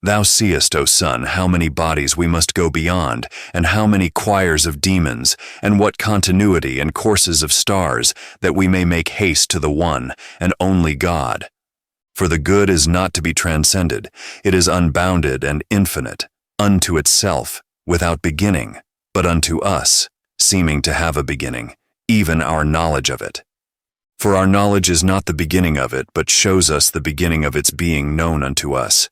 Thou seest, O son, how many bodies we must go beyond, and how many choirs of demons, and what continuity and courses of stars, that we may make haste to the one, and only God. For the good is not to be transcended, it is unbounded and infinite, unto itself, without beginning, but unto us, seeming to have a beginning, even our knowledge of it. For our knowledge is not the beginning of it, but shows us the beginning of its being known unto us.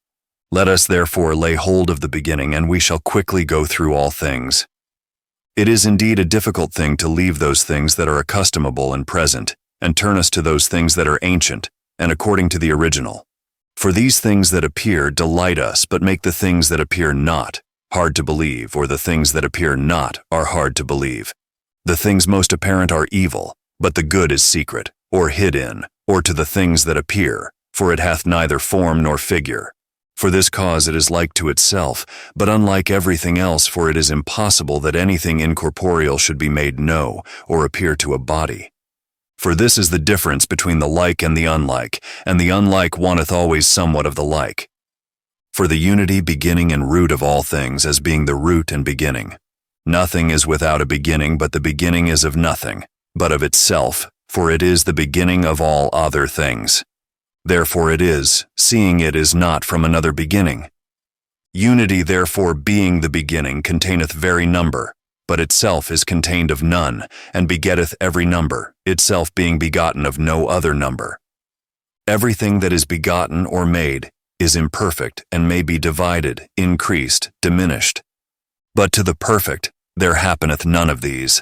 Let us therefore lay hold of the beginning, and we shall quickly go through all things. It is indeed a difficult thing to leave those things that are accustomable and present, and turn us to those things that are ancient, and according to the original. For these things that appear delight us, but make the things that appear not hard to believe, or the things that appear not are hard to believe. The things most apparent are evil, but the good is secret, or hid in, or to the things that appear, for it hath neither form nor figure. For this cause it is like to itself, but unlike everything else, for it is impossible that anything incorporeal should be made know, or appear to a body. For this is the difference between the like and the unlike, and the unlike wanteth always somewhat of the like. For the unity, beginning, and root of all things, as being the root and beginning. Nothing is without a beginning, but the beginning is of nothing, but of itself, for it is the beginning of all other things. Therefore it is, seeing it is not from another beginning. Unity therefore being the beginning containeth very number, but itself is contained of none, and begetteth every number, itself being begotten of no other number. Everything that is begotten or made is imperfect and may be divided, increased, diminished. But to the perfect there happeneth none of these.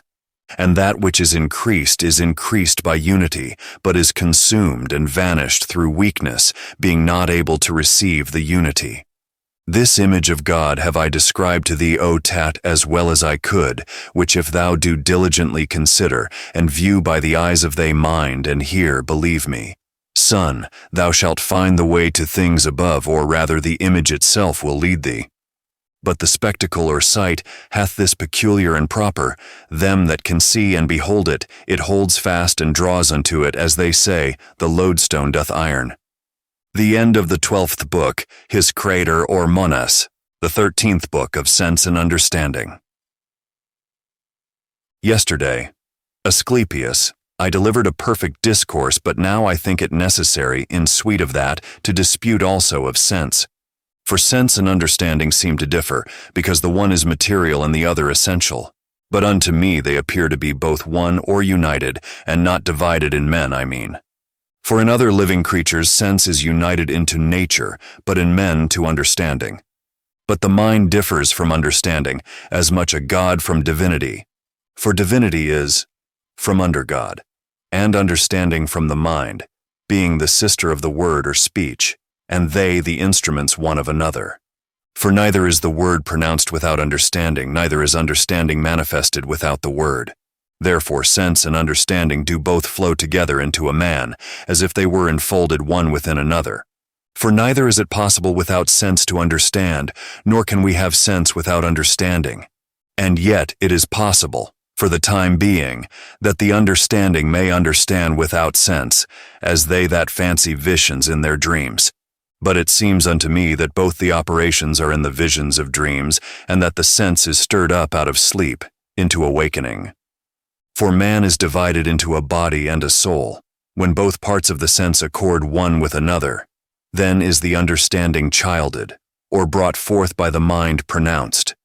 And that which is increased by unity, but is consumed and vanished through weakness, being not able to receive the unity. This image of God have I described to thee, O Tat, as well as I could, which if thou do diligently consider, and view by the eyes of thy mind, and hear, believe me, son, thou shalt find the way to things above, or rather the image itself will lead thee. But the spectacle or sight hath this peculiar and proper, them that can see and behold it, it holds fast and draws unto it, as they say, the lodestone doth iron. The end of the 12th book, his crater or monas, the 13th book of sense and understanding. Yesterday, Asclepius, I delivered a perfect discourse, but now I think it necessary, in suite of that, to dispute also of sense. For sense and understanding seem to differ, because the one is material and the other essential. But unto me they appear to be both one or united, and not divided in men, I mean. For in other living creatures sense is united into nature, but in men to understanding. But the mind differs from understanding, as much a God from divinity. For divinity is from under God, and understanding from the mind, being the sister of the word or speech, and they the instruments one of another. For neither is the word pronounced without understanding, neither is understanding manifested without the word. Therefore sense and understanding do both flow together into a man, as if they were enfolded one within another. For neither is it possible without sense to understand, nor can we have sense without understanding. And yet it is possible, for the time being, that the understanding may understand without sense, as they that fancy visions in their dreams. But it seems unto me that both the operations are in the visions of dreams, and that the sense is stirred up out of sleep, into awakening. For man is divided into a body and a soul. When both parts of the sense accord one with another, then is the understanding childed, or brought forth by the mind pronounced.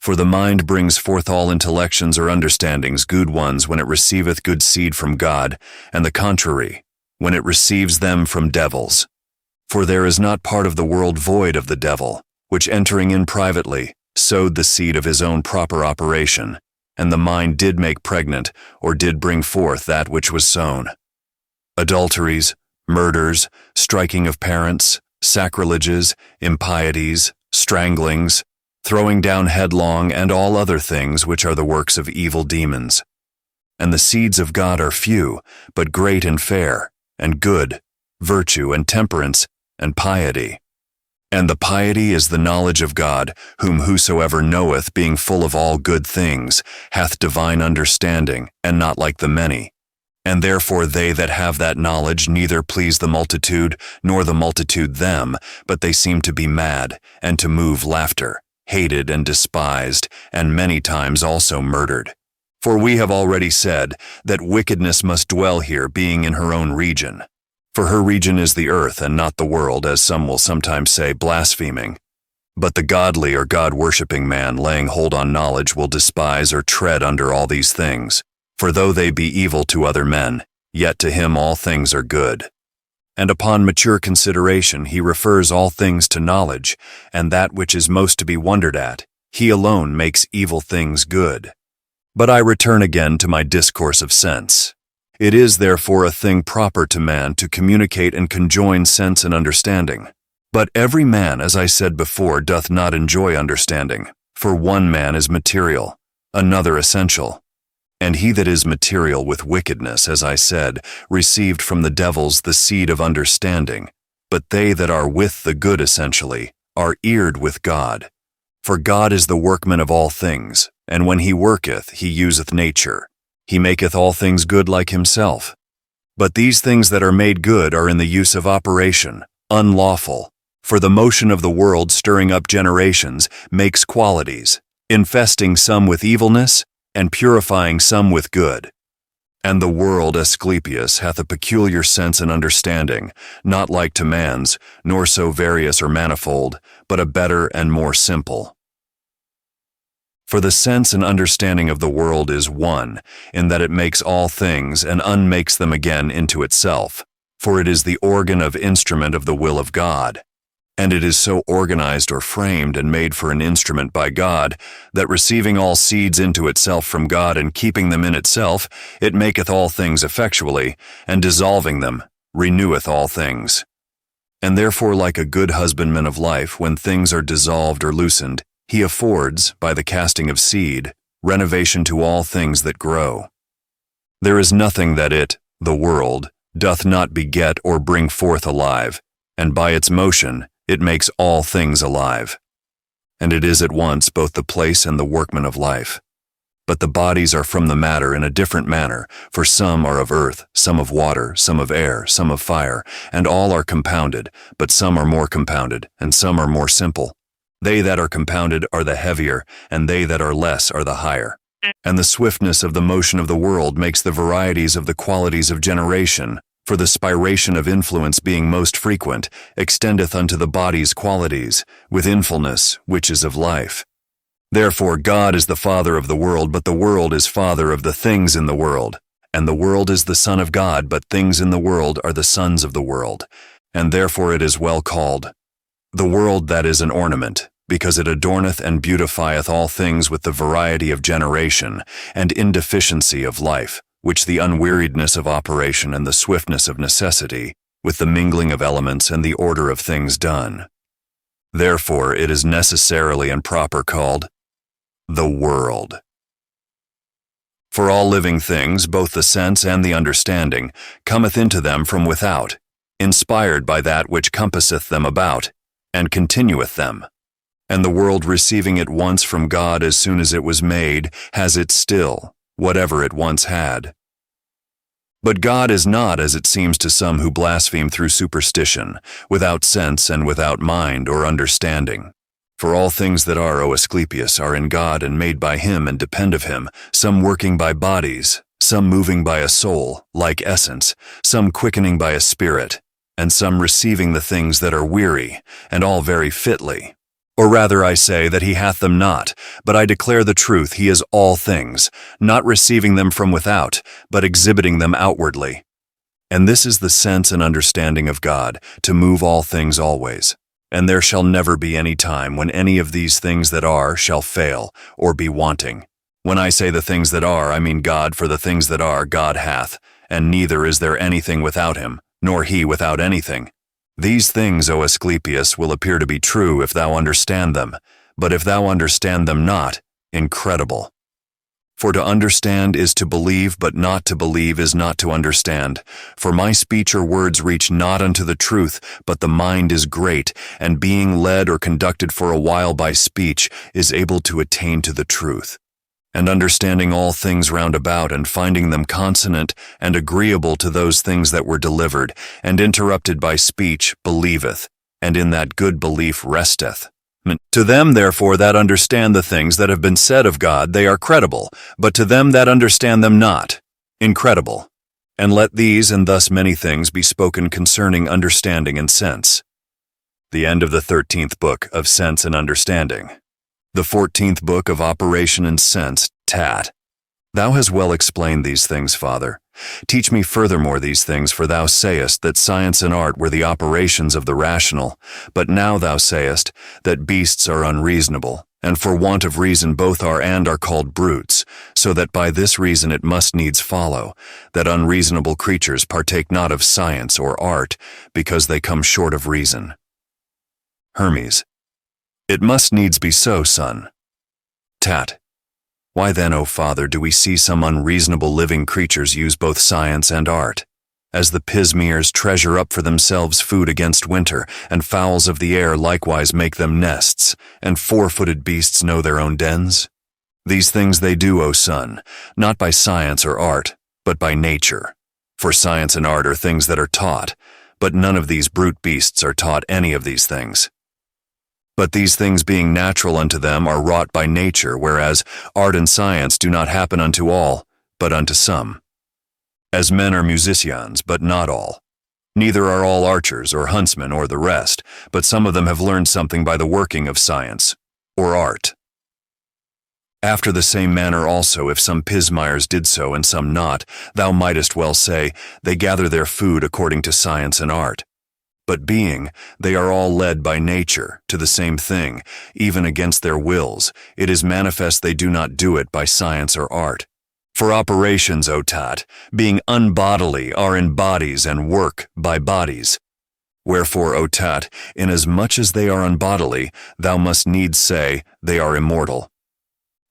For the mind brings forth all intellections or understandings, good ones, when it receiveth good seed from God, and the contrary, when it receives them from devils. For there is not part of the world void of the devil, which entering in privately, sowed the seed of his own proper operation, and the mind did make pregnant, or did bring forth that which was sown. Adulteries, murders, striking of parents, sacrileges, impieties, stranglings, throwing down headlong, and all other things which are the works of evil demons. And the seeds of God are few, but great and fair, and good, virtue and temperance, and piety. And the piety is the knowledge of God, whom whosoever knoweth, being full of all good things, hath divine understanding, and not like the many. And therefore they that have that knowledge neither please the multitude, nor the multitude them, but they seem to be mad, and to move laughter, hated and despised, and many times also murdered. For we have already said that wickedness must dwell here, being in her own region. For her region is the earth, and not the world, as some will sometimes say, blaspheming. But the godly or God-worshipping man, laying hold on knowledge, will despise or tread under all these things. For though they be evil to other men, yet to him all things are good. And upon mature consideration he refers all things to knowledge, and that which is most to be wondered at, he alone makes evil things good. But I return again to my discourse of sense. It is therefore a thing proper to man to communicate and conjoin sense and understanding. But every man, as I said before, doth not enjoy understanding, for one man is material, another essential. And he that is material with wickedness, as I said, received from the devils the seed of understanding, but they that are with the good essentially are eared with God. For God is the workman of all things, and when he worketh, he useth nature. He maketh all things good like himself. But these things that are made good are in the use of operation, unlawful. For the motion of the world stirring up generations makes qualities, infesting some with evilness, and purifying some with good. And the world, Asclepius, hath a peculiar sense and understanding, not like to man's, nor so various or manifold, but a better and more simple. For the sense and understanding of the world is one, in that it makes all things and unmakes them again into itself, for it is the organ of instrument of the will of God. And it is so organized or framed and made for an instrument by God, that receiving all seeds into itself from God and keeping them in itself, it maketh all things effectually, and dissolving them, reneweth all things. And therefore like a good husbandman of life, when things are dissolved or loosened, he affords, by the casting of seed, renovation to all things that grow. There is nothing that it, the world, doth not beget or bring forth alive, and by its motion it makes all things alive. And it is at once both the place and the workman of life. But the bodies are from the matter in a different manner, for some are of earth, some of water, some of air, some of fire, and all are compounded, but some are more compounded, and some are more simple. They that are compounded are the heavier, and they that are less are the higher. And the swiftness of the motion of the world makes the varieties of the qualities of generation, for the spiration of influence being most frequent, extendeth unto the body's qualities, with infulness, which is of life. Therefore God is the father of the world, but the world is father of the things in the world. And the world is the son of God, but things in the world are the sons of the world. And therefore it is well called the world that is an ornament, because it adorneth and beautifieth all things with the variety of generation and indeficiency of life, which the unweariedness of operation and the swiftness of necessity, with the mingling of elements and the order of things done. Therefore it is necessarily and proper called the world. For all living things, both the sense and the understanding, cometh into them from without, inspired by that which compasseth them about, and continueth them. And the world receiving it once from God as soon as it was made, has it still, whatever it once had. But God is not, as it seems to some who blaspheme through superstition, without sense and without mind or understanding. For all things that are, O Asclepius, are in God and made by him and depend of him, some working by bodies, some moving by a soul, like essence, some quickening by a spirit, and some receiving the things that are weary, and all very fitly. Or rather I say that he hath them not, but I declare the truth, he is all things, not receiving them from without, but exhibiting them outwardly. And this is the sense and understanding of God, to move all things always. And there shall never be any time when any of these things that are shall fail, or be wanting. When I say the things that are, I mean God, for the things that are God hath, and neither is there anything without him, nor he without anything. These things, O Asclepius, will appear to be true if thou understand them, but if thou understand them not, incredible. For to understand is to believe, but not to believe is not to understand. For my speech or words reach not unto the truth, but the mind is great, and being led or conducted for a while by speech, is able to attain to the truth. And understanding all things round about, and finding them consonant and agreeable to those things that were delivered, and interrupted by speech, believeth, and in that good belief resteth. To them, therefore, that understand the things that have been said of God, they are credible, but to them that understand them not, incredible. And let these and thus many things be spoken concerning understanding and sense. The end of the 13th book of Sense and Understanding. The 14th book of Operation and Sense, Tat. Thou hast well explained these things, Father. Teach me furthermore these things, for thou sayest that science and art were the operations of the rational, but now thou sayest that beasts are unreasonable, and for want of reason both are and are called brutes, so that by this reason it must needs follow, that unreasonable creatures partake not of science or art, because they come short of reason. Hermes. It must needs be so, son. Tat. Why then, O Father, do we see some unreasonable living creatures use both science and art? As the pismeres treasure up for themselves food against winter, and fowls of the air likewise make them nests, and four-footed beasts know their own dens? These things they do, O son, not by science or art, but by nature. For science and art are things that are taught, but none of these brute beasts are taught any of these things. But these things being natural unto them are wrought by nature, whereas art and science do not happen unto all, but unto some. As men are musicians, but not all. Neither are all archers or huntsmen or the rest, but some of them have learned something by the working of science, or art. After the same manner also, if some pismires did so and some not, thou mightest well say, they gather their food according to science and art. But being, they are all led by nature to the same thing, even against their wills, it is manifest they do not do it by science or art. For operations, O Tat, being unbodily, are in bodies and work by bodies. Wherefore, O Tat, inasmuch as they are unbodily, thou must needs say they are immortal.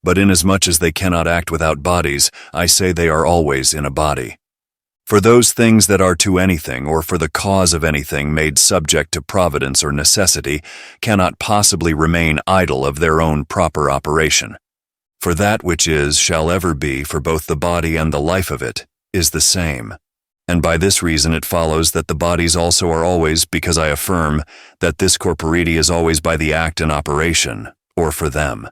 But inasmuch as they cannot act without bodies, I say they are always in a body. For those things that are to anything, or for the cause of anything made subject to providence or necessity, cannot possibly remain idle of their own proper operation. For that which is shall ever be, for both the body and the life of it is the same. And by this reason it follows that the bodies also are always, because I affirm that this corporeity is always by the act and operation, or for them.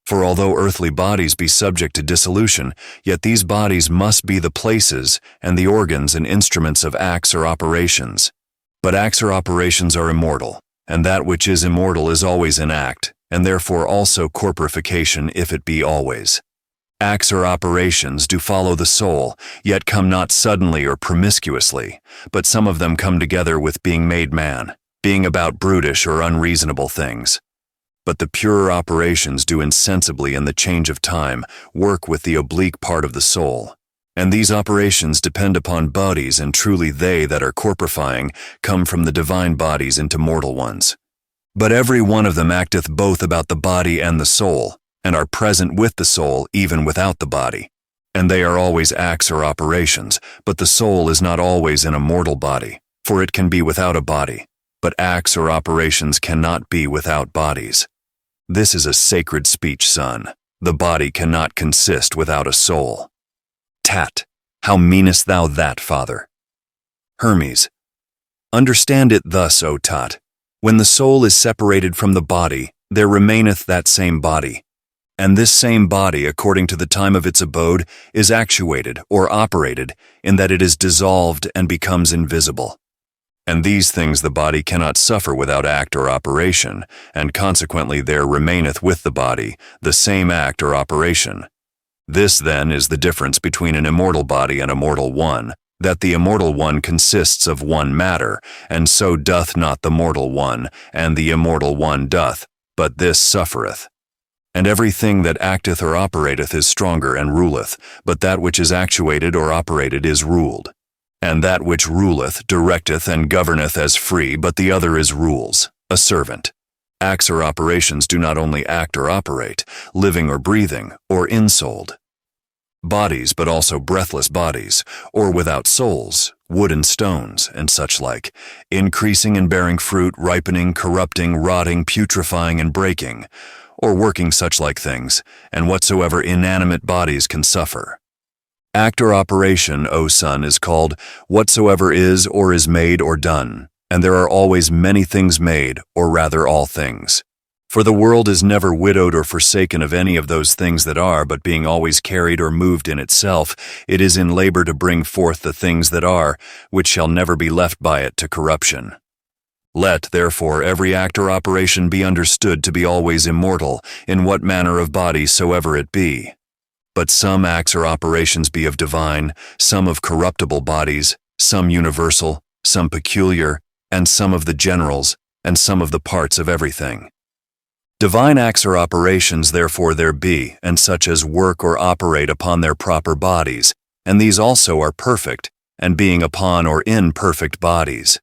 For although earthly bodies be subject to dissolution, yet these bodies must be the places and the organs and instruments of acts or operations. But acts or operations are immortal, and that which is immortal is always in act, and therefore also corporification if it be always. Acts or operations do follow the soul, yet come not suddenly or promiscuously, but some of them come together with being made man, being about brutish or unreasonable things. But the purer operations do insensibly in the change of time work with the oblique part of the soul. And these operations depend upon bodies, and truly they that are corporifying come from the divine bodies into mortal ones. But every one of them acteth both about the body and the soul, and are present with the soul even without the body. And they are always acts or operations, but the soul is not always in a mortal body, for it can be without a body. But acts or operations cannot be without bodies. This is a sacred speech, son. The body cannot consist without a soul. Tat, how meanest thou that, father? Hermes, understand it thus, O Tat. When the soul is separated from the body, there remaineth that same body. And this same body, according to the time of its abode, is actuated or operated in that it is dissolved and becomes invisible. And these things the body cannot suffer without act or operation, and consequently there remaineth with the body the same act or operation. This then is the difference between an immortal body and a mortal one, that the immortal one consists of one matter, and so doth not the mortal one, and the immortal one doth, but this suffereth. And everything that acteth or operateth is stronger and ruleth, but that which is actuated or operated is ruled. And that which ruleth, directeth, and governeth as free, but the other is rules, a servant. Acts or operations do not only act or operate, living or breathing, or insouled bodies, but also breathless bodies, or without souls, wood and stones, and such like, increasing and bearing fruit, ripening, corrupting, rotting, putrefying, and breaking, or working such like things, and whatsoever inanimate bodies can suffer. Act or operation, O son, is called whatsoever is or is made or done, and there are always many things made, or rather all things. For the world is never widowed or forsaken of any of those things that are, but being always carried or moved in itself, it is in labor to bring forth the things that are, which shall never be left by it to corruption. Let, therefore, every act or operation be understood to be always immortal, in what manner of body soever it be. But some acts or operations be of divine, some of corruptible bodies, some universal, some peculiar, and some of the generals, and some of the parts of everything. Divine acts or operations therefore there be, and such as work or operate upon their proper bodies, and these also are perfect, and being upon or in perfect bodies.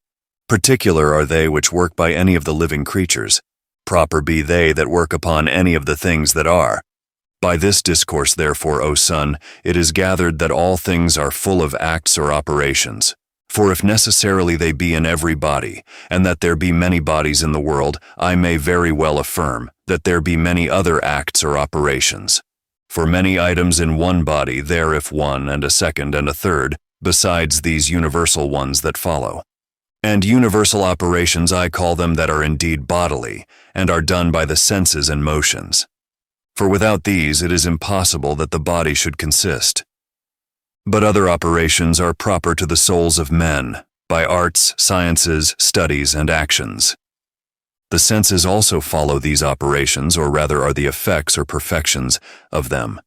Particular are they which work by any of the living creatures. Proper be they that work upon any of the things that are. By this discourse, therefore, O son, it is gathered that all things are full of acts or operations. For if necessarily they be in every body, and that there be many bodies in the world, I may very well affirm that there be many other acts or operations. For many items in one body there if one, and a second, and a third, besides these universal ones that follow. And universal operations I call them that are indeed bodily, and are done by the senses and motions. For without these it is impossible that the body should consist. But other operations are proper to the souls of men, by arts, sciences, studies, and actions. The senses also follow these operations, or rather are the effects or perfections of them.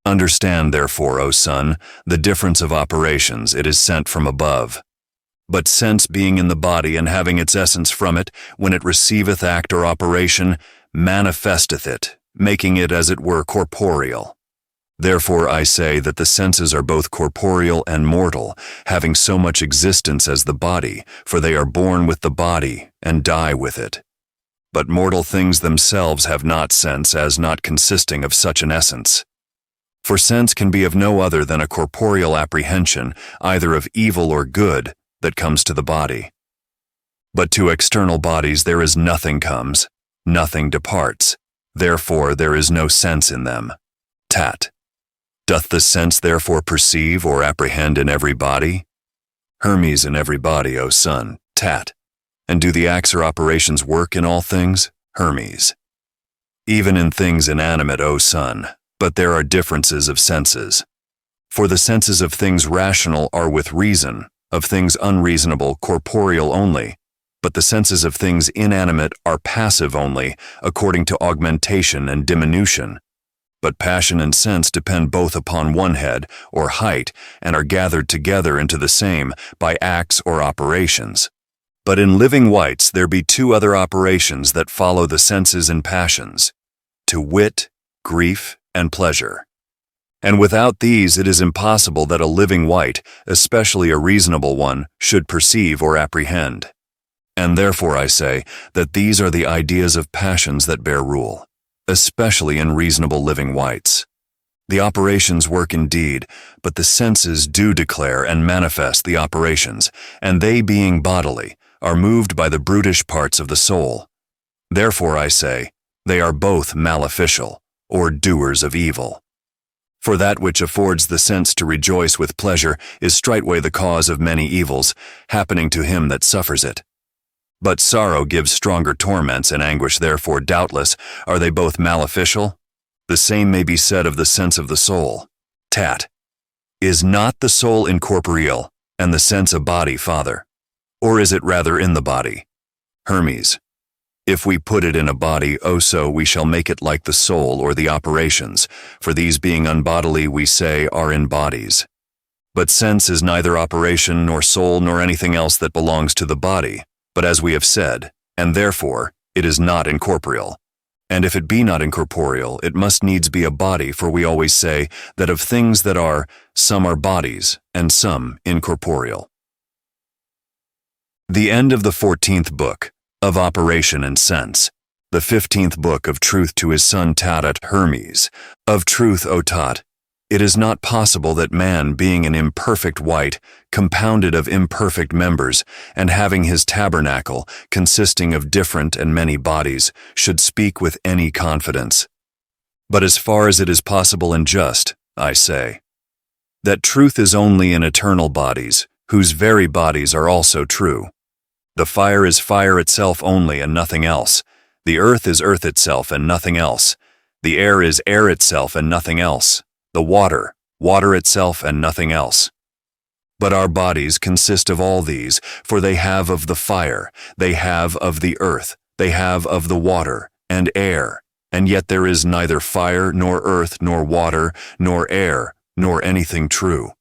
Understand, therefore, O son, the difference of operations. It is sent from above. But sense being in the body and having its essence from it, when it receiveth act or operation, manifesteth it, making it as it were corporeal. Therefore I say that the senses are both corporeal and mortal, having so much existence as the body, for they are born with the body and die with it. But mortal things themselves have not sense, as not consisting of such an essence. For sense can be of no other than a corporeal apprehension, either of evil or good, that comes to the body. But to external bodies there is nothing comes, nothing departs, therefore there is no sense in them. Tat. Doth the sense therefore perceive or apprehend in every body? Hermes in every body, O son, Tat. And do the acts or operations work in all things? Hermes. Even in things inanimate, O son, but there are differences of senses. For the senses of things rational are with reason, of things unreasonable corporeal only, but the senses of things inanimate are passive only, according to augmentation and diminution. But passion and sense depend both upon one head, or height, and are gathered together into the same by acts or operations. But in living whites there be two other operations that follow the senses and passions, to wit, grief, and pleasure. And without these it is impossible that a living white, especially a reasonable one, should perceive or apprehend. And therefore I say that these are the ideas of passions that bear rule, especially in reasonable living whites. The operations work indeed, but the senses do declare and manifest the operations, and they being bodily, are moved by the brutish parts of the soul. Therefore I say, they are both maleficial, or doers of evil. For that which affords the sense to rejoice with pleasure is straightway the cause of many evils, happening to him that suffers it. But sorrow gives stronger torments and anguish, therefore doubtless are they both maleficial. The same may be said of the sense of the soul. Tat. Is not the soul incorporeal, and the sense a body, father? Or is it rather in the body? Hermes. If we put it in a body, so we shall make it like the soul or the operations, for these being unbodily, we say, are in bodies. But sense is neither operation nor soul nor anything else that belongs to the body, but as we have said, and therefore it is not incorporeal. And if it be not incorporeal, it must needs be a body, for we always say that of things that are, some are bodies, and some incorporeal. The end of the 14th book, of Operation and Sense, the 15th book of Truth to His Son Tat at Hermes. Of truth, O Tat, it is not possible that man, being an imperfect white, compounded of imperfect members, and having his tabernacle, consisting of different and many bodies, should speak with any confidence. But as far as it is possible and just, I say, that truth is only in eternal bodies, whose very bodies are also true. The fire is fire itself only and nothing else. The earth is earth itself and nothing else. The air is air itself and nothing else. The water, water itself and nothing else. But our bodies consist of all these, for they have of the fire, they have of the earth, they have of the water and air, and yet there is neither fire nor earth nor water nor air nor anything true.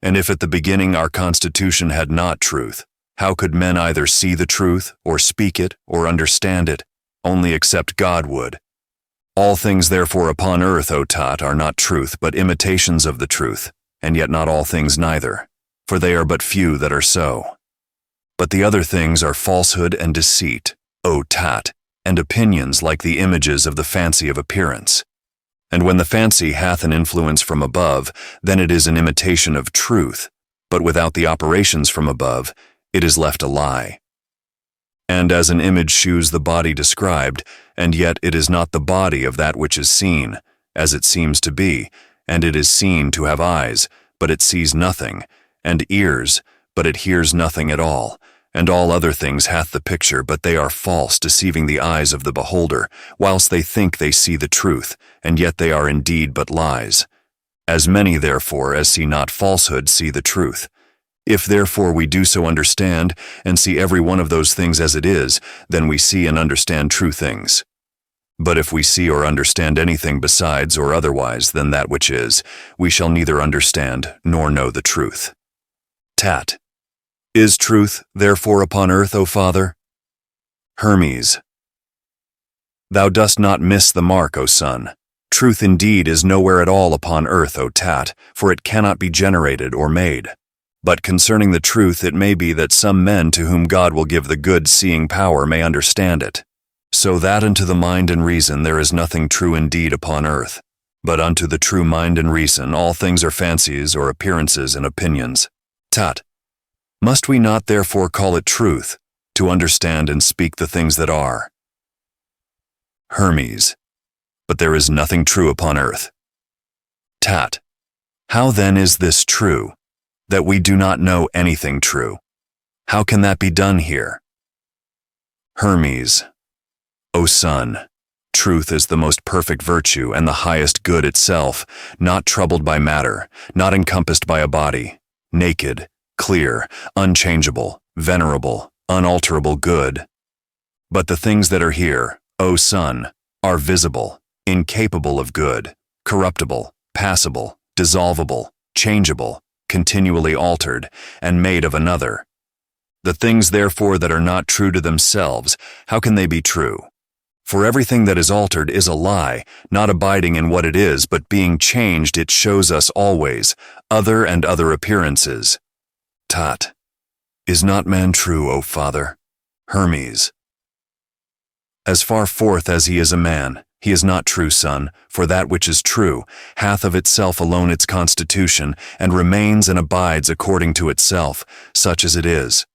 And if at the beginning our constitution had not truth, how could men either see the truth or speak it or understand it, only except God would? All things therefore upon earth, O Tat, are not truth, but imitations of the truth, and yet not all things neither, for they are but few that are so. But the other things are falsehood and deceit, O Tat, and opinions like the images of the fancy of appearance. And when the fancy hath an influence from above, then it is an imitation of truth, but without the operations from above, it is left a lie. And as an image shews the body described, and yet it is not the body of that which is seen, as it seems to be, and it is seen to have eyes, but it sees nothing, and ears, but it hears nothing at all, and all other things hath the picture, but they are false, deceiving the eyes of the beholder, whilst they think they see the truth, and yet they are indeed but lies. As many, therefore, as see not falsehood see the truth. If therefore we do so understand and see every one of those things as it is, then we see and understand true things. But if we see or understand anything besides or otherwise than that which is, we shall neither understand nor know the truth. Tat. Is truth, therefore, upon earth, O Father? Hermes. Thou dost not miss the mark, O Son. Truth indeed is nowhere at all upon earth, O Tat, for it cannot be generated or made. But concerning the truth, it may be that some men to whom God will give the good seeing power may understand it. So that unto the mind and reason there is nothing true indeed upon earth. But unto the true mind and reason all things are fancies or appearances and opinions. Tat. Must we not therefore call it truth, to understand and speak the things that are? Hermes. But there is nothing true upon earth. Tat. How then is this true, that we do not know anything true? How can that be done here? Hermes. O Son, truth is the most perfect virtue and the highest good itself, not troubled by matter, not encompassed by a body, naked, clear, unchangeable, venerable, unalterable good. But the things that are here, O Son, are visible, incapable of good, corruptible, passible, dissolvable, changeable, continually altered, and made of another. The things therefore that are not true to themselves, how can they be true? For everything that is altered is a lie, not abiding in what it is, but being changed it shows us always other and other appearances. Tat. Is not man true, O Father? Hermes. As far forth as he is a man, he is not true, Son, for that which is true hath of itself alone its constitution, and remains and abides according to itself, such as it is.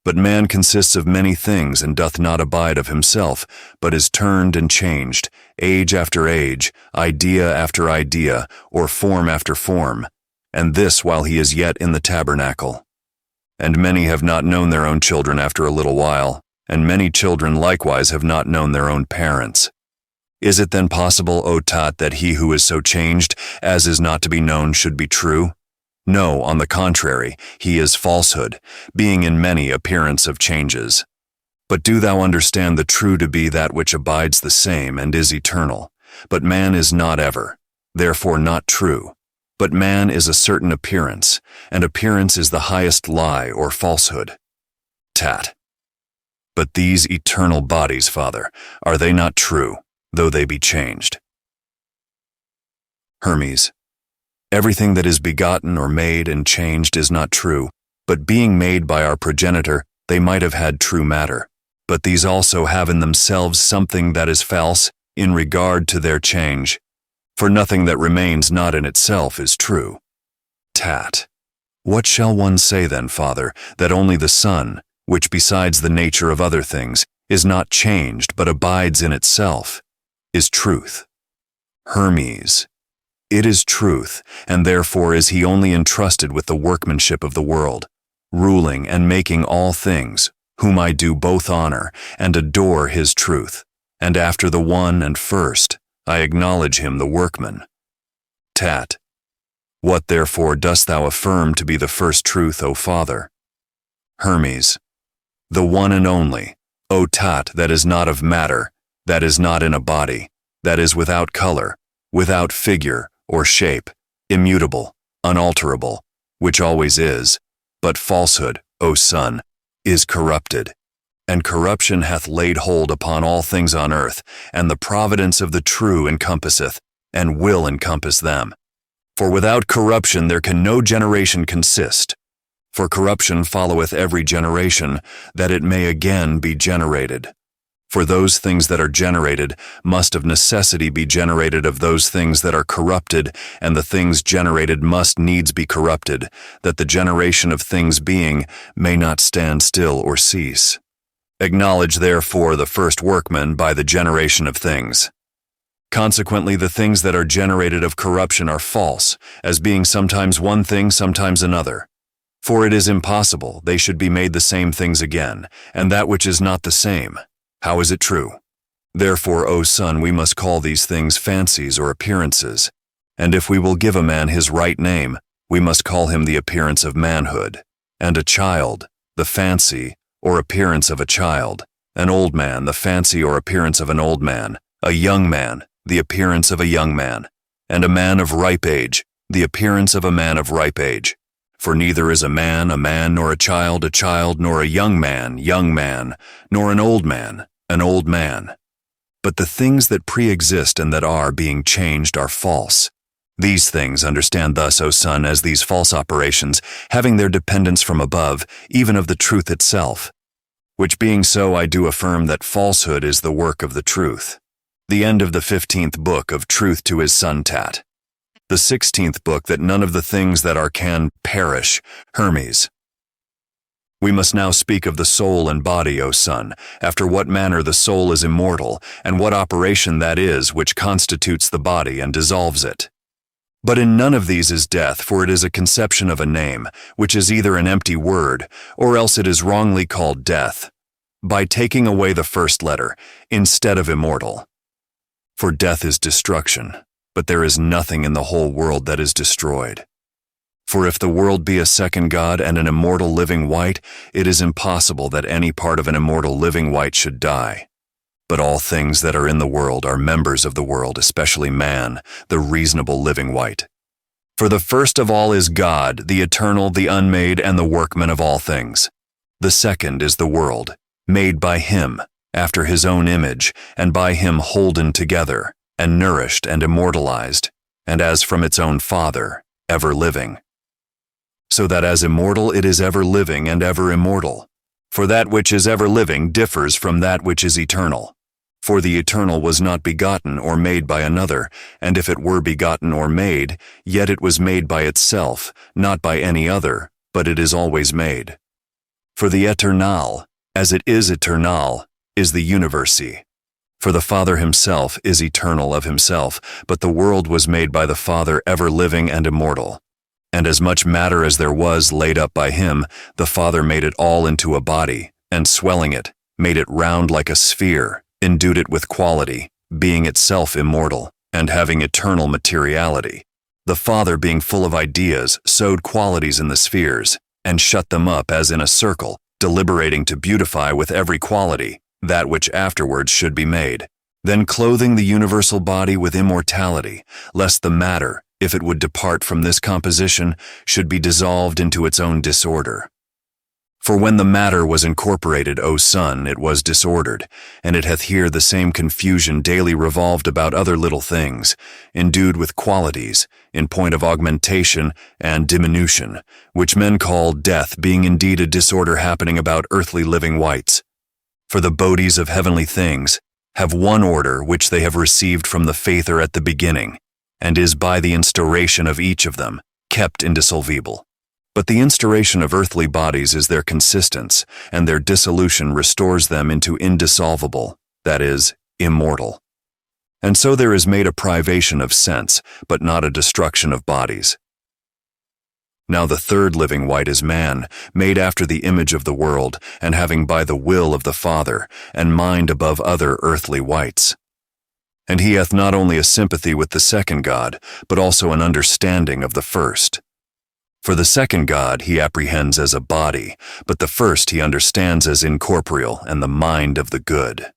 But man consists of many things, and doth not abide of himself, but is turned and changed, age after age, idea after idea, or form after form, and this while he is yet in the tabernacle. And many have not known their own children after a little while, and many children likewise have not known their own parents. Is it then possible, O Tat, that he who is so changed as is not to be known should be true? No, on the contrary, he is falsehood, being in many appearance of changes. But do thou understand the true to be that which abides the same and is eternal. But man is not ever, therefore not true. But man is a certain appearance, and appearance is the highest lie or falsehood. Tat. But these eternal bodies, Father, are they not true, though they be changed? Hermes. Everything that is begotten or made and changed is not true, but being made by our progenitor, they might have had true matter. But these also have in themselves something that is false in regard to their change, for nothing that remains not in itself is true. Tat. What shall one say then, Father, that only the Son, which besides the nature of other things, is not changed but abides in itself, is truth? Hermes. It is truth, and therefore is he only entrusted with the workmanship of the world, ruling and making all things, whom I do both honor and adore his truth, and after the one and first, I acknowledge him the workman. Tat. What therefore dost thou affirm to be the first truth, O Father? Hermes. The one and only, O Tat, that is not of matter, that is not in a body, that is without color, without figure or shape, immutable, unalterable, which always is, but falsehood, O Son, is corrupted. And corruption hath laid hold upon all things on earth, and the providence of the true encompasseth, and will encompass them. For without corruption there can no generation consist. For corruption followeth every generation, that it may again be generated. For those things that are generated must of necessity be generated of those things that are corrupted, and the things generated must needs be corrupted, that the generation of things being may not stand still or cease. Acknowledge therefore the first workman by the generation of things. Consequently, the things that are generated of corruption are false, as being sometimes one thing, sometimes another. For it is impossible they should be made the same things again, and that which is not the same. How is it true? Therefore, O Son, we must call these things fancies or appearances. And if we will give a man his right name, we must call him the appearance of manhood, and a child, the fancy or appearance of a child, an old man, the fancy or appearance of an old man, a young man, the appearance of a young man, and a man of ripe age, the appearance of a man of ripe age. For neither is a man, nor a child, nor a young man, nor an old man, But the things that pre-exist and that are being changed are false. These things understand thus, O son, as these false operations, having their dependence from above, even of the truth itself. Which being so, I do affirm that falsehood is the work of the truth. The end of the 15th book of Truth to His Son Tat. The 16th book that none of the things that are can perish, Hermes. We must now speak of the soul and body, O son, after what manner the soul is immortal, and what operation that is which constitutes the body and dissolves it. But in none of these is death, for it is a conception of a name, which is either an empty word, or else it is wrongly called death, by taking away the first letter, instead of immortal. For death is destruction, but there is nothing in the whole world that is destroyed. For if the world be a second God and an immortal living wight, it is impossible that any part of an immortal living wight should die. But all things that are in the world are members of the world, especially man, the reasonable living wight. For the first of all is God, the eternal, the unmade, and the workman of all things. The second is the world, made by him, after his own image, and by him holden together, and nourished and immortalized, and as from its own Father, ever living. So that as immortal it is ever living and ever immortal. For that which is ever living differs from that which is eternal. For the eternal was not begotten or made by another, and if it were begotten or made, yet it was made by itself, not by any other, but it is always made. For the eternal, as it is eternal, is the universi. For the Father himself is eternal of himself, but the world was made by the Father ever living and immortal. And as much matter as there was laid up by him, the Father made it all into a body, and swelling it, made it round like a sphere, endued it with quality, being itself immortal, and having eternal materiality. The Father, being full of ideas, sowed qualities in the spheres, and shut them up as in a circle, deliberating to beautify with every quality that which afterwards should be made, then clothing the universal body with immortality, lest the matter, if it would depart from this composition, should be dissolved into its own disorder. For when the matter was incorporated, O son, it was disordered, and it hath here the same confusion daily revolved about other little things, endued with qualities, in point of augmentation and diminution, which men call death, being indeed a disorder happening about earthly living wights. For the bodies of heavenly things have one order which they have received from the Father at the beginning, and is by the instauration of each of them kept indissoluble. But the instauration of earthly bodies is their consistence, and their dissolution restores them into indissolvable, that is, immortal. And so there is made a privation of sense, but not a destruction of bodies. Now the third living wight is man, made after the image of the world, and having by the will of the Father, and mind above other earthly wights. And he hath not only a sympathy with the second God, but also an understanding of the first. For the second God he apprehends as a body, but the first he understands as incorporeal and the mind of the good.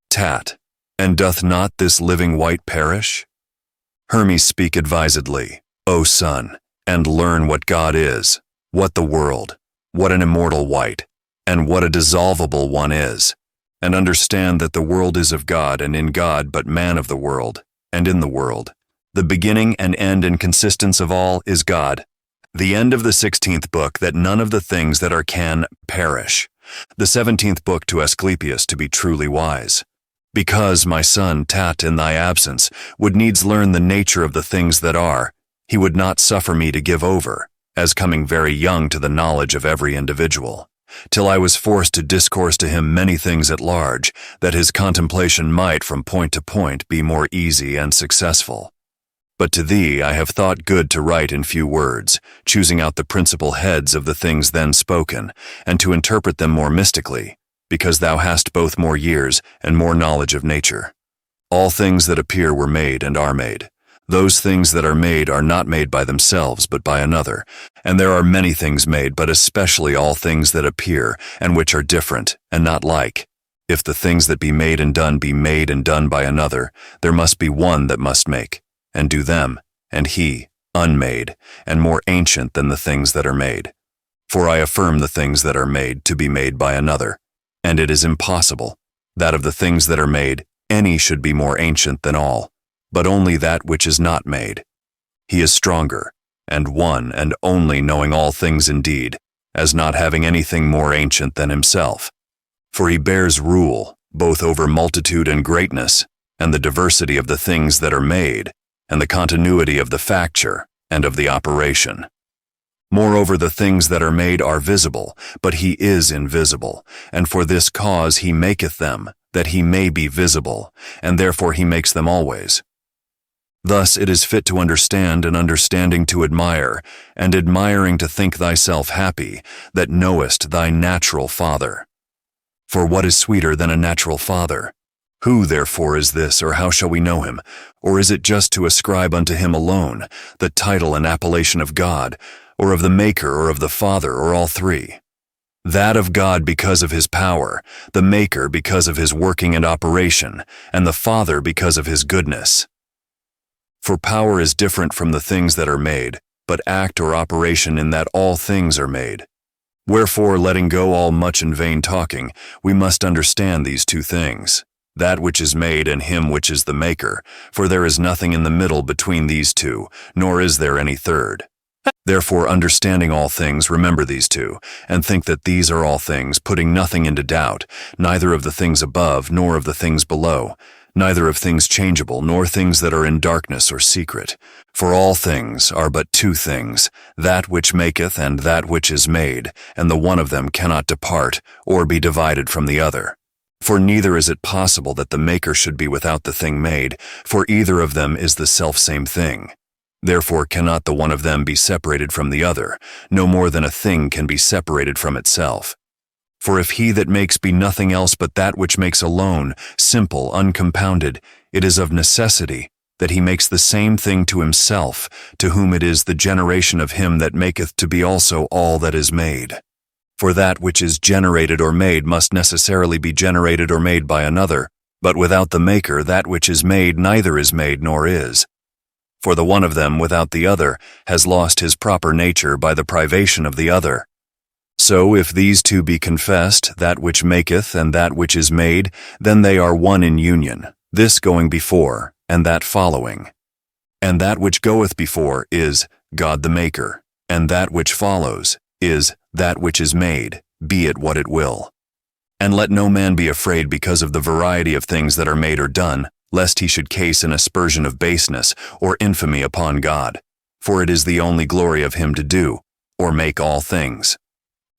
Tat, and doth not this living wight perish? Hermes, speak advisedly, O son, and learn what God is, what the world, what an immortal wight, and what a dissolvable one is, and understand that the world is of God, and in God but man of the world, and in the world. The beginning and end and consistence of all is God. The end of the 16th book, that none of the things that are can perish. The 17th book to Asclepius, to be truly wise. Because, my son, Tat, in thy absence, would needs learn the nature of the things that are, he would not suffer me to give over, as coming very young to the knowledge of every individual, till I was forced to discourse to him many things at large, that his contemplation might from point to point be more easy and successful. But to thee I have thought good to write in few words, choosing out the principal heads of the things then spoken, and to interpret them more mystically, because thou hast both more years and more knowledge of nature. All things that appear were made and are made. Those things that are not made by themselves, but by another. And there are many things made, but especially all things that appear, and which are different, and not like. If the things that be made and done by another, there must be one that must make, and do them, and he, unmade, and more ancient than the things that are made. For I affirm the things that are made to be made by another, and it is impossible that of the things that are made, any should be more ancient than all, but only that which is not made. He is stronger, and one and only, knowing all things indeed, as not having anything more ancient than himself. For he bears rule, both over multitude and greatness, and the diversity of the things that are made, and the continuity of the facture and of the operation. Moreover, the things that are made are visible, but he is invisible, and for this cause he maketh them, that he may be visible, and therefore he makes them always. Thus it is fit to understand, and understanding to admire, and admiring to think thyself happy, that knowest thy natural father. For what is sweeter than a natural father? Who therefore is this, or how shall we know him? Or is it just to ascribe unto him alone the title and appellation of God, or of the Maker, or of the Father, or all three? That of God because of his power, the Maker because of his working and operation, and the Father because of his goodness. For power is different from the things that are made, but act or operation in that all things are made. Wherefore, letting go all much and vain talking, we must understand these two things, that which is made and him which is the Maker, for there is nothing in the middle between these two, nor is there any third. Therefore, understanding all things, remember these two, and think that these are all things, putting nothing into doubt, neither of the things above, nor of the things below, neither of things changeable, nor things that are in darkness or secret. For all things are but two things, that which maketh and that which is made, and the one of them cannot depart, or be divided from the other. For neither is it possible that the Maker should be without the thing made, for either of them is the selfsame thing. Therefore cannot the one of them be separated from the other, no more than a thing can be separated from itself. For if he that makes be nothing else but that which makes alone, simple, uncompounded, it is of necessity that he makes the same thing to himself, to whom it is the generation of him that maketh to be also all that is made. For that which is generated or made must necessarily be generated or made by another, but without the Maker that which is made neither is made nor is. For the one of them without the other has lost his proper nature by the privation of the other. So if these two be confessed, that which maketh and that which is made, then they are one in union, this going before, and that following. And that which goeth before is God the Maker, and that which follows is that which is made, be it what it will. And let no man be afraid because of the variety of things that are made or done, lest he should case an aspersion of baseness or infamy upon God, for it is the only glory of him to do, or make all things.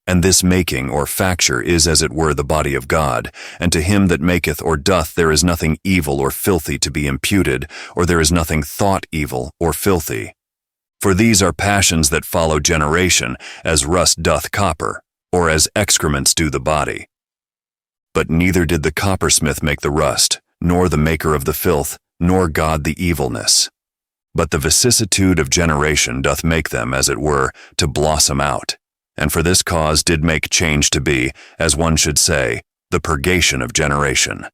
And this making or facture is as it were the body of God, and to him that maketh or doth there is nothing evil or filthy to be imputed, or there is nothing thought evil or filthy. For these are passions that follow generation, as rust doth copper, or as excrements do the body. But neither did the coppersmith make the rust, nor the maker of the filth, nor God the evilness. But the vicissitude of generation doth make them, as it were, to blossom out, and for this cause did make change to be, as one should say, the purgation of generation.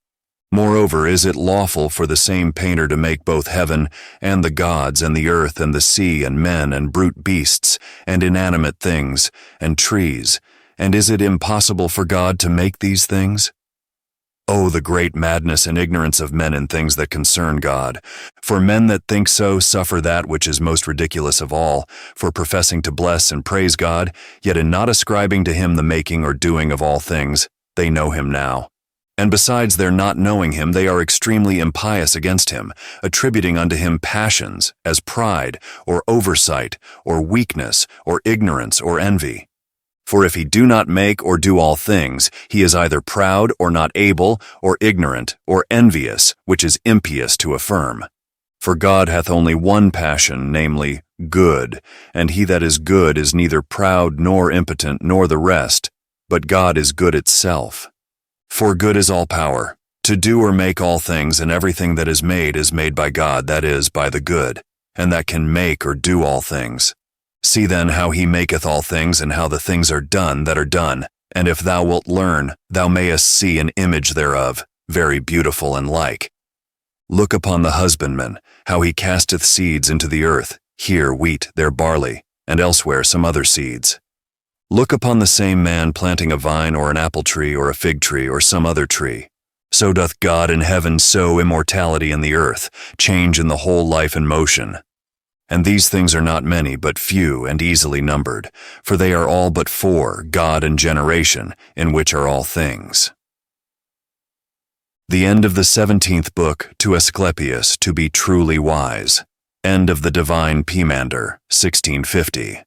Moreover, is it lawful for the same painter to make both heaven and the gods and the earth and the sea and men and brute beasts and inanimate things and trees, and is it impossible for God to make these things? Oh, the great madness and ignorance of men in things that concern God! For men that think so suffer that which is most ridiculous of all, for professing to bless and praise God, yet in not ascribing to him the making or doing of all things, they know him now. And besides their not knowing him, they are extremely impious against him, attributing unto him passions, as pride, or oversight, or weakness, or ignorance, or envy. For if he do not make or do all things, he is either proud or not able, or ignorant, or envious, which is impious to affirm. For God hath only one passion, namely, good, and he that is good is neither proud nor impotent nor the rest, but God is good itself. For good is all power, To do or make all things, and everything that is made by God, that is, by the good, and that can make or do all things. See then how he maketh all things, and how the things are done that are done. And if thou wilt learn, thou mayest see an image thereof, very beautiful and like. Look upon the husbandman, how he casteth seeds into the earth, here wheat, there barley, and elsewhere some other seeds. Look upon the same man planting a vine or an apple tree or a fig tree or some other tree. So doth God in heaven sow immortality in the earth, change in the whole life and motion. And these things are not many, but few and easily numbered, for they are all but four, God and generation, in which are all things. The end of the 17th book, to Asclepius, to be truly wise. End of the Divine Pymander, 1650.